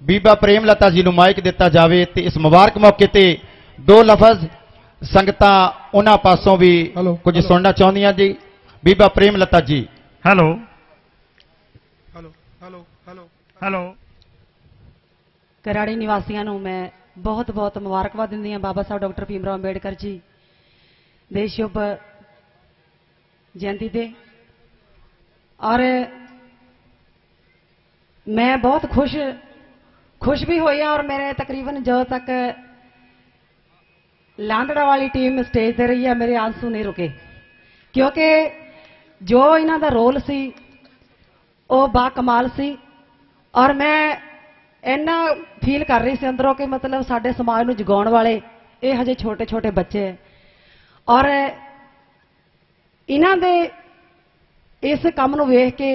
ਬੀਬਾ ਪ੍ਰੇਮਲਤਾ ਜੀ ਨੂੰ ਮਾਈਕ ਦਿੱਤਾ ਜਾਵੇ ਤੇ ਇਸ ਮੁਬਾਰਕ ਮੌਕੇ ਤੇ 2 ਲਫ਼ਜ਼ ਸੰਗਤਾਂ ਉਹਨਾਂ ਪਾਸੋਂ ਵੀ ਕੁਝ ਸੁਣਨਾ ਚਾਹੁੰਦੀਆਂ ਜੀ। ਬੀਬਾ Premlata ji. Hello hello hello hello hello. Karadi निवासियों ਨੂੰ मैं बहुत बहुत मुबारकबाद दिंदी हाँ बाबा साहब डॉक्टर भीम राव अंबेडकर जी दे शुभ जयंती दे। और मैं बहुत खुश भी हुई और मेरे तकरीबन जो तक लांदड़ा वाली टीम स्टेज पर रही है मेरे आंसू नहीं रुके, क्योंकि जो इन्हां दा रोल सी वो बाकमाल सी। और मैं इन्ना फील कर रही सी अंदरों कि मतलब साडे समाज नूं जगाउण वाले ये हजे छोटे छोटे बच्चे है। और इन्हां दे इस काम नूं वेख के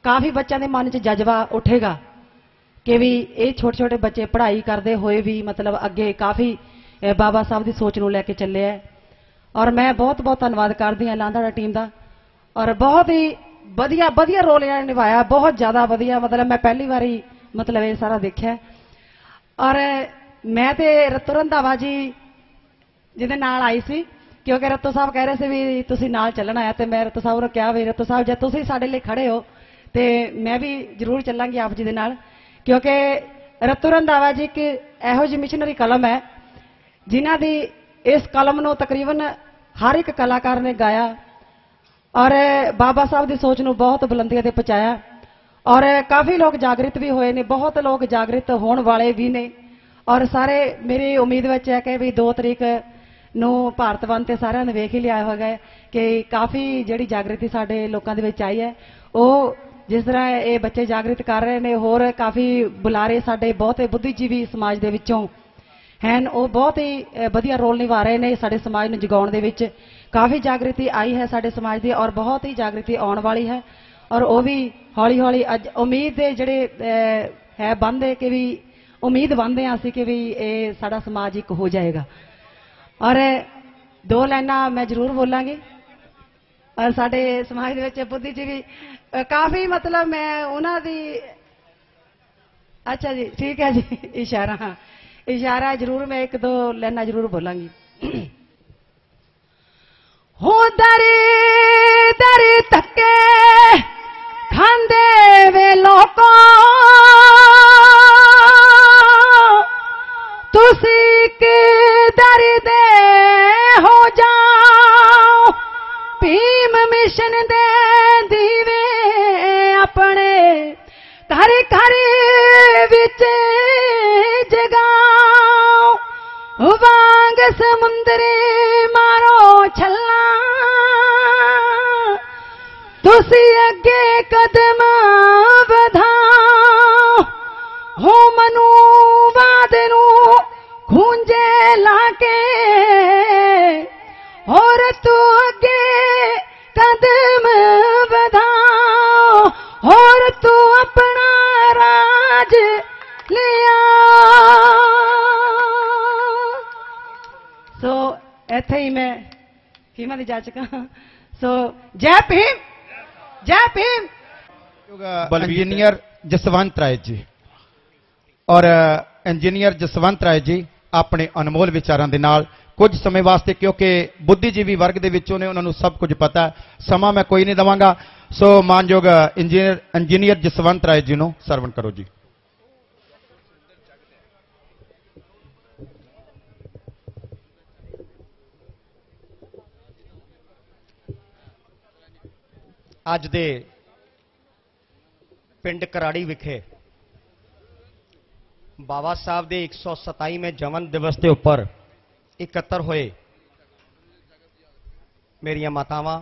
काफ़ी बच्चों के मन च जज्बा उठेगा कि भी ये छोटे छोटे बच्चे पढ़ाई करते हुए भी मतलब अगे काफ़ी बाबा साहब की सोच नूं लैके चले है। और मैं बहुत बहुत धन्यवाद करती हाँ लांदड़ा टीम का। और बहुत ही वधिया वधिया रोल इन्होंने निभाया, बहुत ज़्यादा वधिया। मतलब मैं पहली बारी मतलब ये सारा देखा। और मैं तो रत्तू रंधावा जी जिहदे नाल आई सी, क्योंकि रत्तू साहब कह रहे थे भी तुसीं नाल चलना है, तो मैं रत्तू साहब ने कहा भी रत्तू साहब जे तुसीं साडे लई खड़े हो तो मैं भी जरूर चलांगी आप जी दे नाल। क्योंकि रत्तू रंधावा जी एक इहो जी मिशनरी कलम है जिन्हां दी इस कलम नूं तकरीबन हर एक कलाकार ने गाया और बाबा साहब की सोच नूं बहुत बुलंदियां ते पहुंचाया। और काफ़ी लोग जागृत भी हुए ने, बहुत लोग जागृत होने वाले भी ने। और सारे मेरी उम्मीद विच है कि भी 2 तरीक नूं भारत बंद ते सारिआं ने वेख ही लिया होगा कि काफ़ी जिहड़ी जागृति साडे लोकां दे विच आई है। वो जिस तरह ये बच्चे जागृत कर रहे हैं, होर काफ़ी बुलारे साडे बहुते बुद्धिजीवी समाज दे विचों ਹਨ ਉਹ ਬਹੁਤ ਹੀ ਵਧੀਆ ਰੋਲ ਨਿਭਾ ਰਹੇ ਨੇ ਸਾਡੇ ਸਮਾਜ ਨੂੰ ਜਗਾਉਣ ਦੇ ਵਿੱਚ। ਕਾਫੀ ਜਾਗ੍ਰਿਤੀ ਆਈ ਹੈ ਸਾਡੇ ਸਮਾਜ ਦੀ ਔਰ ਬਹੁਤ ਹੀ ਜਾਗ੍ਰਿਤੀ ਆਉਣ ਵਾਲੀ ਹੈ ਔਰ ਉਹ ਵੀ ਹੌਲੀ ਹੌਲੀ ਅੱਜ ਉਮੀਦ ਦੇ ਜਿਹੜੇ ਹੈ ਬੰਦੇ ਕਿ ਵੀ ਉਮੀਦ ਬੰਦੇ ਹਾਂ ਅਸੀਂ ਕਿ ਵੀ ਇਹ ਸਾਡਾ ਸਮਾਜ ਇੱਕ ਹੋ ਜਾਏਗਾ। ਔਰ 2 ਲਾਈਨਾਂ ਮੈਂ ਜ਼ਰੂਰ ਬੋਲਾਂਗੀ। ਔਰ ਸਾਡੇ ਸਮਾਜ ਦੇ ਵਿੱਚ ਬੁੱਧੀਜੀਵੀ ਕਾਫੀ ਮਤਲਬ ਮੈਂ ਉਹਨਾਂ ਦੀ अच्छा जी ठीक है जी इशारा जरूर मैं 1-2 लाइना जरूर बोलांगी। हो दर दर धक्के खांदे वे लोको तुसी के दर दे हो जाओ भीम मिशन दे दीवे अपने घर घर विच जगाओ वांग समुंदरे मारो छल्ला तुसी अगे कदम वधाओ हो मनुवाद नू खूंजे लाके और तू अगे कदम वधाओ और तू अपना राज लिया। सो इत्थे ही मैं कीमा दी जा चुका। सो जय भीम जय भीम। इंजीनियर जसवंत राय जी और इंजीनियर जसवंत राय जी अपने अनमोल विचारों के नाल कुछ समय वास्ते क्योंकि बुद्धिजीवी वर्ग के विचों ने उन्होंने सब कुछ पता है, समा मैं कोई नहीं देवांगा। सो मानयोग इंजीनियर जसवंत राय जी को सरवण करो जी। अज दे पिंड कराड़ी विखे बाबा साहब के 127वें जन्म दिवस के उपर इकत्र होए मेरिया मातावां,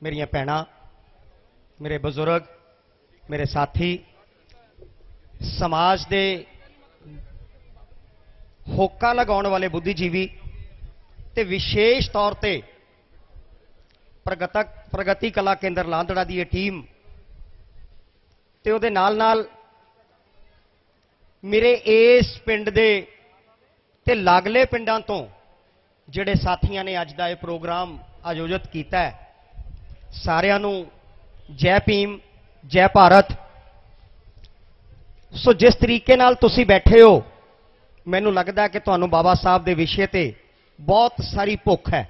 मेरिया भैणां, मेरे बजुर्ग, मेरे साथी, समाज दे होका लगाउण वाले बुद्धिजीवी ते विशेष तौर पे प्रगति कला केंद्र लांदड़ा दी टीम ते उहदे नाल नाल मेरे इस पिंड दे ते लागले पिंडां तो जिहड़े साथियां ने अज दा प्रोग्राम आयोजित किया है, सारियां नूं जय भीम जय भारत। सो जिस तरीके नाल तुसीं बैठे हो मैनूं लगदा है कि तुहानूं बाबा साहब दे विषय ते बहुत सारी भुख है,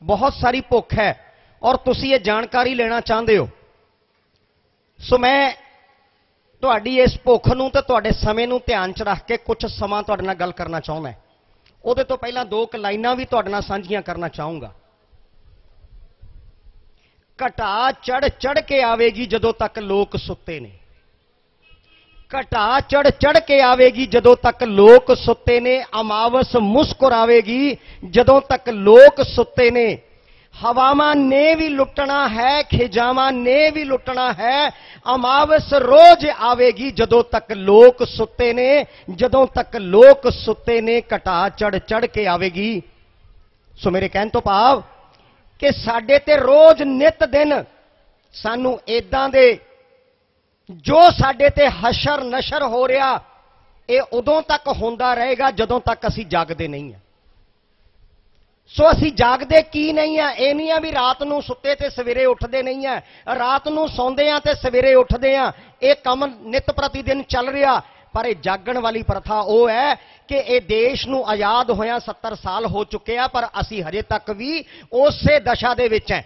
बहुत सारी भुख है और तुसीं ये जानकारी लेना चाहते हो। सो मैं तुहाडी इस भुख नूं ते तुहाडे समय नूं ध्यान च रख के कुछ समा तुहाडे नाल गल करना चाहुंदा। उहदे तो पहलां 2 लाइनां भी तुहाडे नाल साझीआं करना चाहूँगा। घटा चढ़ चढ़ के आवेगी जदों तक लोक सुत्ते ने, घटा चढ़ चढ़ के आवेगी जदों तक लोक सुत्ते ने, अमावस मुस्कुरावेगी जदों तक लोक सुत्ते ने। हवावां ने भी लुटना है, खिजावां ने भी लुटना है, अमावस रोज आवेगी जदों तक लोक सुत्ते ने, जदों तक लोक सुत्ते ने घटा चढ़ चढ़ के आवेगी। सो मेरे कहण तो भाव कि साडे ते रोज नित दिन सानू इदां दे जो साडे ते हशर नशर हो रहा ये उदों तक होंदा रहेगा जदों तक असी जागदे नहीं है। सो असी जागदे की नहीं है, ये नहीं है भी रात नूं सुत्ते ते सवेरे उठदे नहीं है, रात नूं सौंदे आ ते सवेरे उठदे आ, ये काम नित प्रतिदिन चल रहा। पर यह जागण वाली प्रथा वह है कि यह देश नूं आजाद होया 70 साल हो चुके हैं पर असी हजे तक भी उसे दशा दे विच हैं।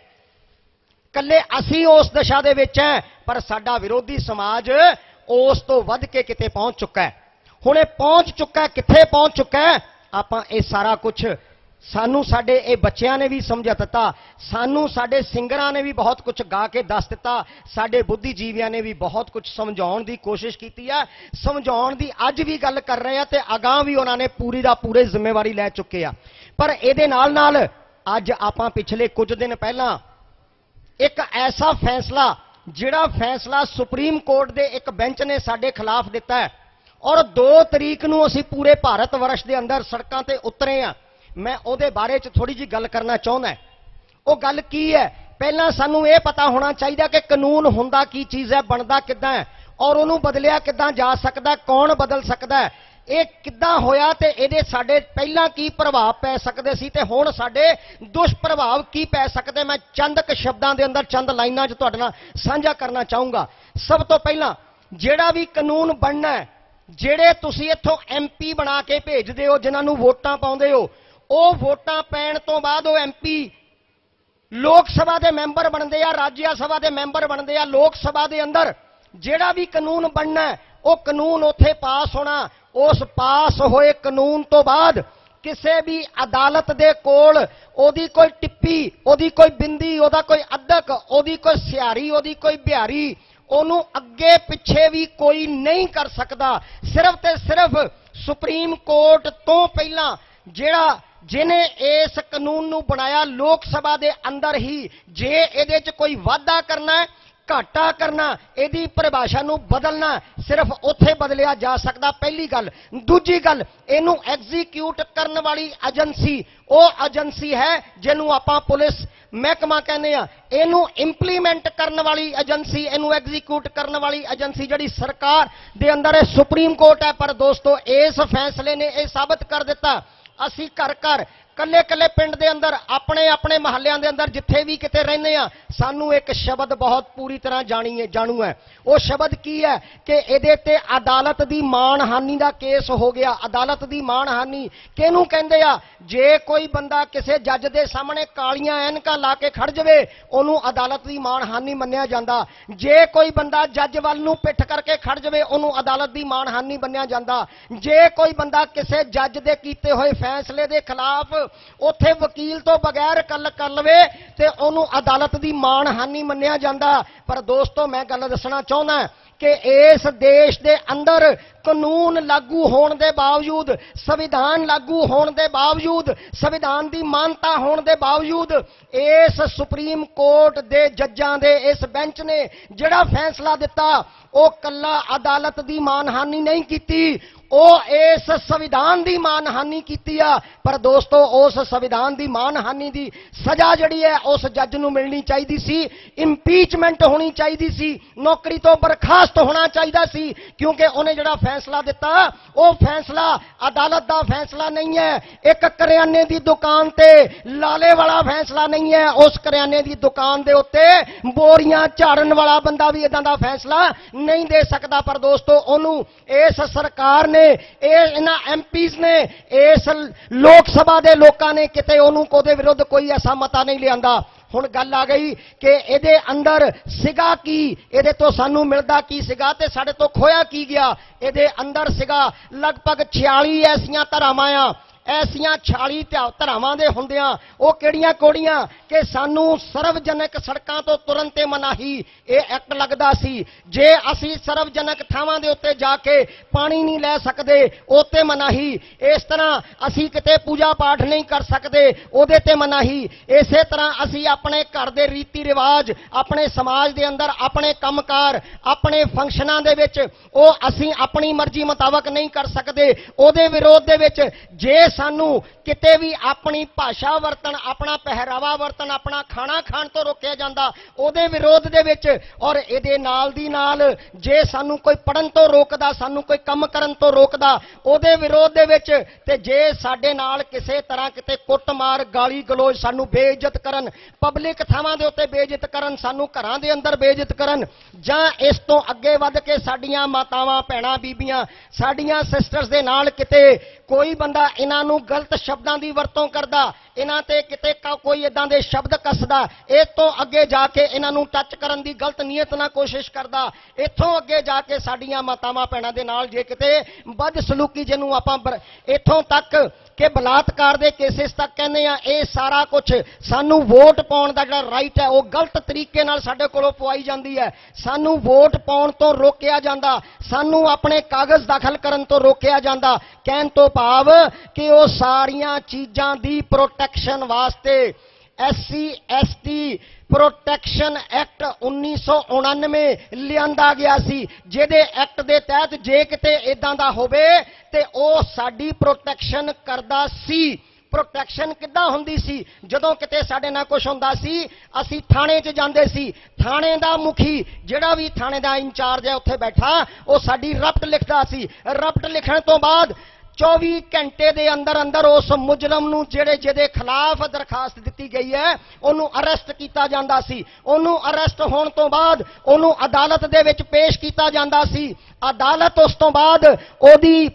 कल्ले असी उस दशा दे विच हैं पर साडा विरोधी समाज उस तो वध के किते पहुंच चुका है। हुण ये पहुंच चुका है, किथे पहुंच चुका है, आपां ये सारा कुछ सानू साडे ए बच्चियां ने भी समझा दिता, सानू साडे सिंगरां ने भी बहुत कुछ गा के दस दिता, साडे बुद्धिजीवियां ने भी बहुत कुछ समझाउण दी कोशिश की है, समझाउण दी अज भी गल कर रहे हैं ते अगां भी उन्होंने पूरी दा पूरे जिम्मेवारी लै चुके हैं। पर इहदे नाल नाल अज आपां पिछले कुछ दिन पहलां एक ऐसा फैसला जिहड़ा फैसला सुप्रीम कोर्ट दे एक बेंच ने साडे खिलाफ दिता है और 2 तरीक नूं असीं पूरे भारत वर्ष के अंदर सड़कों ते उतरे हैं। मैं उहदे बारे च थोड़ी जी गल करना चाहुंदा। वो गल की है, पहला सानूं ये पता होना चाहिए कि कानून हुंदा की चीज़ है, बनदा किद्दां है और उहनूं बदलिया किद्दां जा सकदा, कौन बदल सकदा है, ये किद्दां होया ते इहदे साडे पहला की प्रभाव पै सकदे सी ते हुण साडे दुष्प्रभाव की पै सकदे। मैं चंद क शब्दां दे अंदर चंद लाइनां च तुहाडे नाल साझा करना चाहूँगा। सब तो पहला जिहड़ा भी कानून बनना है, जिहड़े तुसीं इत्थों MP बना के भेजदे हो, जिन्हां नूं वोटां पाउंदे हो, ਉਹ ਵੋਟਾਂ ਪੈਣ ਤੋਂ ਬਾਅਦ ਉਹ MP ਲੋਕ ਸਭਾ ਦੇ ਮੈਂਬਰ ਬਣਦੇ ਆ, ਰਾਜ ਸਭਾ ਦੇ ਮੈਂਬਰ ਬਣਦੇ ਆ। ਲੋਕ ਸਭਾ ਦੇ ਅੰਦਰ ਜਿਹੜਾ ਵੀ ਕਾਨੂੰਨ ਬਣਨਾ ਉਹ ਕਾਨੂੰਨ ਉੱਥੇ ਪਾਸ ਹੋਣਾ। ਉਸ ਪਾਸ ਹੋਏ ਕਾਨੂੰਨ ਤੋਂ ਬਾਅਦ ਕਿਸੇ ਵੀ ਅਦਾਲਤ ਦੇ ਕੋਲ ਉਹਦੀ ਕੋਈ ਟਿੱਪੀ, ਉਹਦੀ ਕੋਈ ਬਿੰਦੀ, ਉਹਦਾ ਕੋਈ ਅਦਕ, ਉਹਦੀ ਕੋਈ ਸਿਆਰੀ, ਉਹਦੀ ਕੋਈ ਬਿਹਾਰੀ, ਉਹਨੂੰ ਅੱਗੇ ਪਿੱਛੇ ਵੀ ਕੋਈ ਨਹੀਂ ਕਰ ਸਕਦਾ। ਸਿਰਫ ਤੇ ਸਿਰਫ ਸੁਪਰੀਮ ਕੋਰਟ ਤੋਂ ਪਹਿਲਾਂ ਜਿਹੜਾ जिन्हें इस कानून नूं बनाया लोक सभा के अंदर ही, जे इहदे च कोई वाधा करना है, घाटा करना, इहदी परिभाषा नूं बदलना, सिर्फ उत्थे बदलिया जा सकता। पहली गल। दूजी गल, इहनूं एग्जीक्यूट करन वाली एजेंसी वो एजेंसी है जिन्हों आपां पुलिस महकमा कहने आ। इहनूं इंप्लीमेंट करन वाली एजेंसी, इहनूं एग्जीक्यूट करन वाली एजेंसी जिहड़ी सरकार दे अंदर है सुप्रीम कोर्ट है। पर दोस्तों इस फैसले ने यह साबित कर दिता, असी घर घर कल्ले कल्ले पिंड दे अंदर अपने अपने महल्लियां दे अंदर जिथे भी किते रहने आ, सानू एक शब्द बहुत पूरी तरह जानू है। वो शब्द की है कि इहदे ते अदालत दी मानहानि दा केस हो गया। अदालत दी मानहानि किहनूं कहंदे आ? जे कोई बंदा किसी जज दे सामने कालियां ऐनकां ला के खड़ जावे उहनूं अदालत दी मानहानि मन्निया जांदा। जे कोई बंदा जज वल नूं पिठ करके खड़ जावे उहनूं अदालत दी मानहानि मन्निया जांदा। जे कोई बंदा किसी जज दे कीते होए फैसले दे खिलाफ उत्थे वकील तो बगैर गल कर लवे ते उहनूं अदालत दी मानहानि मन्निया जांदा। पर दोस्तों मैं गल दसना चाहुंदा कि इस देश दे अंदर कानून लागू होने के बावजूद, संविधान लागू होने के बावजूद, संविधान की मानता होने के बावजूद इस सुप्रीम कोर्ट के जजां दे इस बेंच ने जिहड़ा फैसला दिता वो कल्ला अदालत की मानहानि नहीं की, वो इस संविधान की मानहानि की। पर दोस्तों उस संविधान की मानहानि की सजा जिहड़ी है उस जज नूं मिलनी चाहिए सी, इंपीचमेंट होनी चाहिए सी, नौकरी तो बर्खास्त होना चाहिए सी, क्योंकि उन्हें जिहड़ा फैसला दिता वो फैसला अदालत का फैसला नहीं है। एक करियाने की दुकान ते लाले वाला फैसला नहीं है। उस करियाने की दुकान के उत्ते बोरियां झाड़न वाला बंदा भी इदां दा फैसला नहीं दे सकता। पर दोस्तों उन्होंने इस सरकार ने, इन्हां एमपीज़ ने, इस लोक सभा के लोगों ने किते उन्होंने कोदे विरुद्ध कोई ऐसा मता नहीं लियांदा। हुण गल आ गई कि इहदे अंदर सिगा की, इहदे तो सानू मिलदा की सिगा ते साडे तो खोया की गया। इहदे अंदर सिगा लगभग 46 ऐसियां धरावां आ, ऐसियां 46 धरावां दे हुंदियां वो किहड़ियां कोड़ियां कि सानू सर्वजनक सड़कां तो तुरन ते मनाही यह एक्ट लगदा सी। जे असी सर्वजनक थावां दे उत्ते जाके पानी नहीं लै सकदे ओते मनाही, इस तरह असी किते पूजा पाठ नहीं कर सकदे ओदे ते मनाही। इसे तरह असी अपने घर दे रीति रिवाज, अपने समाज दे अंदर अपने कामकार, अपने फंक्शनां दे विच ओ असी अपनी मर्जी मुताबक नहीं कर सकदे। ओदे विरोध दे विच जे सानू किते भी अपनी भाषा वरतन, अपना पहरावा वरतन, अपना खाना खाण तो रोकिया जांदा ओदे विरोध दे विच, और इहदे नाल दी नाल जे सानू कोई पढ़न तो रोकदा, सानू कोई काम करन तो रोकदा ओदे विरोध दे विच, ते जे साडे नाल किसे तरह किते कुੱਟਮਾਰ गाली गलोच सानू बेइज्जत करन, पब्लिक थावां दे उत्ते बेइज्जत करन, सानू घरां दे अंदर बेइज्जत करन, जां इस तो अगे वध के साडीआं मातावां भैणां बीबियां साडीआं सिस्टर्स दे नाल किते कोई बंदा इन्हां नूं गलत शब्दां दी वरतों करदा, इन्हां ते किते कोई इदां दे शब्द कसदा, इस तो अगे जाके इन्हां नूं टच करन दी गलत नीयत नाल कोशिश करदा, इत्थों अगे जाके साडीआं मातावां भैणां दे नाल जे किते बदसलूकी जिहनूं आपां इत्थों तक कि बलात्कार दे केसेस तक कहने आ, ये सारा कुछ सानू वोट पाउण दा जिहड़ा राइट है वो गलत तरीके नाल साडे कोलों पवाई जांदी है। सानू वोट पाउण तो रोकिया जांदा, सानू अपने कागज दाखल करन तो रोकिया जांदा। कहण तो भाव कि वो सारियां चीज़ां दी प्रोटैक्शन वास्ते SC ST प्रोटैक्शन एक्ट 1999 लियांदा गया सी, जिहदे एक्ट दे तहत जे किते इदां दा होवे ते ओह साडी प्रोटैक्शन करदा सी। प्रोटैक्शन किद्दां हुंदी सी? जदों किते साडे नाल कुछ हुंदा सी असीं थाणे 'च जांदे सी, थाणे दा मुखी जिहड़ा भी थाणे दा इंचार्ज है उत्थे बैठा ओह साडी रपट लिखदा सी। रपट लिखण तो बाद 24 घंटे के अंदर अंदर उस मुजरम नूं जिहड़े जिहदे खिलाफ दरखास्त दी गई है उन्होंने अरेस्ट किया जाता सी। उन्होंने अरेस्ट होने तो बाद उन्होंने अदालत दे विच पेश किया जाता सी। अदालत उस तो बाद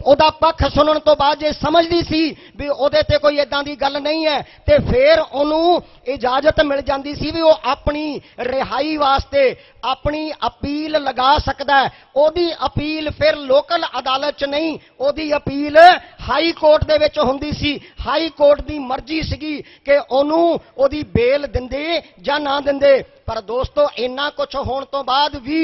ओदा पक्ष सुनने तो बाद जे समझदी सी भी ओदे ते कोई इदां दी गल नहीं है ते फिर उन्होंने इजाजत मिल जाती सी भी वो अपनी रिहाई वास्ते अपनी अपील लगा सकता है। ओदी अपील फिर लोकल अदालत च नहीं, ओदी अपील हाई कोर्ट दे विच हुंदी सी। हाई कोर्ट दी मर्जी सीगी कि ओनू ओदी बेल दिंदे जां ना दिंदे। पर दोस्तों इन्ना कुछ होने तो बाद भी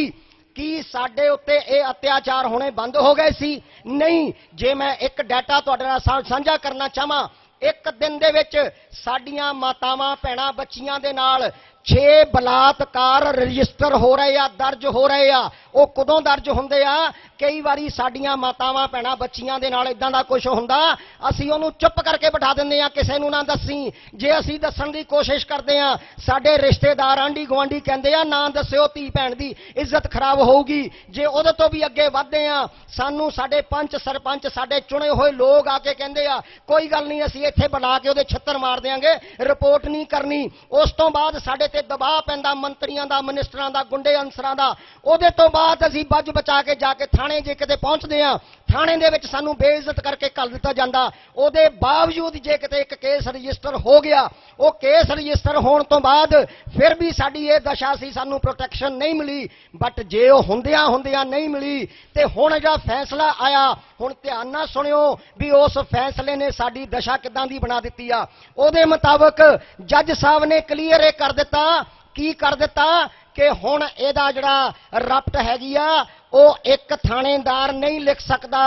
की साडे उत्ते ये अत्याचार होने बंद हो गए सी? नहीं। जे मैं एक डाटा तुहाडे नाल साझा करना चाहां, एक दिन दे विच साडियां मातावां भैणां बच्चियां दे नाल 6 बलात्कार रजिस्टर हो रहे आ, दर्ज हो रहे आ। वो कदों दर्ज होंदे आ? कई बारी साडियां मातावां भैणां बच्चियां दे नाल इदां दा कुछ हुंदा असीं ओनू चुप करके बिठा दिंदे आ, किसे नू ना दसी। जे असीं दस्सण दी कोशिश करदे आ साडे रिश्तेदार आंढी गुआंढी कहंदे आ ना दस्सिओ, धी भैण दी इज्जत खराब होऊगी। जे उहदे तो भी अगे वधदे आ सानू साडे पंच सरपंच साडे चुने होए लोग आके कहंदे आ कोई गल नहीं असीं इत्थे बुला के उहदे छित्तर मार देंगे, रिपोर्ट नहीं करनी। उस तो बाद साडे ते दबाव पैंदा मंत्रियों का, मिनिस्टरां दा, गुंडे अंसरां दा। उहदे तो बाद असीं बच बचा के जाके थाणे जे किते पहुंचदे आ थाणे दे विच सानू बेइज्जत करके घल दिता जांदा। उहदे बावजूद जे किते एक केस रजिस्टर हो गया, वो केस रजिस्टर होने तो बाद फिर भी साडी ये दशा सी, सानू प्रोटैक्शन नहीं मिली। बट जे वो हुंदियां हुंदियां नहीं मिली ते हुण जिहड़ा फैसला आया, हुण ध्यान नाल सुणिओ भी उस फैसले ने साडी दशा किदां दी बना दित्ती आ। उहदे मुताबक जज साहब ने क्लीयर कर दिता, की कर दिता कि हुण इहदा जिहड़ा रपट हैगी आ वो एक थाणेदार नहीं लिख सकदा।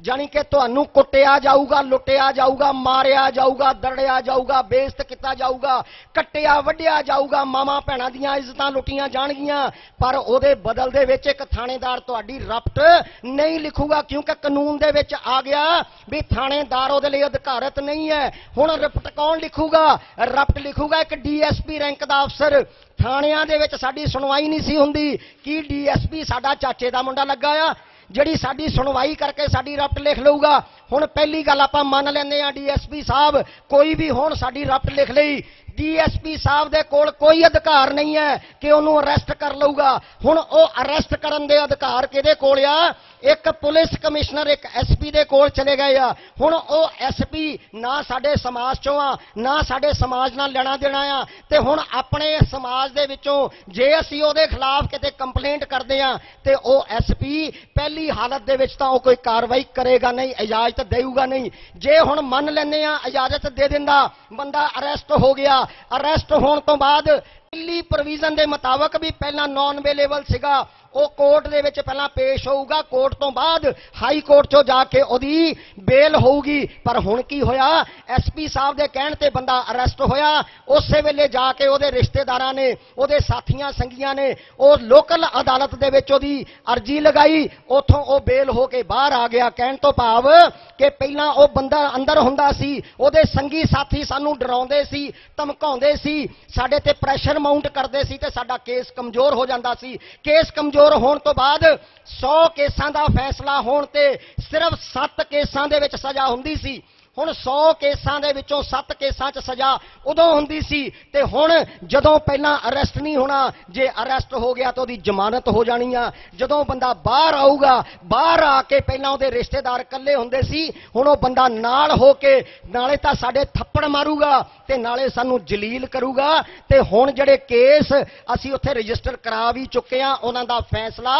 जानी कि तुहानू कुटिया जाऊगा, लुटिया जाऊगा, मारिया जाऊगा, दरड़िया जाऊगा, बेइज्जत किया जाऊगा, कट्टिया वड्डिया जाऊगा, मामा भैणां दीयां इज्जतां लुटियां जाणगियां। पर उहदे बदल दे विच एक थाणेदार तुहाडी रपट नहीं लिखूगा, क्योंकि कानून दे विच आ गया भी थाणेदार उहदे लई अधिकारत नहीं है। हुण रपट कौन लिखूगा? रपट लिखूगा एक DSP रैंक दा अफसर। थाणियां दे विच साडी सुनवाई नहीं सी हुंदी कि DSP साडा चाचे दा मुंडा लगा आ जिहड़ी साडी सुनवाई करके साडी रपट लिख लऊगा। हुण पहली गल आपां मान लैंदे आ DSP साहब कोई भी हुण साडी रपट लिख लई, DSP साहब दे कोल कोई अधिकार नहीं है कि उन्होंने अरेस्ट कर लऊगा। हुण ओ अरेस्ट करन दे अधिकार किहदे कोल आ? एक पुलिस कमिश्नर एक SP दे कोल चले गए आ। हुण ओ SP ना साडे समाज चों आ, ना साडे समाज नाल लेना देना आ, ते हुण अपने समाज दे विचों जे असीं ओहदे खिलाफ किते कंप्लेंट करदे आ ते ओ SP पहली हालत दे विच तां ओ कोई कार्रवाई करेगा नहीं, इजाजत देऊगा नहीं। जे हुण मान लैंदे आ इजाजत दे दिंदा, बंदा अरेस्ट हो गया, अरेस्ट होने तो बाद पहली प्रोविजन के मुताबक भी पहला नॉन अवेलेबल सीगा, वो कोर्ट दे विच पहला पेश होऊगा, कोर्ट तो बाद हाई कोर्ट चो जाके ओदी बेल होऊगी। पर हुण की होया? SP साहब दे कहण ते बंदा अरेस्ट होया, उस वेले जाके ओदे रिश्तेदारां ने, ओदे साथियां संगियां ने ओ लोकल अदालत दे विच ओदी अर्जी लगाई, उथों ओ बेल हो के बाहर आ गया। कहण तो भाव कि पहला ओ बंदा अंदर हुंदा सी, ओदे संगी साथी सानू डराउंदे सी, धमकाउंदे सी, साडे ते प्रेशर माउंट करदे सी ते साडा केस कमजोर हो जांदा सी। केस कमजोर होने तो बाद 100 केसां दा फैसला होने ते सिर्फ 7 केसां दे विच सज़ा हुंदी सी। हुण 100 केसां दे विचों 7 केसां च सज़ा उदों हुंदी सी ते हुण जदों पहलां अरेस्ट नहीं होना, जे अरेस्ट हो गया तो ओदी जमानत हो जानी आ। जदों बंदा बाहर आऊगा, बाहर आके पहलां ओदे रिश्तेदार कल्ले हुंदे सी, हुण ओ बंदा नाल हो के नाले तां साडे थप्पड़ मारूगा ते नाले सानू जलील करूगा। ते हुण जिहड़े केस असीं उत्थे रजिस्टर करा भी चुके आ, उन्हां दा फैसला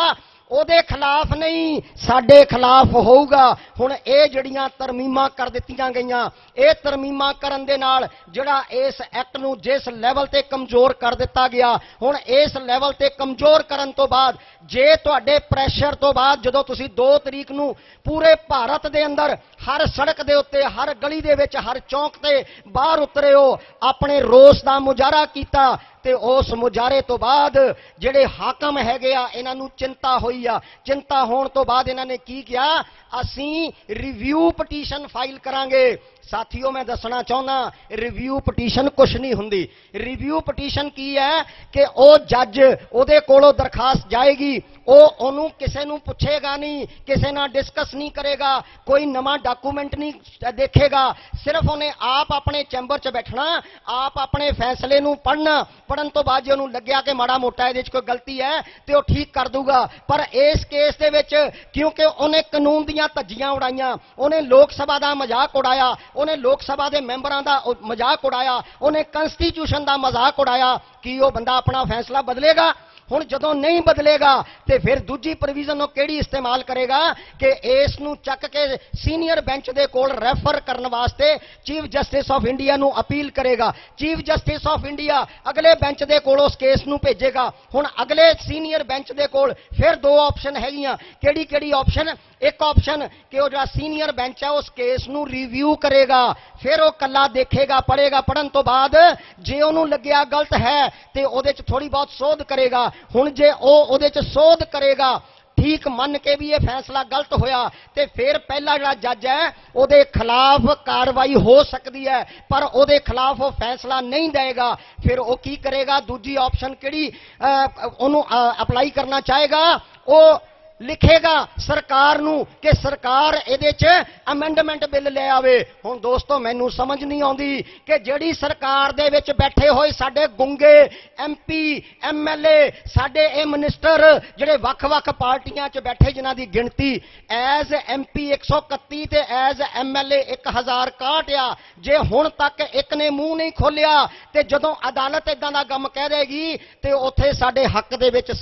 ਉਹਦੇ ਖਿਲਾਫ ਨਹੀਂ, ਸਾਡੇ ਖਿਲਾਫ ਹੋਊਗਾ। ਹੁਣ ਇਹ ਜਿਹੜੀਆਂ ਤਰਮੀਮਾਂ ਕਰ ਦਿੱਤੀਆਂ ਗਈਆਂ, ਇਹ ਤਰਮੀਮਾਂ ਕਰਨ ਦੇ ਨਾਲ ਜਿਹੜਾ ਇਸ ਐਕਟ ਨੂੰ ਜਿਸ ਲੈਵਲ ਤੇ ਕਮਜ਼ੋਰ ਕਰ ਦਿੱਤਾ ਗਿਆ, ਹੁਣ ਇਸ ਲੈਵਲ ਤੇ ਕਮਜ਼ੋਰ ਕਰਨ ਤੋਂ ਬਾਅਦ ਜੇ ਤੁਹਾਡੇ ਪ੍ਰੈਸ਼ਰ ਤੋਂ ਬਾਅਦ ਜਦੋਂ ਤੁਸੀਂ 2 ਤਰੀਕ ਨੂੰ ਪੂਰੇ ਭਾਰਤ ਦੇ ਅੰਦਰ ਹਰ ਸੜਕ ਦੇ ਉੱਤੇ, ਹਰ ਗਲੀ ਦੇ ਵਿੱਚ, ਹਰ ਚੌਂਕ ਤੇ ਬਾਹਰ ਉਤਰੇ ਹੋ, ਆਪਣੇ ਰੋਸ ਦਾ ਮੁਜ਼ਾਹਰਾ ਕੀਤਾ, ਤੇ ਉਸ ਮੁਜ਼ਾਹਰੇ ਤੋਂ ਬਾਅਦ ਜਿਹੜੇ ਹਾਕਮ ਹੈਗੇ ਆ ਇਹਨਾਂ ਨੂੰ ਚਿੰਤਾ ਹੋਈ ਆ। ਚਿੰਤਾ ਹੋਣ ਤੋਂ ਬਾਅਦ ਇਹਨਾਂ ਨੇ ਕੀ ਕਿਹਾ, ਅਸੀਂ ਰਿਵਿਊ ਪਟੀਸ਼ਨ ਫਾਈਲ ਕਰਾਂਗੇ। ਸਾਥੀਓ ਮੈਂ ਦੱਸਣਾ ਚਾਹੁੰਦਾ, ਰਿਵਿਊ ਪਟੀਸ਼ਨ ਕੁਛ ਨਹੀਂ ਹੁੰਦੀ। ਰਿਵਿਊ ਪਟੀਸ਼ਨ ਕੀ ਹੈ ਕਿ ਉਹ ਜੱਜ ਉਹਦੇ ਕੋਲੋਂ ਦਰਖਾਸਤ ਜਾਏਗੀ, ਉਹ ਉਹਨੂੰ ਕਿਸੇ ਨੂੰ ਪੁੱਛੇਗਾ ਨਹੀਂ, ਕਿਸੇ ਨਾਲ ਡਿਸਕਸ ਨਹੀਂ ਕਰੇਗਾ, ਕੋਈ ਨਵਾਂ ਡਾਕੂਮੈਂਟ ਨਹੀਂ ਦੇਖੇਗਾ, ਸਿਰਫ ਉਹਨੇ ਆਪ ਆਪਣੇ ਚੈਂਬਰ 'ਚ ਬੈਠਣਾ, ਆਪ ਆਪਣੇ ਫੈਸਲੇ ਨੂੰ ਪੜ੍ਹਨਾ। ਪੜ੍ਹਨ ਤੋਂ ਬਾਅਦ ਜੇ ਉਹਨੂੰ ਲੱਗਿਆ ਕਿ ਮਾੜਾ ਮੋਟਾ ਇਹਦੇ 'ਚ ਕੋਈ ਗਲਤੀ ਹੈ ਤੇ ਉਹ ਠੀਕ ਕਰ ਦੂਗਾ। ਪਰ ਇਸ ਕੇਸ ਦੇ ਵਿੱਚ ਕਿਉਂਕਿ ਉਹਨੇ ਕਾਨੂੰਨ ਦੀਆਂ ਧੱਜੀਆਂ ਉਡਾਈਆਂ, ਉਹਨੇ ਲੋਕ ਸਭਾ ਦਾ ਮਜ਼ਾਕ ਉਡਾਇਆ, ਉਹਨੇ ਲੋਕ ਸਭਾ ਦੇ ਮੈਂਬਰਾਂ ਦਾ ਮਜ਼ਾਕ ਉਡਾਇਆ, ਉਹਨੇ ਕਨਸਟੀਟਿਊਸ਼ਨ ਦਾ ਮਜ਼ਾਕ ਉਡਾਇਆ, ਕੀ ਉਹ ਬੰਦਾ ਆਪਣਾ ਫੈਸਲਾ ਬਦਲੇਗਾ? ਹੁਣ ਜਦੋਂ ਨਹੀਂ ਬਦਲੇਗਾ ਤੇ ਫਿਰ ਦੂਜੀ ਪ੍ਰੋਵੀਜ਼ਨ ਉਹ ਕਿਹੜੀ ਇਸਤੇਮਾਲ ਕਰੇਗਾ ਕਿ ਇਸ ਨੂੰ ਚੱਕ ਕੇ ਸੀਨੀਅਰ ਬੈਂਚ ਦੇ ਕੋਲ ਰੈਫਰ ਕਰਨ ਵਾਸਤੇ ਚੀਫ ਜਸਟਿਸ ਆਫ ਇੰਡੀਆ ਨੂੰ ਅਪੀਲ ਕਰੇਗਾ। ਚੀਫ ਜਸਟਿਸ ਆਫ ਇੰਡੀਆ ਅਗਲੇ ਬੈਂਚ ਦੇ ਕੋਲ ਉਸ ਕੇਸ ਨੂੰ ਭੇਜੇਗਾ। ਹੁਣ ਅਗਲੇ ਸੀਨੀਅਰ ਬੈਂਚ ਦੇ ਕੋਲ ਫਿਰ 2 ਆਪਸ਼ਨ ਹੈਗੀਆਂ। ਕਿਹੜੀ ਕਿਹੜੀ ਆਪਸ਼ਨ? ਇੱਕ ਆਪਸ਼ਨ ਕਿ ਉਹ ਜਿਹੜਾ ਸੀਨੀਅਰ ਬੈਂਚ ਹੈ ਉਸ ਕੇਸ ਨੂੰ ਰਿਵਿਊ ਕਰੇਗਾ, ਫਿਰ ਉਹ ਕੱਲਾ ਦੇਖੇਗਾ, ਪੜ੍ਹੇਗਾ, ਪੜ੍ਹਨ ਤੋਂ ਬਾਅਦ ਜੇ ਉਹਨੂੰ ਲੱਗਿਆ ਗਲਤ ਹੈ ਤੇ ਉਹਦੇ 'ਚ ਥੋੜੀ ਬਹੁਤ ਸੋਧ ਕਰੇਗਾ। ਹੁਣ ਜੇ ਉਹ ਉਹਦੇ 'ਚ ਸੋਧ ਕਰੇਗਾ, ਠੀਕ ਮੰਨ ਕੇ ਵੀ ਇਹ ਫੈਸਲਾ ਗਲਤ ਹੋਇਆ, ਤੇ ਫਿਰ ਪਹਿਲਾ ਜਿਹੜਾ ਜੱਜ ਹੈ ਉਹਦੇ ਖਿਲਾਫ ਕਾਰਵਾਈ ਹੋ ਸਕਦੀ ਹੈ, ਪਰ ਉਹਦੇ ਖਿਲਾਫ ਉਹ ਫੈਸਲਾ ਨਹੀਂ ਦੇਗਾ। ਫਿਰ ਉਹ ਕੀ ਕਰੇਗਾ? ਦੂਜੀ ਆਪਸ਼ਨ ਕਿਹੜੀ ਉਹਨੂੰ ਅਪਲਾਈ ਕਰਨਾ ਚਾਹੇਗਾ, ਉਹ ਲਿਖੇਗਾ ਸਰਕਾਰ ਨੂੰ ਕਿ ਸਰਕਾਰ ਇਹਦੇ 'ਚ ਅਮੈਂਡਮੈਂਟ ਬਿੱਲ ਲੈ ਆਵੇ। ਹੁਣ ਦੋਸਤੋ ਮੈਨੂੰ ਸਮਝ ਨਹੀਂ ਆਉਂਦੀ ਕਿ ਜਿਹੜੀ ਸਰਕਾਰ ਦੇ ਵਿੱਚ ਬੈਠੇ ਹੋਏ ਸਾਡੇ ਗੁੰਗੇ MP MLA, ਸਾਡੇ ਇਹ ਮਿਨਿਸਟਰ ਜਿਹੜੇ ਵੱਖ-ਵੱਖ ਪਾਰਟੀਆਂ 'ਚ ਬੈਠੇ, ਜਿਨ੍ਹਾਂ ਦੀ ਗਿਣਤੀ ਐਜ਼ MP 131 ਤੇ ਐਜ਼ MLA 1061 ਆ, ਜੇ ਹੁਣ ਤੱਕ ਇੱਕ ਨੇ ਮੂੰਹ ਨਹੀਂ ਖੋਲਿਆ ਤੇ ਜਦੋਂ ਅਦਾਲਤ ਇਦਾਂ ਦਾ ਕੰਮ ਕਹਿ ਦੇਗੀ ਤੇ ਉੱਥੇ ਸਾਡੇ ਹੱਕ ਦੇ ਵਿੱਚ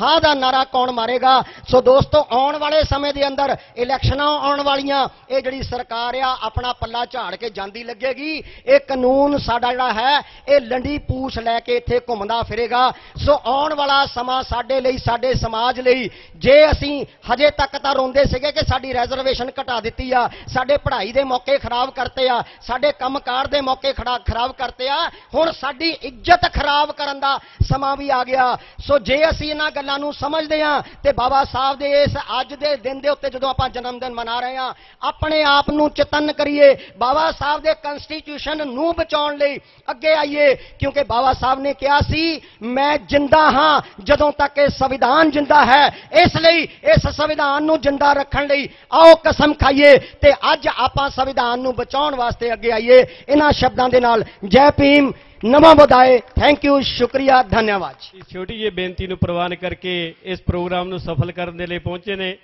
ਹਾਂ ਦਾ ਨਾਰਾ ਕੌਣ ਮਾਰੇਗਾ? ਸੋ ਦੋਸਤੋ ਆਉਣ ਵਾਲੇ ਸਮੇਂ ਦੇ ਅੰਦਰ ਇਲੈਕਸ਼ਨਾਂ ਆਉਣ ਵਾਲੀਆਂ, ਇਹ ਜਿਹੜੀ ਸਰਕਾਰ ਆ ਆਪਣਾ ਪੱਲਾ ਝਾੜ ਕੇ ਜਾਂਦੀ ਲੱਗੇਗੀ। ਇਹ ਕਾਨੂੰਨ ਸਾਡਾ ਜਿਹੜਾ ਹੈ ਇਹ ਲੰਡੀ ਪੂਛ ਲੈ ਕੇ ਇੱਥੇ ਘੁੰਮਦਾ ਫਿਰੇਗਾ। ਸੋ ਆਉਣ ਵਾਲਾ ਸਮਾਂ ਸਾਡੇ ਲਈ, ਸਾਡੇ ਸਮਾਜ ਲਈ, ਜੇ ਅਸੀਂ ਹਜੇ ਤੱਕ ਤਾਂ ਰੋਂਦੇ ਸੀਗੇ ਕਿ ਸਾਡੀ ਰਿਜ਼ਰਵੇਸ਼ਨ ਘਟਾ ਦਿੱਤੀ ਆ, ਸਾਡੇ ਪੜ੍ਹਾਈ ਦੇ ਮੌਕੇ ਖਰਾਬ ਕਰਤੇ ਆ, ਸਾਡੇ ਕੰਮਕਾਰ ਦੇ ਮੌਕੇ ਖਰਾਬ ਕਰਤੇ ਆ, ਹੁਣ ਸਾਡੀ ਇੱਜ਼ਤ ਖਰਾਬ ਕਰਨ ਦਾ ਸਮਾਂ ਵੀ ਆ ਗਿਆ। ਸੋ ਜੇ ਅਸੀਂ ਇਹਨਾਂ ਗੱਲਾਂ ਨੂੰ ਸਮਝਦੇ ਹਾਂ ਤੇ ਬਾਬਾ ਸਾਹਿਬ ਦੇ ਇਸ ਅੱਜ ਦੇ ਦਿਨ ਦੇ ਉੱਤੇ ਜਦੋਂ ਆਪਾਂ ਜਨਮ ਦਿਨ ਮਨਾ ਰਹੇ ਹਾਂ, ਆਪਣੇ ਆਪ ਨੂੰ ਚੇਤਨ ਕਰੀਏ, ਬਾਬਾ ਸਾਹਿਬ ਦੇ ਕਨਸਟੀਟਿਊਸ਼ਨ ਨੂੰ ਬਚਾਉਣ ਲਈ ਅੱਗੇ ਆਈਏ, ਕਿਉਂਕਿ ਬਾਬਾ ਸਾਹਿਬ ਨੇ ਕਿਹਾ ਸੀ ਮੈਂ ਜਿੰਦਾ ਹਾਂ ਜਦੋਂ ਤੱਕ ਇਹ ਸੰਵਿਧਾਨ ਜਿੰਦਾ ਹੈ, ਇਸ ਲਈ ਇਸ ਸੰਵਿਧਾਨ ਨੂੰ ਜਿੰਦਾ ਰੱਖਣ ਲਈ ਆਓ ਕਸਮ ਖਾਈਏ ਤੇ ਅੱਜ ਆਪਾਂ ਸੰਵਿਧਾਨ ਨੂੰ ਬਚਾਉਣ ਵਾਸਤੇ ਅੱਗੇ ਆਈਏ। ਇਹਨਾਂ ਸ਼ਬਦਾਂ ਦੇ ਨਾਲ ਜੈ ਭੀਮ, ਨਮੋ ਬੁੱਧਾਏ, ਥੈਂਕ ਯੂ, ਸ਼ੁਕਰੀਆ, ਧੰਨਵਾਦ। ਇਸ ਛੋਟੀ ਜਿਹੀ ਬੇਨਤੀ ਨੂੰ ਪ੍ਰਵਾਨ ਕਰਕੇ ਇਸ ਪ੍ਰੋਗਰਾਮ ਨੂੰ ਸਫਲ ਕਰਨ ਦੇ ਲਈ ਪਹੁੰਚੇ ਨੇ।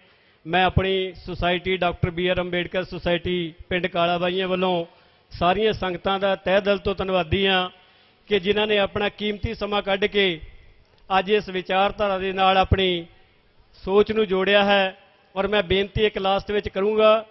ਮੈਂ ਆਪਣੀ society doctor BR Ambedkar society ਪਿੰਡ ਕਾਲਾ ਬਾਈਆਂ ਵੱਲੋਂ ਸਾਰੀਆਂ ਸੰਗਤਾਂ ਦਾ ਤਹਿ ਦਿਲ ਤੋਂ ਧੰਨਵਾਦੀ ਹਾਂ ਕਿ ਜਿਨ੍ਹਾਂ ਨੇ ਆਪਣਾ ਕੀਮਤੀ ਸਮਾਂ ਕੱਢ ਕੇ ਅੱਜ ਇਸ ਵਿਚਾਰਧਾਰਾ ਦੇ ਨਾਲ ਆਪਣੀ ਸੋਚ ਨੂੰ ਜੋੜਿਆ ਹੈ। ਔਰ ਮੈਂ ਬੇਨਤੀ ਇੱਕ ਲਾਸਟ ਵਿੱਚ ਕਰੂੰਗਾ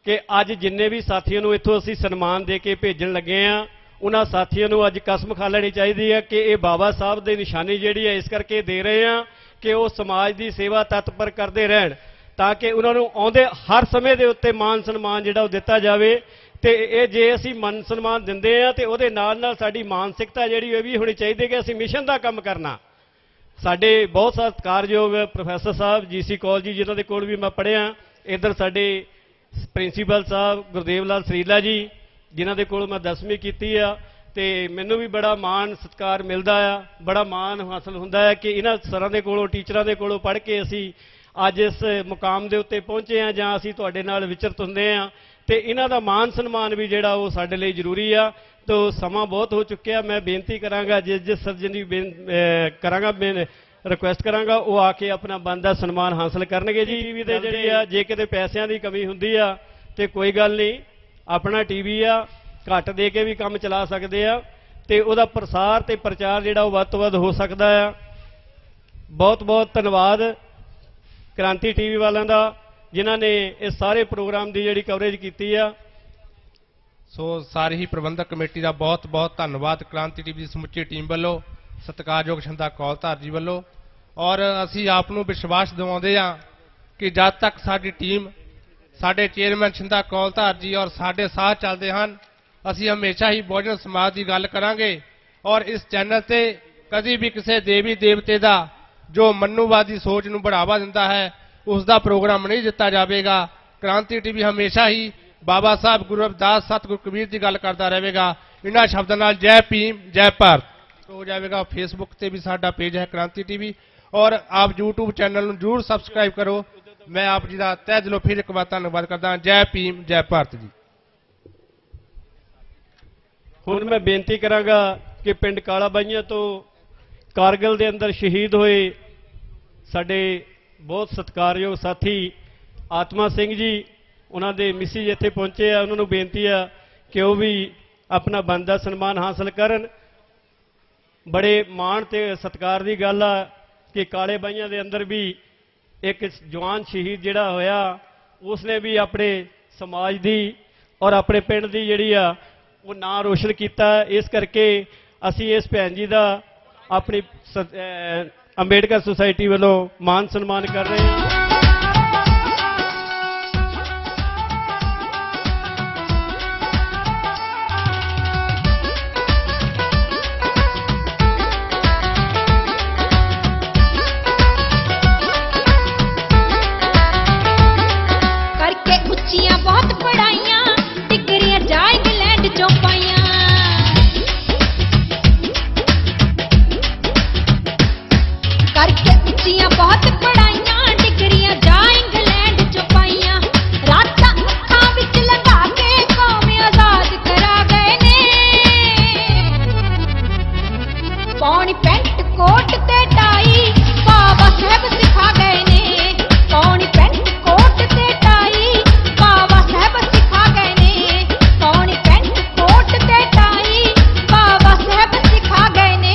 ਕਿ ਅੱਜ ਜਿੰਨੇ ਵੀ ਸਾਥੀਆਂ ਨੂੰ ਇੱਥੋਂ ਅਸੀਂ ਸਨਮਾਨ ਦੇ ਕੇ ਭੇਜਣ ਲੱਗੇ ਹਾਂ, ਉਹਨਾਂ ਸਾਥੀਆਂ ਨੂੰ ਅੱਜ ਕਸਮ ਖਾ ਲੈਣੀ ਚਾਹੀਦੀ ਹੈ ਕਿ ਇਹ ਬਾਬਾ ਸਾਹਿਬ ਦੀ ਨਿਸ਼ਾਨੀ ਜਿਹੜੀ ਹੈ ਇਸ ਕਰਕੇ ਦੇ ਰਹੇ ਹਾਂ ਕਿ ਉਹ ਸਮਾਜ ਦੀ ਸੇਵਾ ਤਤਪਰ ਕਰਦੇ ਰਹਿਣ, ਤਾਂ ਕਿ ਉਹਨਾਂ ਨੂੰ ਆਉਂਦੇ ਹਰ ਸਮੇਂ ਦੇ ਉੱਤੇ ਮਾਨ ਸਨਮਾਨ ਜਿਹੜਾ ਉਹ ਦਿੱਤਾ ਜਾਵੇ। ਤੇ ਇਹ ਜੇ ਅਸੀਂ ਮਾਨ ਸਨਮਾਨ ਦਿੰਦੇ ਹਾਂ ਤੇ ਉਹਦੇ ਨਾਲ ਨਾਲ ਸਾਡੀ ਮਾਨਸਿਕਤਾ ਜਿਹੜੀ ਇਹ ਵੀ ਹੋਣੀ ਚਾਹੀਦੀ ਕਿ ਅਸੀਂ ਮਿਸ਼ਨ ਦਾ ਕੰਮ ਕਰਨਾ। ਸਾਡੇ ਬਹੁਤ ਸਤਿਕਾਰਯੋਗ ਪ੍ਰੋਫੈਸਰ ਸਾਹਿਬ GC ਕਾਲਜ ਜੀ, ਜਿਨ੍ਹਾਂ ਦੇ ਕੋਲ ਵੀ ਮੈਂ ਪੜ੍ਹਿਆ, ਇੱਧਰ ਸਾਡੇ ਪ੍ਰਿੰਸੀਪਲ ਸਾਹਿਬ ਗੁਰਦੇਵ ਲਾਲ ਸਰੀਲਾ ਜੀ, ਜਿਨ੍ਹਾਂ ਦੇ ਕੋਲ ਮੈਂ 10ਵੀਂ ਕੀਤੀ ਆ, ਤੇ ਮੈਨੂੰ ਵੀ ਬੜਾ ਮਾਣ ਸਤਿਕਾਰ ਮਿਲਦਾ ਆ, ਬੜਾ ਮਾਣ ਹਾਸਲ ਹੁੰਦਾ ਹੈ ਕਿ ਇਹਨਾਂ ਸਰਾਂ ਦੇ ਕੋਲੋਂ, ਟੀਚਰਾਂ ਦੇ ਕੋਲੋਂ ਪੜ੍ਹ ਕੇ ਅਸੀਂ ਅੱਜ ਇਸ ਮੁਕਾਮ ਦੇ ਉੱਤੇ ਪਹੁੰਚੇ ਹਾਂ ਜਾਂ ਅਸੀਂ ਤੁਹਾਡੇ ਨਾਲ ਵਿਚਰਤ ਹੁੰਦੇ ਹਾਂ, ਤੇ ਇਹਨਾਂ ਦਾ ਮਾਨ ਸਨਮਾਨ ਵੀ ਜਿਹੜਾ ਉਹ ਸਾਡੇ ਲਈ ਜ਼ਰੂਰੀ ਆ। ਤੋ ਸਮਾਂ ਬਹੁਤ ਹੋ ਚੁੱਕਿਆ। ਮੈਂ ਬੇਨਤੀ ਕਰਾਂਗਾ ਜਿਸ ਸਰਜਨ ਦੀ ਕਰਾਂਗਾ, ਰਿਕੁਐਸਟ ਕਰਾਂਗਾ ਉਹ ਆ ਕੇ ਆਪਣਾ ਬਣਦਾ ਸਨਮਾਨ ਹਾਸਲ ਕਰਨਗੇ ਜੀ। ਟੀਵੀ ਦੇ ਜਿਹੜੀ ਆ ਜੇ ਕਿਤੇ ਪੈਸਿਆਂ ਦੀ ਕਮੀ ਹੁੰਦੀ ਆ ਤੇ ਕੋਈ ਗੱਲ ਨਹੀਂ, ਆਪਣਾ ਟੀਵੀ ਆ, ਘੱਟ ਦੇ ਕੇ ਵੀ ਕੰਮ ਚਲਾ ਸਕਦੇ ਆ ਤੇ ਉਹਦਾ ਪ੍ਰਸਾਰ ਤੇ ਪ੍ਰਚਾਰ ਜਿਹੜਾ ਉਹ ਵੱਧ ਤੋਂ ਵੱਧ ਹੋ ਸਕਦਾ ਆ। ਬਹੁਤ ਬਹੁਤ ਧੰਨਵਾਦ। क्रांति टीवी वालों का जिन्हों ने इस सारे प्रोग्राम की जी कवरेज की है। सो सारी ही प्रबंधक कमेटी का बहुत बहुत धन्यवाद क्रांति टीवी की समुची टीम वालों, सत्कारयोग छंदा कौलधार जी वालों। और असी आप विश्वास दिवाते हाँ कि जब तक साडी टीम, साडे चेयरमैन छंदा कौलधार जी और साडे साथ चलते हैं, असी हमेशा ही बहुजन समाज की गल करांगे। और इस चैनल से कभी भी किसी देवी देवते का जो मनुवादी सोच नूं बढ़ावा दिंदा है उसका प्रोग्राम नहीं दिता जाएगा। क्रांति टीवी हमेशा ही बाबा साहब गुरु रविदास सतगुरु कबीर की गल करता रहेगा। इन्हां शब्दों नाल जय भीम जय भारत हो जाएगा। फेसबुक से भी साडा पेज है क्रांति टीवी, और आप यूट्यूब चैनल नूं जरूर सबसक्राइब करो। मैं आप जी का तह दिलों फिर एक बार धन्यवाद करता। जय भीम जय भारत जी। हुण मैं बेनती करांगा कि पिंड काला बाईयां तो कारगिल दे अंदर शहीद होए साडे बहुत सत्कारयोग साथी आत्मा सिंह जी, उन्होंने मिसिज इत्थे पहुंचे आ, उन्होंने बेनती है कि वह भी अपना बनदा सन्मान हासिल करन। बड़े मान ते सत्कार की गल आ कि काले बाईयां दे अंदर भी एक जवान शहीद जिहड़ा होया उसने भी अपने समाज दी और अपने पिंड दी जिहड़ी आ वो नाम रोशन किया। इस करके असी इस भैन जी का अपनी अंबेडकर सोसाइटी वालों मान सन्मान कर रहे हैं। बहुत पढ़ाइयां डिग्रियां जा इंग्लैंड चों पाइयां, करके उच्चियां बहुत पढ़ाइयां डिग्रियां जा इंग्लैंड चों पाइयां। रातां अखां विच लगा के कौम आजाद करा गए ने, पौनी पैंट कोट ते टाई बाबा साहब सिखा गए ने, पौनी पैंट कोट ते टाई बाबा साहब सिखा गए ने, पौनी पैंट कोट ते टाई बाबा साहब सिखा गए ने।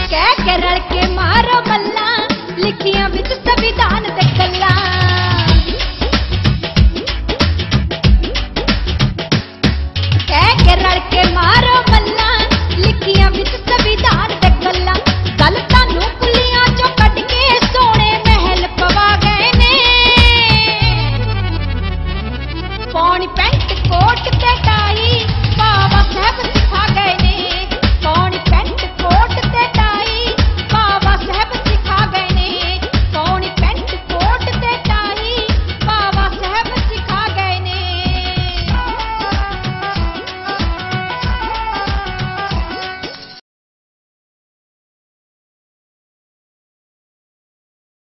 कह के रल के मारो मल्ला लिखियां विच संविधान ते गल्लां, कह के रल के मारो मल्ला लिखियां विच संविधान ते गल्लां। गल तानू कुलियां चों कढ के सोने महल पवा गए ने, पौनी पैंट